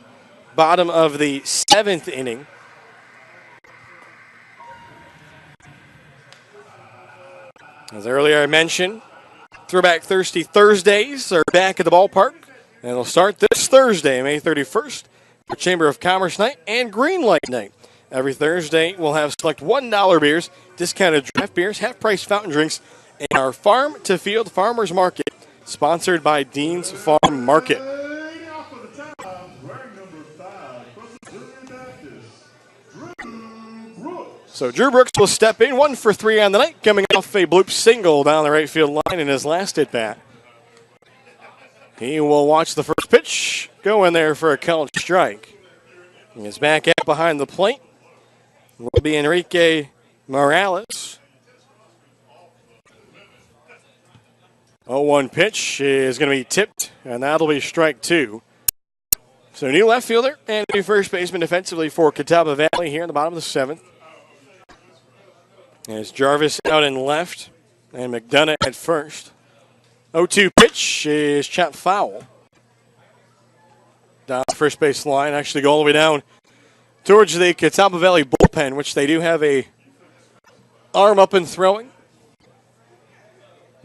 bottom of the 7th inning. As earlier I mentioned, Throwback Thirsty Thursdays are back at the ballpark. And they'll start this Thursday, May 31st, for Chamber of Commerce Night and Greenlight Night. Every Thursday, we'll have select $1 beers, discounted draft beers, half-price fountain drinks, and our Farm to Field Farmers Market, sponsored by Dean's Farm Market. So Drew Brooks will step in, 1 for 3 on the night, coming off a bloop single down the right field line in his last at-bat. He will watch the first pitch, go in there for a called strike. He's back out behind the plate. Will be Enrique Morales. 0-1 pitch is going to be tipped, and that'll be strike 2. So new left fielder and new first baseman defensively for Catawba Valley here in the bottom of the 7th. As Jarvis out in left and McDonough at first. 0-2 pitch is chopped foul. down the first base line, actually go all the way down towards the Catawba Valley bullpen, which they do have a arm up and throwing.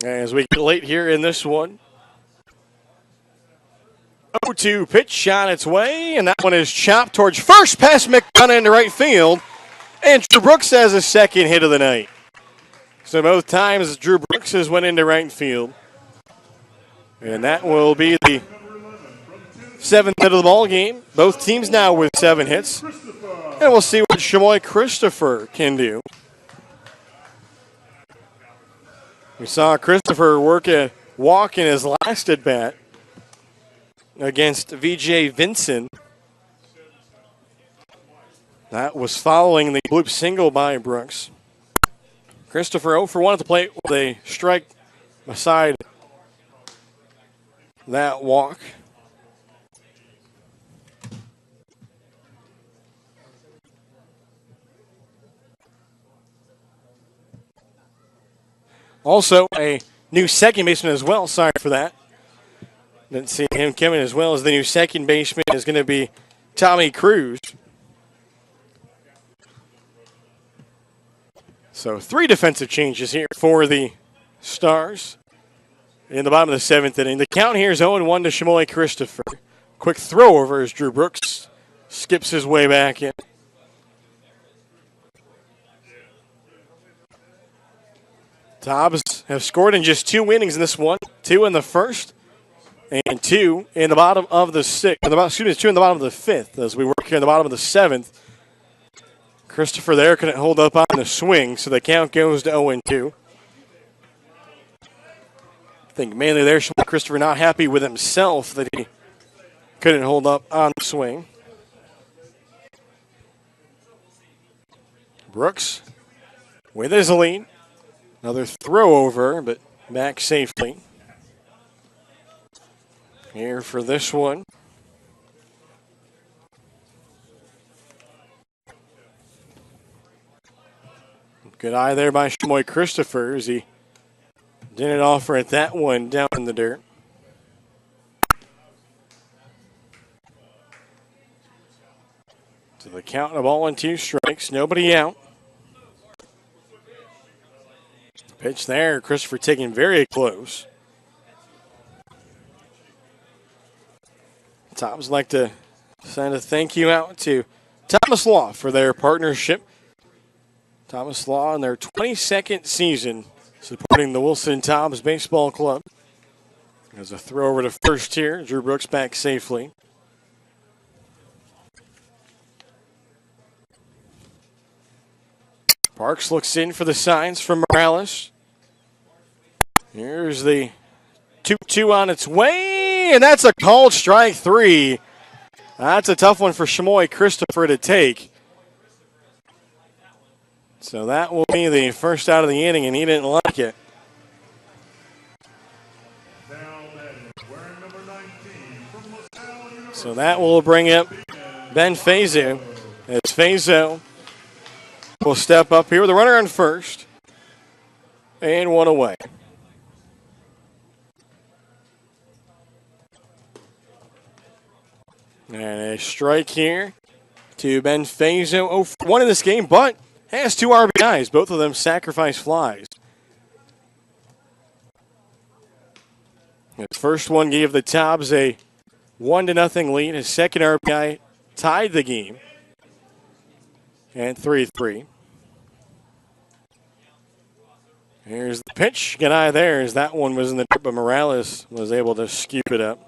As we get late here in this one. 0-2 pitch on its way, and that one is chopped towards first, past McDonough into right field. And Drew Brooks has a second hit of the night. So both times Drew Brooks has went into right field. And that will be the 7th hit of the ball game. Both teams now with 7 hits. And we'll see what Chamoy Christopher can do. We saw Christopher walk in his last at bat against VJ Vinson. That was following the bloop single by Brooks. Christopher 0 for 1 at the plate with a strike beside that walk. Also, a new second baseman as well. Sorry for that. Didn't see him coming as well. As the new second baseman is going to be Tommy Cruz. So 3 defensive changes here for the Stars in the bottom of the 7th inning. The count here is 0-1 to Chamoy Christopher. Quick throw over as Drew Brooks skips his way back in. Tobs have scored in just 2 innings in this one. 2 in the first and 2 in the bottom of the 6th. 2 in the bottom of the 5th as we work here in the bottom of the 7th. Christopher there couldn't hold up on the swing, so the count goes to 0-2. I think mainly there, Christopher not happy with himself that he couldn't hold up on the swing. Brooks with his lead. Another throw over, but back safely. Here for this one. Good eye there by Chamoy Christopher as he didn't offer at that one down in the dirt. So the count of 0-2 strikes, nobody out. Pitch there, Christopher taking very close. Tobs like to send a thank you out to Thomas Law for their partnership. Thomas Law in their 22nd season supporting the Wilson Tobs Baseball Club. There's a throw over to first here. Drew Brooks back safely. Parks looks in for the signs from Morales. Here's the 2-2 on its way, and that's a called strike 3. That's a tough one for Chamoy Christopher to take. So that will be the first out of the inning, and he didn't like it. So that will bring up Ben Fazo. As Fazo will step up here with a runner on first. And 1 away. And a strike here to Ben Fazo. 0-1 in this game, but has 2 RBIs. Both of them sacrifice flies. His first one gave the Tobs a 1-0 lead. His second RBI tied the game. And 3-3. Here's the pitch. Good eye there as that one was in the dirt, but Morales was able to scoop it up.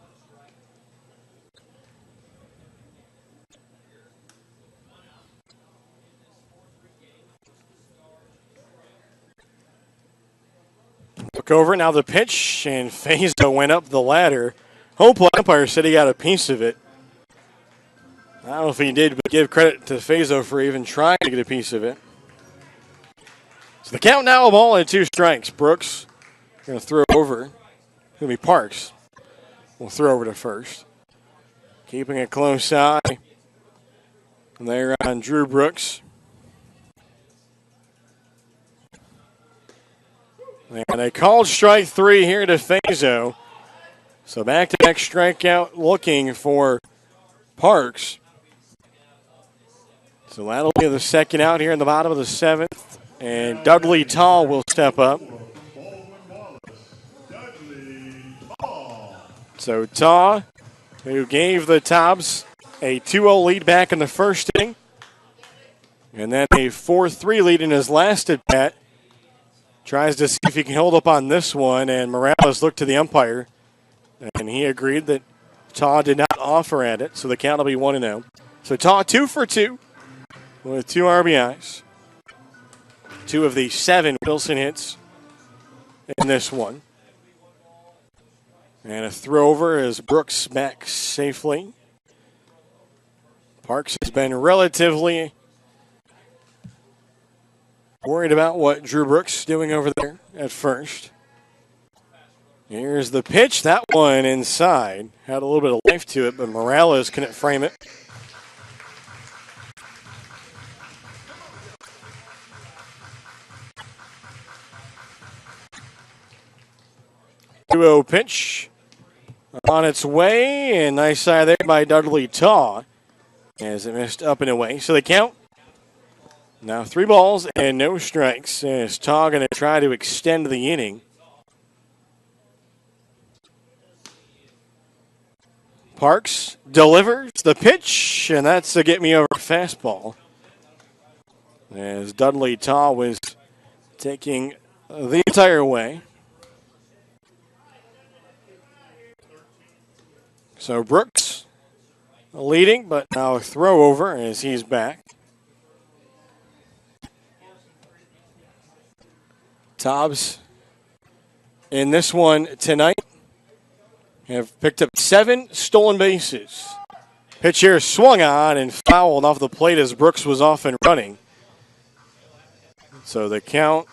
Look over now the pitch, and Fazo went up the ladder. Home plate umpire said he got a piece of it. I don't know if he did, but give credit to Fazo for even trying to get a piece of it. So the count now, a ball and 2 strikes. Brooks going to throw over. It's going to be Parks. We'll throw over to first. Keeping a close eye there on Drew Brooks. And a called strike 3 here to Fazo. So back-to-back strikeout looking for Parks. So that'll be the second out here in the bottom of the 7th. And Dudley Tall will step up. So Taw, who gave the Tobs a 2-0 lead back in the first inning, and then a 4-3 lead in his last at-bat, tries to see if he can hold up on this one, and Morales looked to the umpire, and he agreed that Taw did not offer at it, so the count will be 1-0. So Taw 2 for 2 with 2 RBIs. 2 of the 7 Wilson hits in this one. And a throw over as Brooks back safely. Parks has been relatively worried about what Drew Brooks is doing over there at first. Here's the pitch. That one inside. Had a little bit of life to it, but Morales couldn't frame it. Two-0 pitch on its way, and nice side there by Dudley Taw as it missed up and away. So the count now 3 balls and no strikes as Taw going to try to extend the inning. Parks delivers the pitch, and that's a get-me-over fastball as Dudley Taw was taking the entire way. So Brooks leading, but now a throw over as he's back. Tobs in this one tonight have picked up 7 stolen bases. Pitch here swung on and fouled off the plate as Brooks was off and running. So the count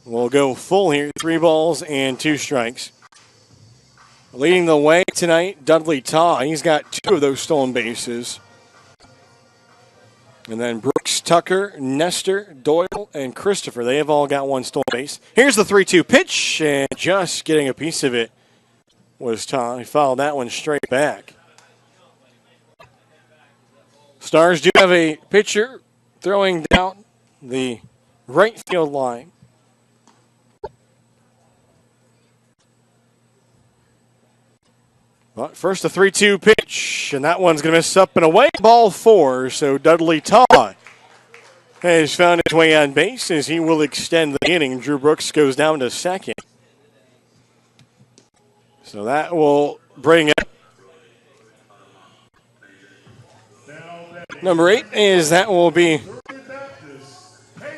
will go full here, 3 balls and 2 strikes. Leading the way tonight, Dudley Taw. He's got 2 of those stolen bases. And then Brooks, Tucker, Nestor, Doyle, and Christopher. They have all got 1 stolen base. Here's the 3-2 pitch, and just getting a piece of it was Taw. He fouled that one straight back. Stars do have a pitcher throwing down the right field line. But first, a 3-2 pitch, and that one's going to miss up and away. Ball 4, so Dudley Taw has found his way on base as he will extend the inning. Drew Brooks goes down to second. So that will bring up number 8, is that will be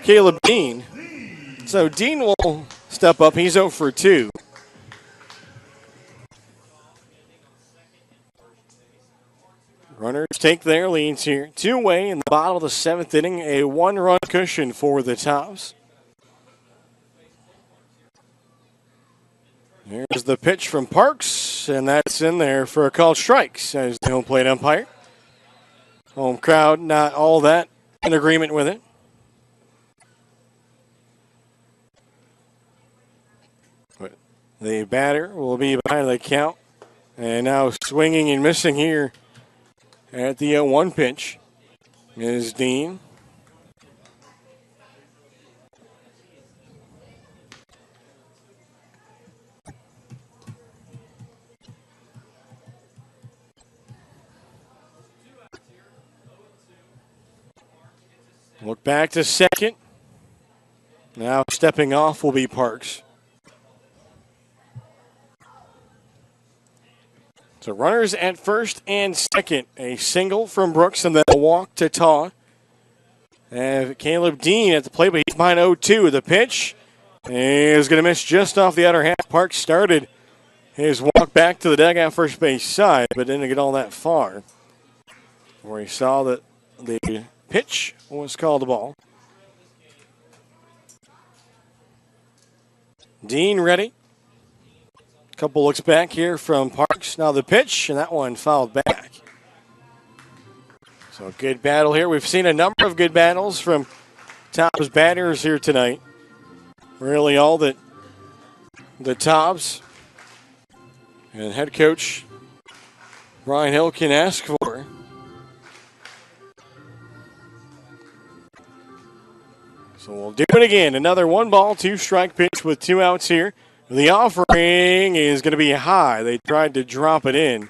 Caleb Dean. So Dean will step up. He's 0 for 2. Runners take their leads here. 2-away in the bottom of the 7th inning. A 1-run cushion for the Tobs. Here's the pitch from Parks, and that's in there for a called strike, says the home plate umpire. Home crowd not all that in agreement with it. But the batter will be behind the count. And now swinging and missing here at the 1 pitch is Dean. Look back to second. Now stepping off will be Parks. So runners at first and second. A single from Brooks and then a walk to Taw. And Caleb Dean at the plate, but he's behind 0-2. The pitch is going to miss just off the outer half. Parks started his walk back to the dugout first base side, but didn't get all that far. Where he saw that the pitch was called a ball. Dean ready. Couple looks back here from Parks. Now the pitch, and that one fouled back. So a good battle here. We've seen a number of good battles from Tobs batters here tonight. Really all that the Tobs and head coach Brian Hill can ask for. So we'll do it again. Another 1-ball, 2-strike pitch with 2 outs here. The offering is going to be high. They tried to drop it in,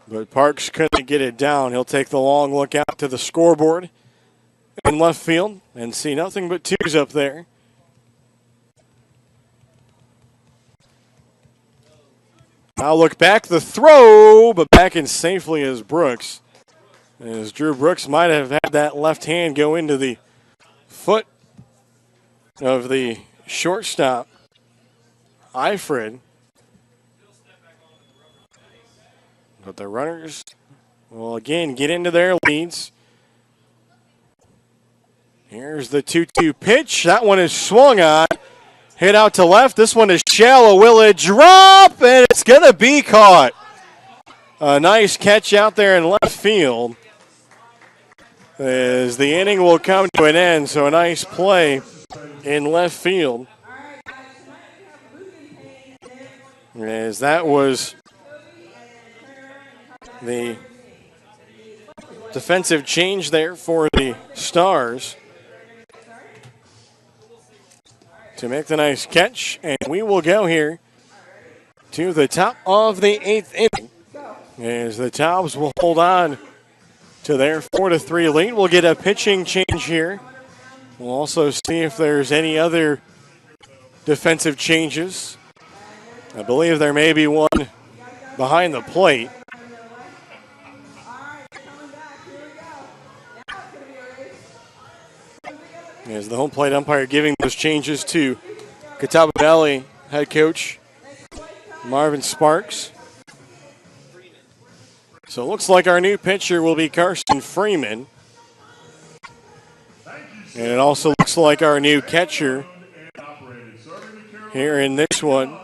but Parks couldn't get it down. He'll take the long look out to the scoreboard in left field and see nothing but 2s up there. Now look back, the throw, but back in safely as Brooks. As Drew Brooks might have had that left hand go into the foot of the shortstop, Eifred. But the runners will again get into their leads. Here's the 2-2 pitch. That one is swung on. Hit out to left. This one is shallow. Will it drop? And it's going to be caught. A nice catch out there in left field. As the inning will come to an end, so a nice play in left field. As that was the defensive change there for the Stars to make the nice catch. And we will go here to the top of the 8th inning as the Tobs will hold on to their 4-3 lead. We'll get a pitching change here. We'll also see if there's any other defensive changes. I believe there may be one behind the plate. As the home plate umpire giving those changes to Catawba Valley head coach Marvin Sparks. So it looks like our new pitcher will be Carson Freeman. And it also looks like our new catcher here in this one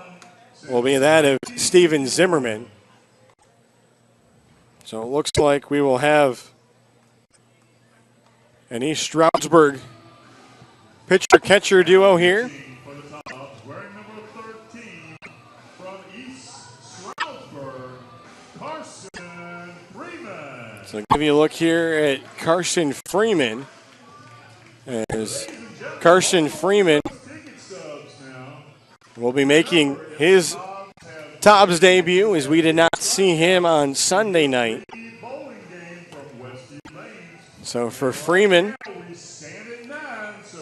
will be that of Steven Zimmerman. So it looks like we will have an East Stroudsburg pitcher-catcher duo here. So give you a look here at Carson Freeman. As Carson Freeman will be making his Tobs debut, as we did not see him on Sunday night. So for Freeman,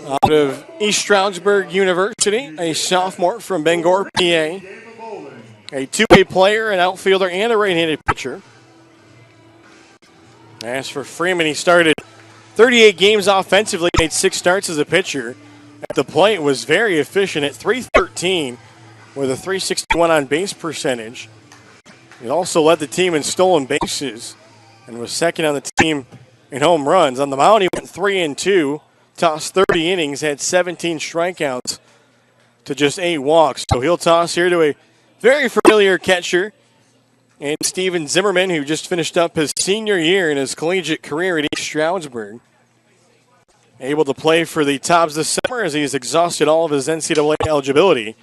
out of East Stroudsburg University, a sophomore from Bangor, PA, a two-way player, an outfielder, and a right-handed pitcher. As for Freeman, he started 38 games offensively, made 6 starts as a pitcher. At the plate was very efficient at .313 with a .361 on base percentage. He also led the team in stolen bases and was second on the team in home runs. On the mound, he went 3-2, tossed 30 innings, had 17 strikeouts to just 8 walks. So he'll toss here to a very familiar catcher, and Steven Zimmerman, who just finished up his senior year in his collegiate career at East Stroudsburg. Able to play for the Tobs this summer as he's exhausted all of his NCAA eligibility.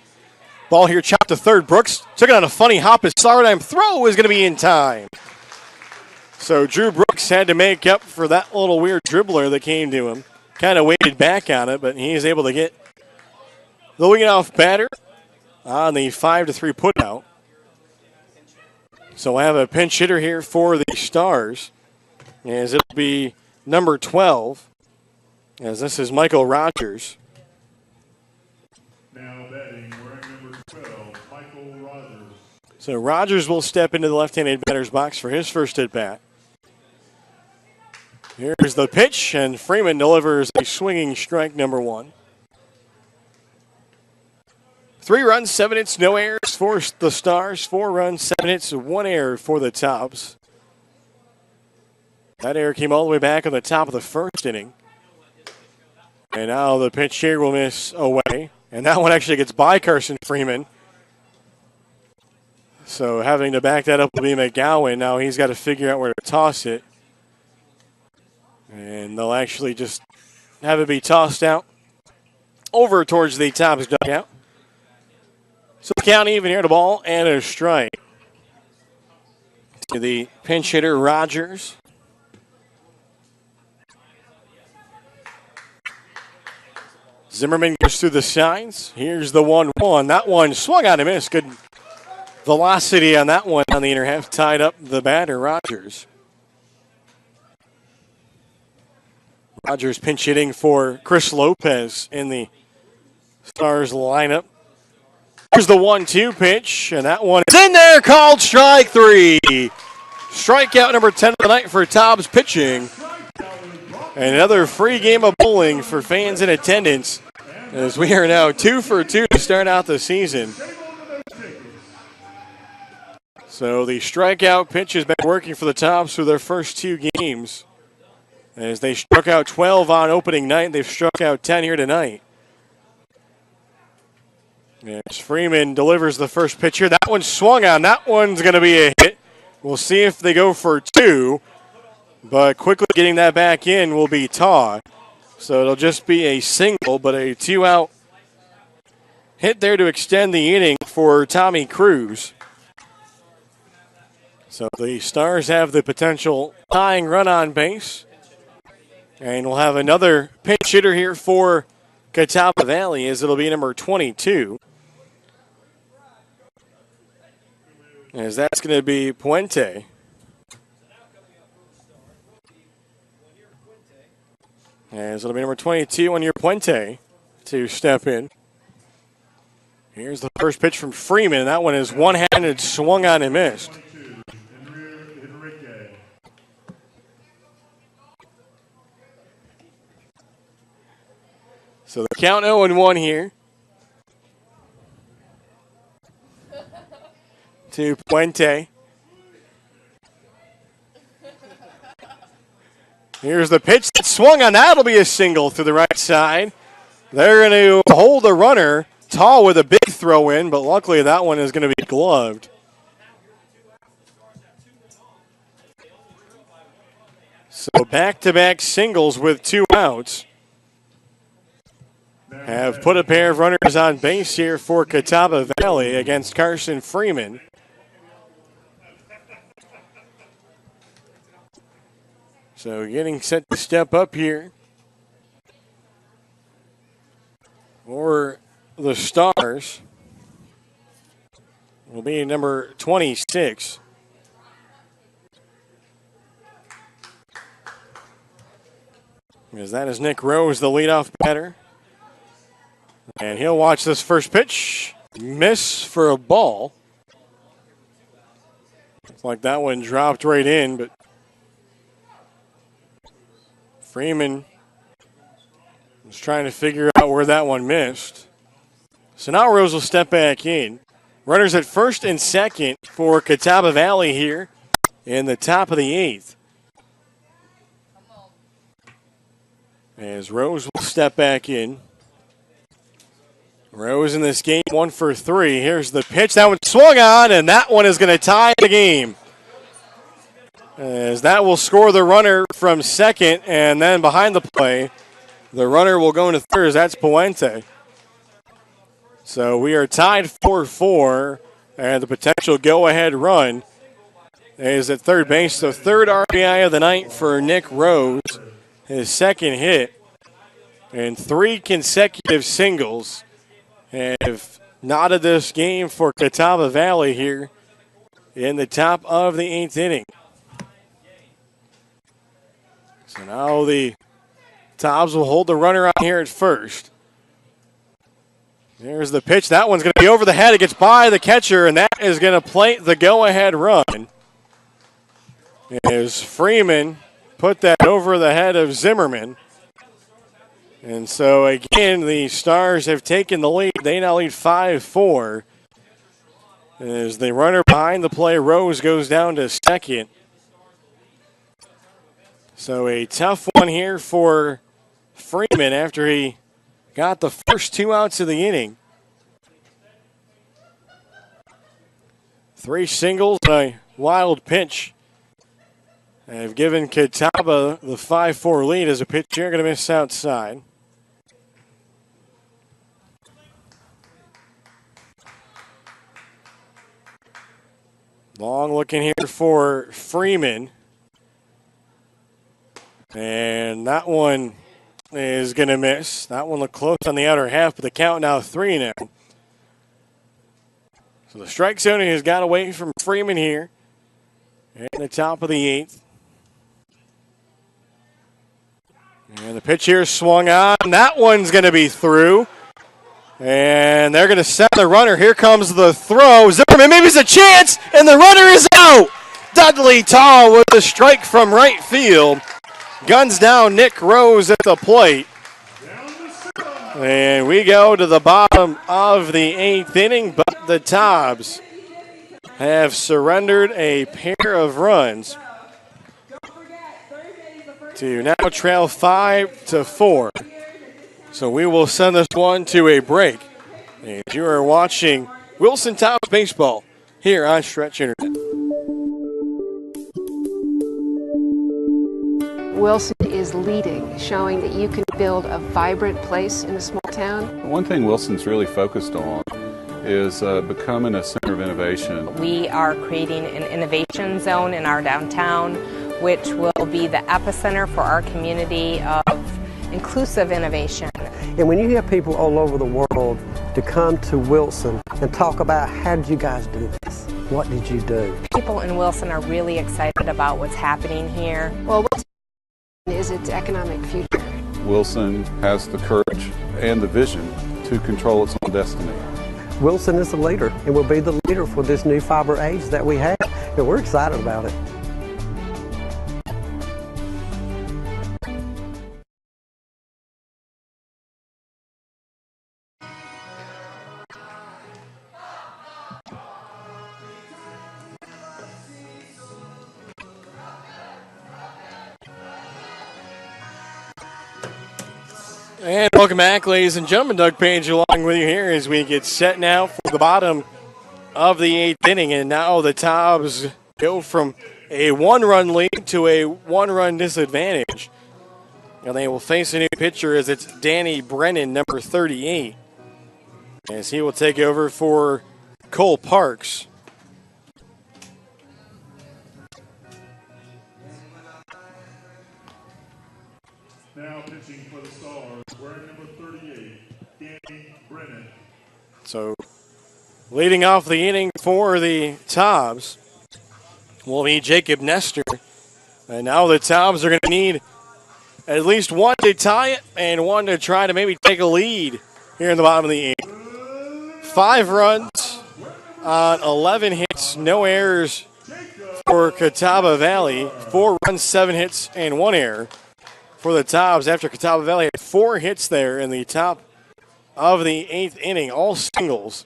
Ball here chopped to third. Brooks took it on a funny hop. His slaughter throw is going to be in time. So Drew Brooks had to make up for that little weird dribbler that came to him. Kind of waited back on it, but he's able to get the leadoff batter on the 5-3 putout. So we'll have a pinch hitter here for the Stars, as it'll be number 12, as this is Michael Rogers. Now batting, wearing number 12, Michael Rogers. So Rogers will step into the left-handed batter's box for his first at-bat. Here's the pitch, and Freeman delivers a swinging strike, number 1. 3 runs, 7 hits, no errors for the Stars. 4 runs, 7 hits, 1 error for the Tobs. That error came all the way back on the top of the first inning. And now the pitch here will miss away. And that one actually gets by Carson Freeman. So having to back that up will be McGowan. Now he's got to figure out where to toss it. And they'll actually just have it be tossed out over towards the Tobs dugout. So the count even here, the ball and a strike. to the pinch hitter, Rogers. Zimmerman goes through the signs. Here's the 1-1. That one swung on and missed. Good velocity on that one on the inner half. Tied up the batter, Rogers. Rogers pinch hitting for Chris Lopez in the Stars lineup. Here's the 1-2 pitch, and that one is in there, called strike 3. Strikeout number 10 of the night for Tobs pitching. And another free game of bowling for fans in attendance, as we are now 2 for 2 to start out the season. So the strikeout pitch has been working for the Tobs through their first 2 games. As they struck out 12 on opening night, they've struck out 10 here tonight. As Freeman delivers the first pitch here. That one swung on. That one's going to be a hit. We'll see if they go for 2. But quickly getting that back in will be Taw. So it'll just be a single, but a 2-out hit there to extend the inning for Tommy Cruz. So the Stars have the potential tying run on base. And we'll have another pinch hitter here for Catawba Valley, as it'll be number 22. As that's going to be Puente. As it'll be number 22 on your Puente to step in. Here's the first pitch from Freeman. That one is one-handed, swung on and missed. So the count 0-1 here to Puente. Here's the pitch that swung on. That'll be a single to the right side. They're going to hold the runner. Tall with a big throw in, but luckily that one is going to be gloved. So back-to-back singles with 2 outs have put a pair of runners on base here for Catawba Valley against Carson Freeman. So getting set to step up here for the Stars will be number 26. Because that is Nick Rose, the leadoff batter. And he'll watch this first pitch. Miss for a ball. Looks like that one dropped right in, but Freeman was trying to figure out where that one missed. So now Rose will step back in. Runners at first and second for Catawba Valley here in the top of the 8th. As Rose will step back in. Rose in this game 1 for 3. Here's the pitch. That one swung on, and that one is going to tie the game. As that will score the runner from second, and then behind the play, the runner will go into third. That's Puente. So we are tied 4-4, and the potential go-ahead run is at third base. The third RBI of the night for Nick Rose, his second hit, and 3 consecutive singles have knotted this game for Catawba Valley here in the top of the 8th inning. So now the Tobs will hold the runner out here at first. There's the pitch. That one's going to be over the head. It gets by the catcher, and that is going to plate the go-ahead run. As Freeman put that over the head of Zimmerman. And so, again, the Stars have taken the lead. They now lead 5-4. As the runner behind the play, Rose, goes down to second. So a tough one here for Freeman after he got the first 2 outs of the inning. 3 singles and a wild pitch have given Catawba the 5-4 lead as a pitcher going to miss outside. Long looking here for Freeman. And that one is going to miss. That one looked close on the outer half, but the count now 3-0. So the strike zone has got away from Freeman here at the top of the 8th. And the pitch here swung on. That one's going to be through. And they're going to set the runner. Here comes the throw. Zimmerman, maybe it's a chance, and the runner is out. Dudley Tall with a strike from right field. Guns down Nick Rose at the plate. And we go to the bottom of the 8th inning, but the Tobs have surrendered a pair of runs to now trail 5-4. So we will send this one to a break. And you are watching Wilson Tobs Baseball here on Stretch Internet. Wilson is leading, showing that you can build a vibrant place in a small town. One thing Wilson's really focused on is becoming a center of innovation. We are creating an innovation zone in our downtown, which will be the epicenter for our community of inclusive innovation. And when you hear people all over the world to come to Wilson and talk about how did you guys do this? What did you do? People in Wilson are really excited about what's happening here. Well, what's is its economic future? Wilson has the courage and the vision to control its own destiny. Wilson is the leader and will be the leader for this new fiber age that we have, and we're excited about it. And welcome back, ladies and gentlemen. Doug Page along with you here as we get set now for the bottom of the 8th inning. And now the Tobs go from a 1-run lead to a 1-run disadvantage. And they will face a new pitcher as it's Danny Brennan, number 38, as he will take over for Cole Parks. Now pitching for the Stars, wearing number 38, Danny Brennan. So leading off the inning for the Tobs will be Jacob Nestor. And now the Tobs are going to need at least one to tie it and one to try to maybe take a lead here in the bottom of the 8th. 5 runs on 11 hits, no errors for Catawba Valley. 4 runs, 7 hits, and 1 error for the Tobs after Catawba Valley had 4 hits there in the top of the 8th inning, all singles,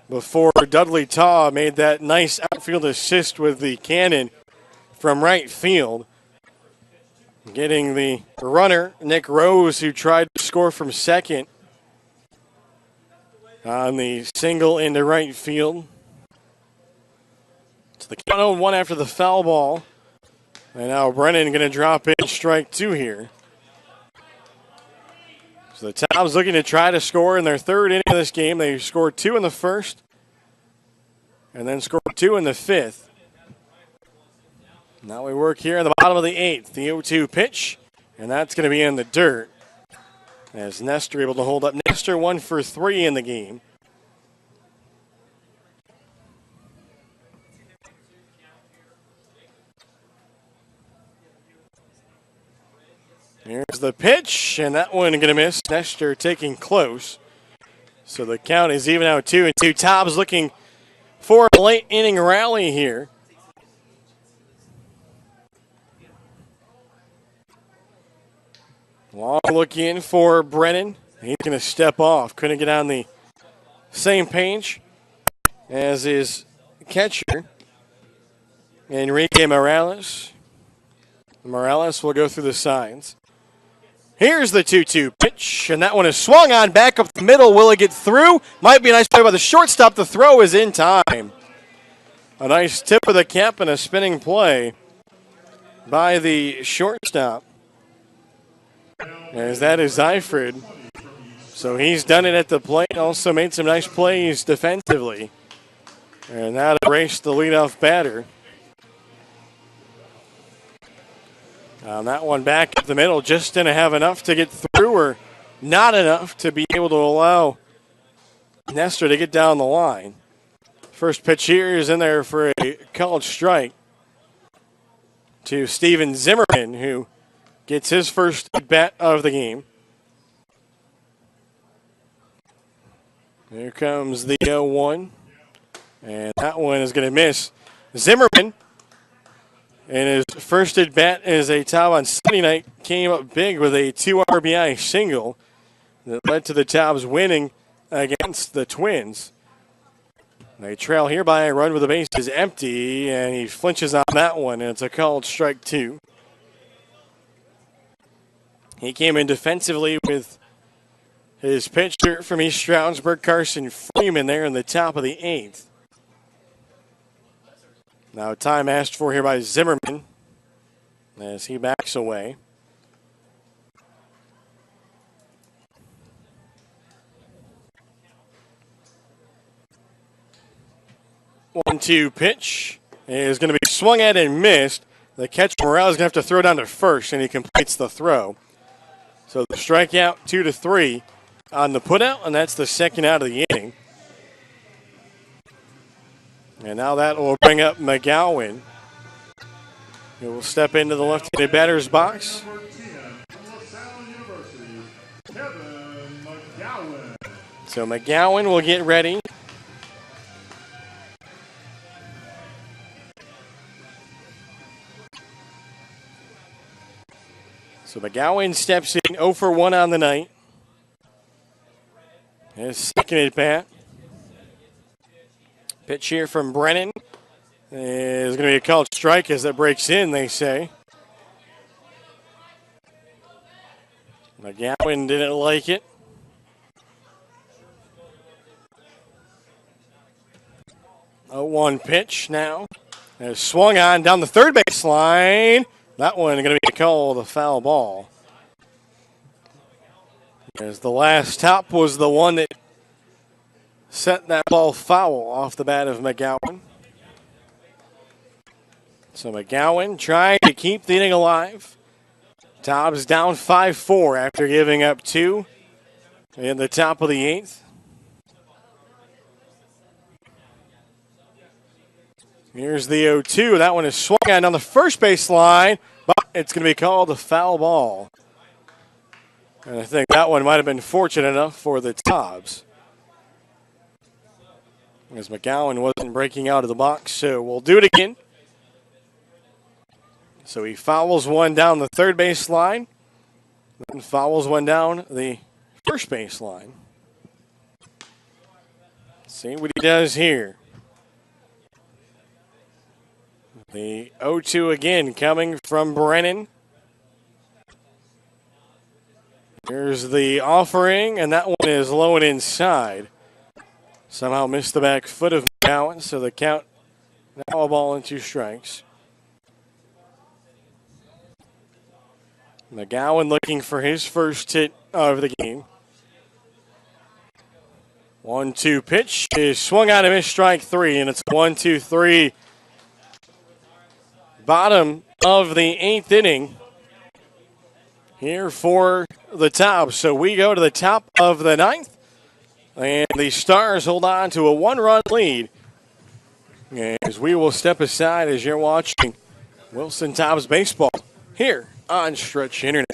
before Dudley Taw made that nice outfield assist with the cannon from right field, getting the runner, Nick Rose, who tried to score from second on the single into right field. So the count 0-1 after the foul ball. And now Brennan going to drop in strike 2 here. So the Tobs looking to try to score in their 3rd inning of this game. They scored 2 in the 1st and then scored 2 in the 5th. Now we work here in the bottom of the 8th. The 0-2 pitch, and that's going to be in the dirt as Nestor able to hold up. Nestor 1 for 3 in the game. Here's the pitch, and that one going to miss. Nestor taking close. So the count is even out 2-2. Tobs looking for a late inning rally here. Long look in for Brennan. He's going to step off. Couldn't get on the same page as his catcher, Enrique Morales. Morales will go through the signs. Here's the 2-2 pitch, and that one is swung on back up the middle. Will it get through? Might be a nice play by the shortstop. The throw is in time. A nice tip of the cap and a spinning play by the shortstop, as that is Zyfred. So he's done it at the plate, also made some nice plays defensively. And that erased the leadoff batter. On that one back up the middle, just didn't have enough to get through or not enough to be able to allow Nestor to get down the line. First pitch here is in there for a called strike to Steven Zimmerman, who gets his first at bat of the game. Here comes the 0-1, and that one is going to miss. Zimmerman, in his first at bat as a Taub on Sunday night, came up big with a 2 RBI single that led to the Taubs winning against the Twins. They trail here by a run with the base is empty, and he flinches on that one, and it's a called strike 2. He came in defensively with his pitcher from East Stroudsburg, Carson Freeman, there in the top of the 8th. Now time asked for here by Zimmerman as he backs away. One-two pitch is going to be swung at and missed. The catcher Morale is going to have to throw down to first, and he completes the throw. So the strikeout 2-3 on the putout, and that's the second out of the inning. And now that will bring up McGowan, who will step into the left-handed batter's box. So McGowan will get ready. So McGowan steps in 0 for 1 on the night. His second at bat. Pitch here from Brennan is going to be a called strike as that breaks in, they say. McGowan didn't like it. A 1 pitch now. It's swung on down the third base line. That one going to be called a foul ball. As the last top was the one that sent that ball foul off the bat of McGowan. So McGowan trying to keep the inning alive. Tobs down 5-4 after giving up 2 in the top of the 8th. Here's the 0-2. That one is swung on down the first base line, but it's going to be called a foul ball. And I think that one might have been fortunate enough for the Tobs, as McGowan wasn't breaking out of the box. So we'll do it again. So he fouls one down the third base line, then fouls one down the first base line. See what he does here. The 0-2 again coming from Brennan. Here's the offering, and that one is low and inside. Somehow missed the back foot of McGowan, so the count now a ball and 2 strikes. McGowan looking for his first hit of the game. 1-2 pitch is swung on and missed, strike 3, and it's 1-2-3. Bottom of the 8th inning here for the Tobs. So we go to the top of the 9th, and the Stars hold on to a 1-run lead. As we will step aside as you're watching Wilson Tobs baseball here on Stretch Internet.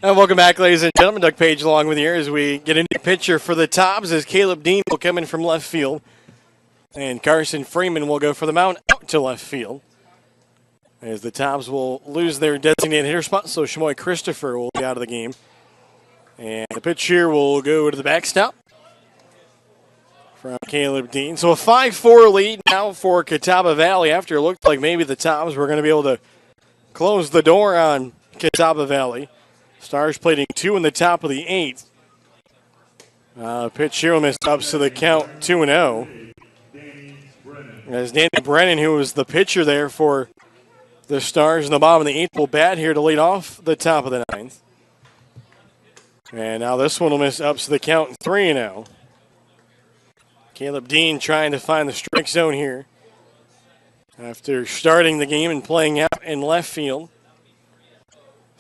And welcome back, ladies and gentlemen. Doug Page along with you here as we get a new pitcher for the Tobs as Caleb Dean will come in from left field. And Carson Freeman will go for the mound out to left field. As the Tobs will lose their designated hitter spot, so Shamoy Christopher will be out of the game. And the pitch here will go to the backstop from Caleb Dean. So a 5-4 lead now for Catawba Valley after it looked like maybe the Tobs were going to be able to close the door on Catawba Valley. Stars plating 2 in the top of the 8th. Pitch here will miss up to the count 2-0. As Danny Brennan, who was the pitcher there for the Stars in the bottom of the 8th, will bat here to lead off the top of the 9th. And now this one will miss up to the count 3-0. Caleb Dean trying to find the strike zone here after starting the game and playing out in left field.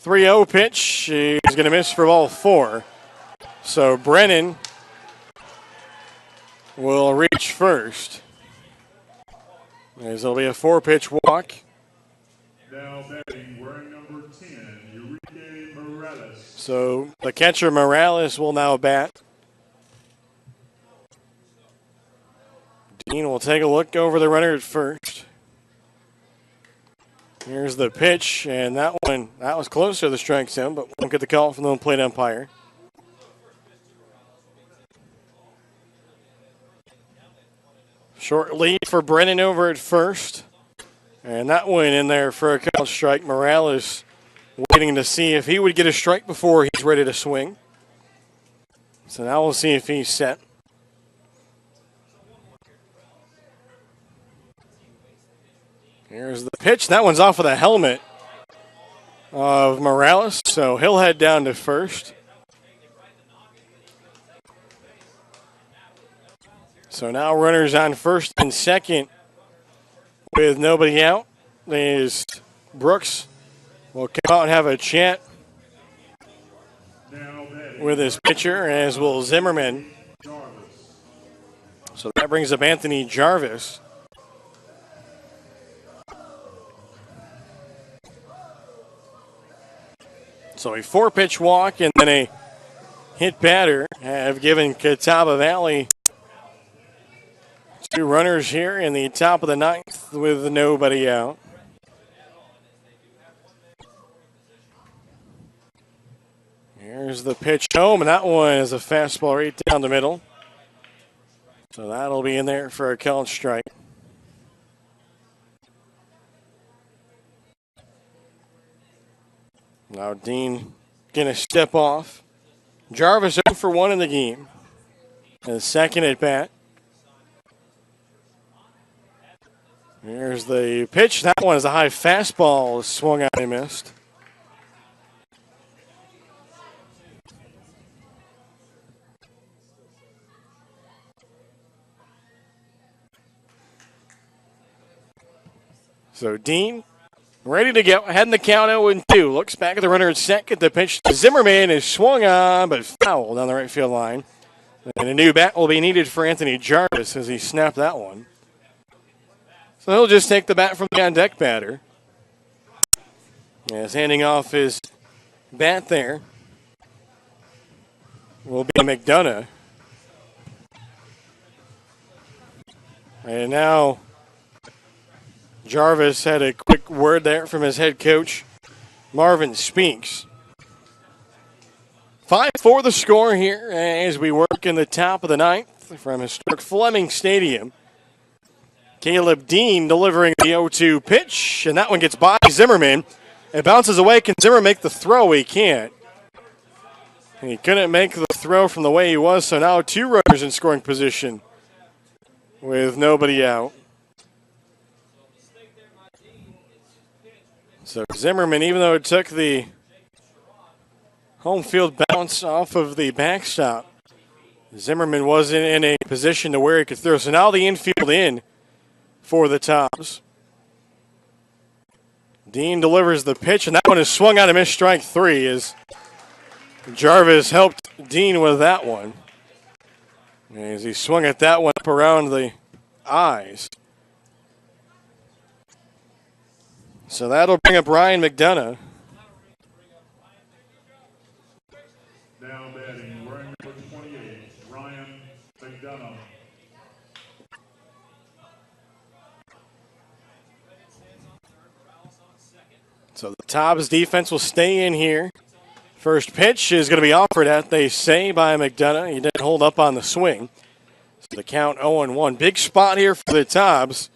3-0 pitch is going to miss for ball 4. So Brennan will reach first. As there'll be a 4-pitch walk. Now batting, wearing number 10, Enrique Morales. So the catcher Morales will now bat. Dean will take a look over the runner at first. Here's the pitch, and that was closer to the strike zone, but won't get the call from the home plate umpire. Short lead for Brennan over at first. And that one in there for a count strike. Morales waiting to see if he would get a strike before he's ready to swing. So now we'll see if he's set. Here's the pitch. That one's off of the helmet of Morales, so he'll head down to first. So now runners on first and second with nobody out. There's Brooks will come out and have a chat with his pitcher, as will Zimmerman. So that brings up Anthony Jarvis. So a 4-pitch walk and then a hit batter have given Catawba Valley 2 runners here in the top of the 9th with nobody out. Here's the pitch home, and that one is a fastball right down the middle. So that'll be in there for a count strike. Now Dean going to step off. Jarvis 0 for 1 in the game. And second at bat. Here's the pitch. That one is a high fastball. Swung out and missed. So Dean ready to go. Heading the count 0-2. Looks back at the runner at second. The pitch to Zimmerman is swung on, but foul down the right field line. And a new bat will be needed for Anthony Jarvis as he snapped that one. So he'll just take the bat from the on-deck batter. As handing off his bat there will be McDonough. And now Jarvis had a quick word there from his head coach, Marvin Speaks. 5-4 the score here as we work in the top of the 9th from historic Fleming Stadium. Caleb Dean delivering the 0-2 pitch, and that one gets by Zimmerman. It bounces away. Can Zimmerman make the throw? He can't. He couldn't make the throw from the way he was, so now 2 runners in scoring position with nobody out. So Zimmerman, even though it took the home field bounce off of the backstop, Zimmerman wasn't in a position to where he could throw. So now the infield in for the Tobs. Dean delivers the pitch, and that one is swung out and missed strike 3 as Jarvis helped Dean with that one. As he swung at that one up around the eyes. So that'll bring up Ryan McDonough. So the Tobs defense will stay in here. First pitch is going to be offered at, they say, by McDonough. He didn't hold up on the swing. So the count 0-1. Big spot here for the Tobs,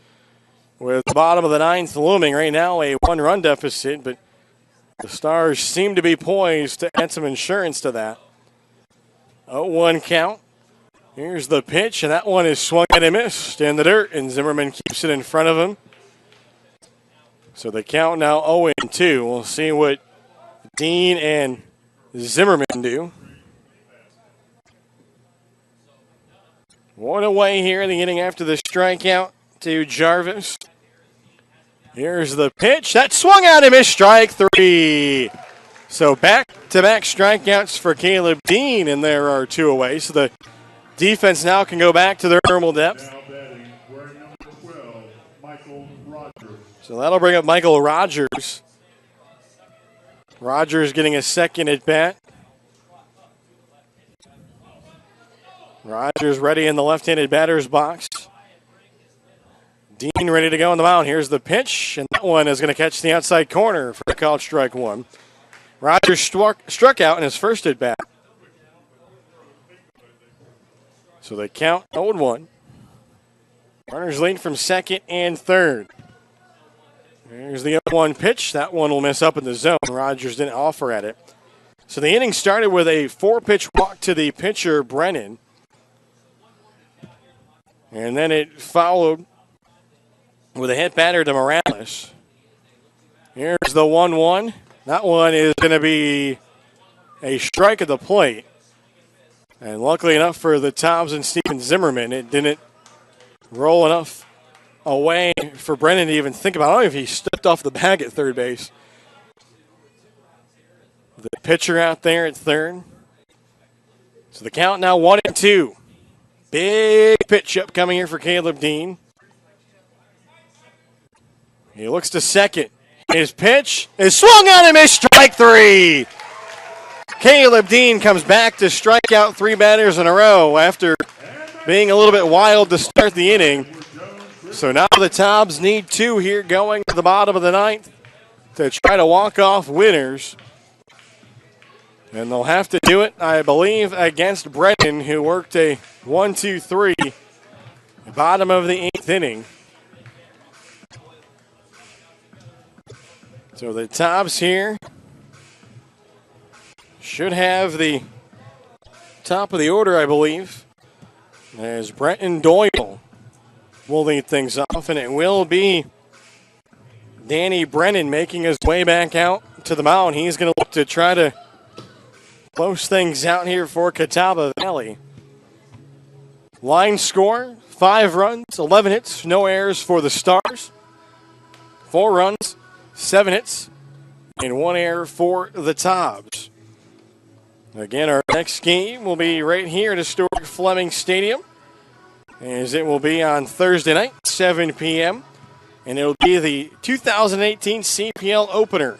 with the bottom of the ninth looming right now, a one-run deficit, but the Stars seem to be poised to add some insurance to that. 0-1 count. Here's the pitch, and that one is swung at and missed in the dirt, and Zimmerman keeps it in front of him. So the count now 0-2. We'll see what Dean and Zimmerman do. One away here in the inning after the strikeout to Jarvis. Here's the pitch. That swung out and missed, strike three. So back-to-back strikeouts for Caleb Dean, and there are two away. So the defense now can go back to their normal depth. Now batting, wearing number 12, Michael Rogers. So that'll bring up Michael Rogers. Rogers getting a second at bat. Rogers ready in the left-handed batter's box. Dean ready to go on the mound. Here's the pitch, and that one is going to catch the outside corner for a called strike one. Rogers struck out in his first at bat. So they count 0-1. Runners lead from second and third. Here's the 0-1 pitch. That one will miss up in the zone. Rogers didn't offer at it. So the inning started with a 4-pitch walk to the pitcher, Brennan. And then it followed with a hit batter to Morales. Here's the 1-1. That one is going to be a strike at the plate. And luckily enough for the Tobs and Stephen Zimmerman, it didn't roll enough away for Brennan to even think about. I don't know if he stepped off the bag at third base. The pitcher out there at third. So the count now 1-2. Big pitch upcoming here for Caleb Dean. He looks to second. His pitch is swung on and missed, strike three. Caleb Dean comes back to strike out 3 batters in a row after being a little bit wild to start the inning. So now the Tobs need 2 here going to the bottom of the ninth to try to walk off winners. And they'll have to do it, I believe, against Brennan, who worked a 1-2-3 bottom of the 8th inning. So the Tobs here should have the top of the order, I believe, as Brenton Doyle will lead things off, and it will be Danny Brennan making his way back out to the mound. He's going to look to try to close things out here for Catawba Valley. Line score, 5 runs, 11 hits, no errors for the Stars. 4 runs, 7 hits, and 1 error for the Tobs. Again, our next game will be right here at historic Fleming Stadium, as it will be on Thursday night, 7 p.m., and it will be the 2018 CPL opener,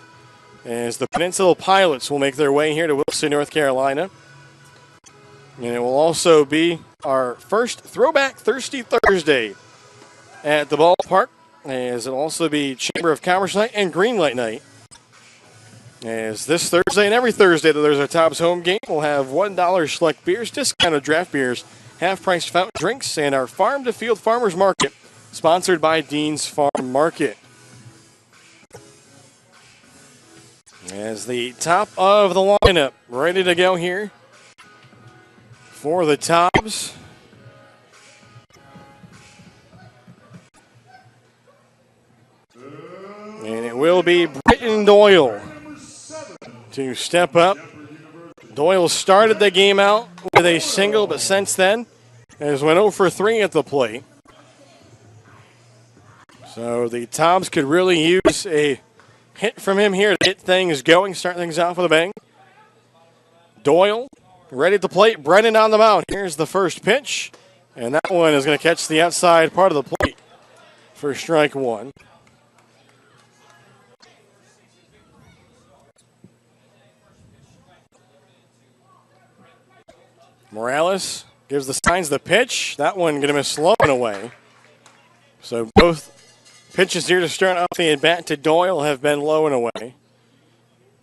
as the Peninsula Pilots will make their way here to Wilson, North Carolina. And it will also be our first Throwback Thirsty Thursday at the ballpark, as it will also be Chamber of Commerce night and Greenlight night. As this Thursday and every Thursday that there's a Tobs home game, we'll have $1 select beers, discounted draft beers, half-priced fountain drinks, and our Farm to Field Farmers Market, sponsored by Dean's Farm Market. As the top of the lineup ready to go here for the Tobs. And it will be Britton Doyle to step up. Doyle started the game out with a single, but since then has went 0 for 3 at the plate. So the Tobs could really use a hit from him here to get things going, start things off with a bang. Doyle ready at the plate. Brennan on the mound. Here's the first pitch, and that one is going to catch the outside part of the plate for strike 1. Morales gives the signs the pitch. That one going to miss slow and away. So both Pitches here to start off the at-bat to Doyle have been low and away,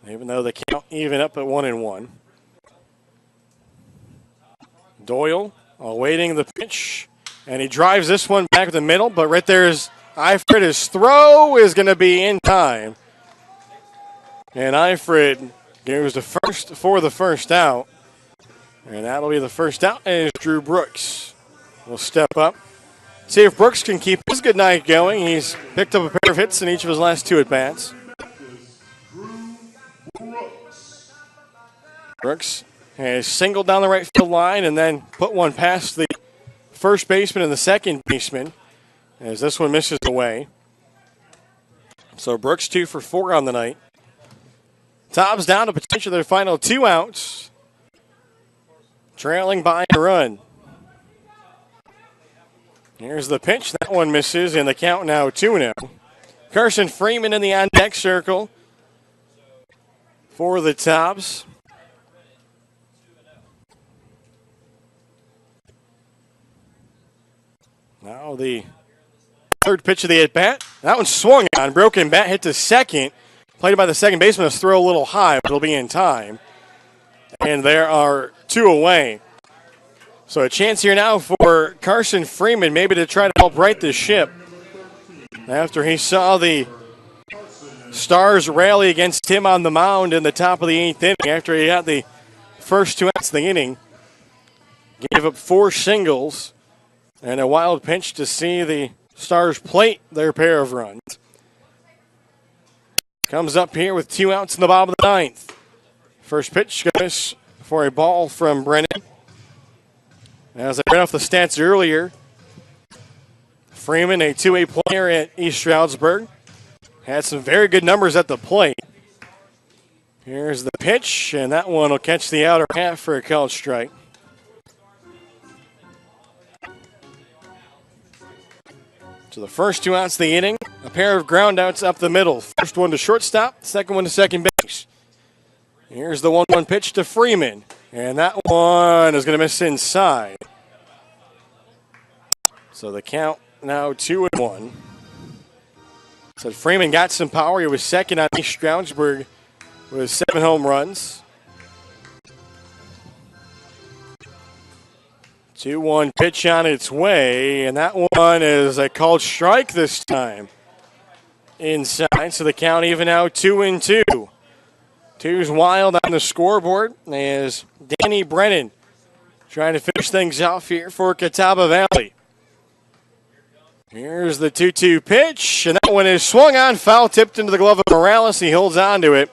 even though the count even up at 1-1. Doyle awaiting the pitch, and he drives this one back to the middle, but right there is Eifred. His throw is going to be in time. And Eifred goes to first for the first out. And that'll be the first out as Drew Brooks will step up. See if Brooks can keep his good night going. He's picked up a pair of hits in each of his last 2 at-bats. Brooks has singled down the right field line and then put one past the first baseman and the second baseman as this one misses away. So Brooks 2 for 4 on the night. Tobs down to potentially their final 2 outs. Trailing by a run. Here's the pitch. That one misses, and the count now 2-0. Carson Freeman in the on-deck circle for the Tobs. Now the third pitch of the at-bat. That one swung on. Broken bat hit to second. Played by the second baseman. Let's throw a little high, but it'll be in time. And there are 2 away. So a chance here now for Carson Freeman maybe to try to help right the ship after he saw the Stars rally against him on the mound in the top of the 8th inning after he got the first 2 outs of the inning. Gave up 4 singles and a wild pitch to see the Stars plate their pair of runs. Comes up here with 2 outs in the bottom of the 9th. First pitch goes for a ball from Brennan. As I read off the stats earlier, Freeman, a 2A player at East Stroudsburg, had some very good numbers at the plate. Here's the pitch, and that one will catch the outer half for a called strike. So the first 2 outs of the inning, a pair of ground outs up the middle. First one to shortstop, second one to second base. Here's the 1-1 pitch to Freeman. And that one is going to miss inside. So the count now 2-1. So Freeman got some power. He was second on East Stroudsburg with 7 home runs. 2-1 pitch on its way. And that one is a called strike this time. Inside. So the count even now 2-2. 2's wild on the scoreboard as Danny Brennan trying to finish things off here for Catawba Valley. Here's the 2-2 pitch, and that one is swung on, foul tipped into the glove of Morales. He holds on to it,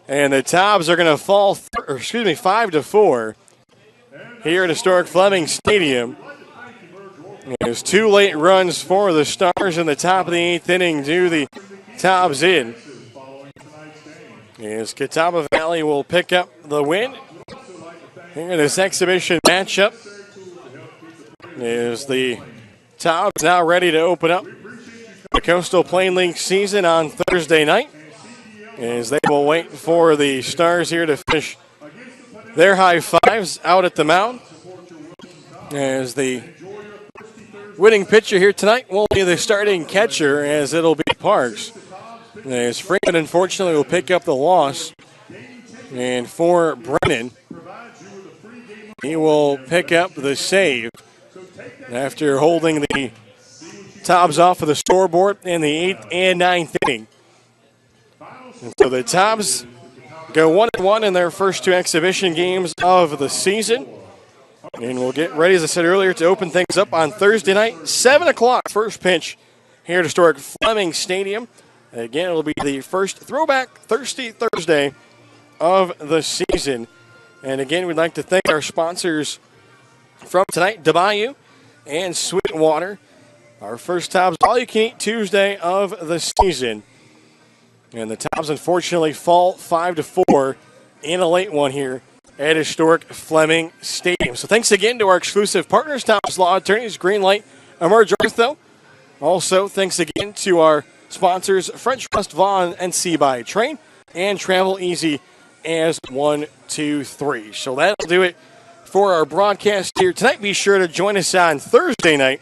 and the Tobs are going to fall 5-4 here at historic Fleming Stadium. There's 2 late runs for the Stars in the top of the 8th inning do the Tobs in. As Catawba Valley will pick up the win here in this exhibition matchup. As the Tobs now ready to open up the Coastal Plain League season on Thursday night. As they will wait for the Stars here to finish their high fives out at the mound. As the winning pitcher here tonight will be the starting catcher, as it'll be Parks. As Freeman, unfortunately, will pick up the loss. And for Brennan, he will pick up the save after holding the Tobs off of the scoreboard in the 8th and 9th inning. And so the Tobs go 1-1 in their first 2 exhibition games of the season. And we'll get ready, as I said earlier, to open things up on Thursday night, 7 o'clock, first pitch here at historic Fleming Stadium. Again, it'll be the first throwback Thirsty Thursday of the season. And again, we'd like to thank our sponsors from tonight, DeBayou and Sweetwater. Our first Tobs All-You-Can-Eat Tuesday of the season. And the Tobs, unfortunately, fall 5-4 in a late one here at historic Fleming Stadium. So thanks again to our exclusive partners, Tobs Law Attorneys, Greenlight, Emerge Ortho. Also, thanks again to our sponsors, French Rust, Vaughn, and C by Train, and Travel Easy as 1, 2, 3. So that'll do it for our broadcast here tonight. Be sure to join us on Thursday night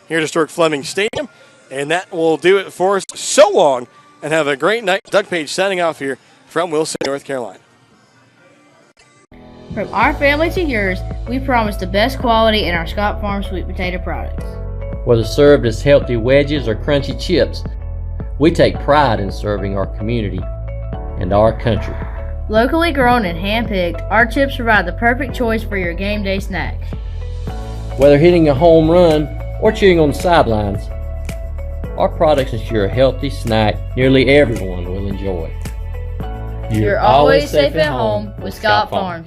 here at historic Fleming Stadium And that will do it for us. So long, and have a great night. Doug Page signing off here from Wilson, North Carolina. From our family to yours, we promise the best quality in our Scott Farm sweet potato products. Whether served as healthy wedges or crunchy chips, we take pride in serving our community and our country. Locally grown and hand-picked, our chips provide the perfect choice for your game day snack. Whether hitting a home run or cheering on the sidelines, our products ensure a healthy snack nearly everyone will enjoy. You're always safe at home with Scott Farm.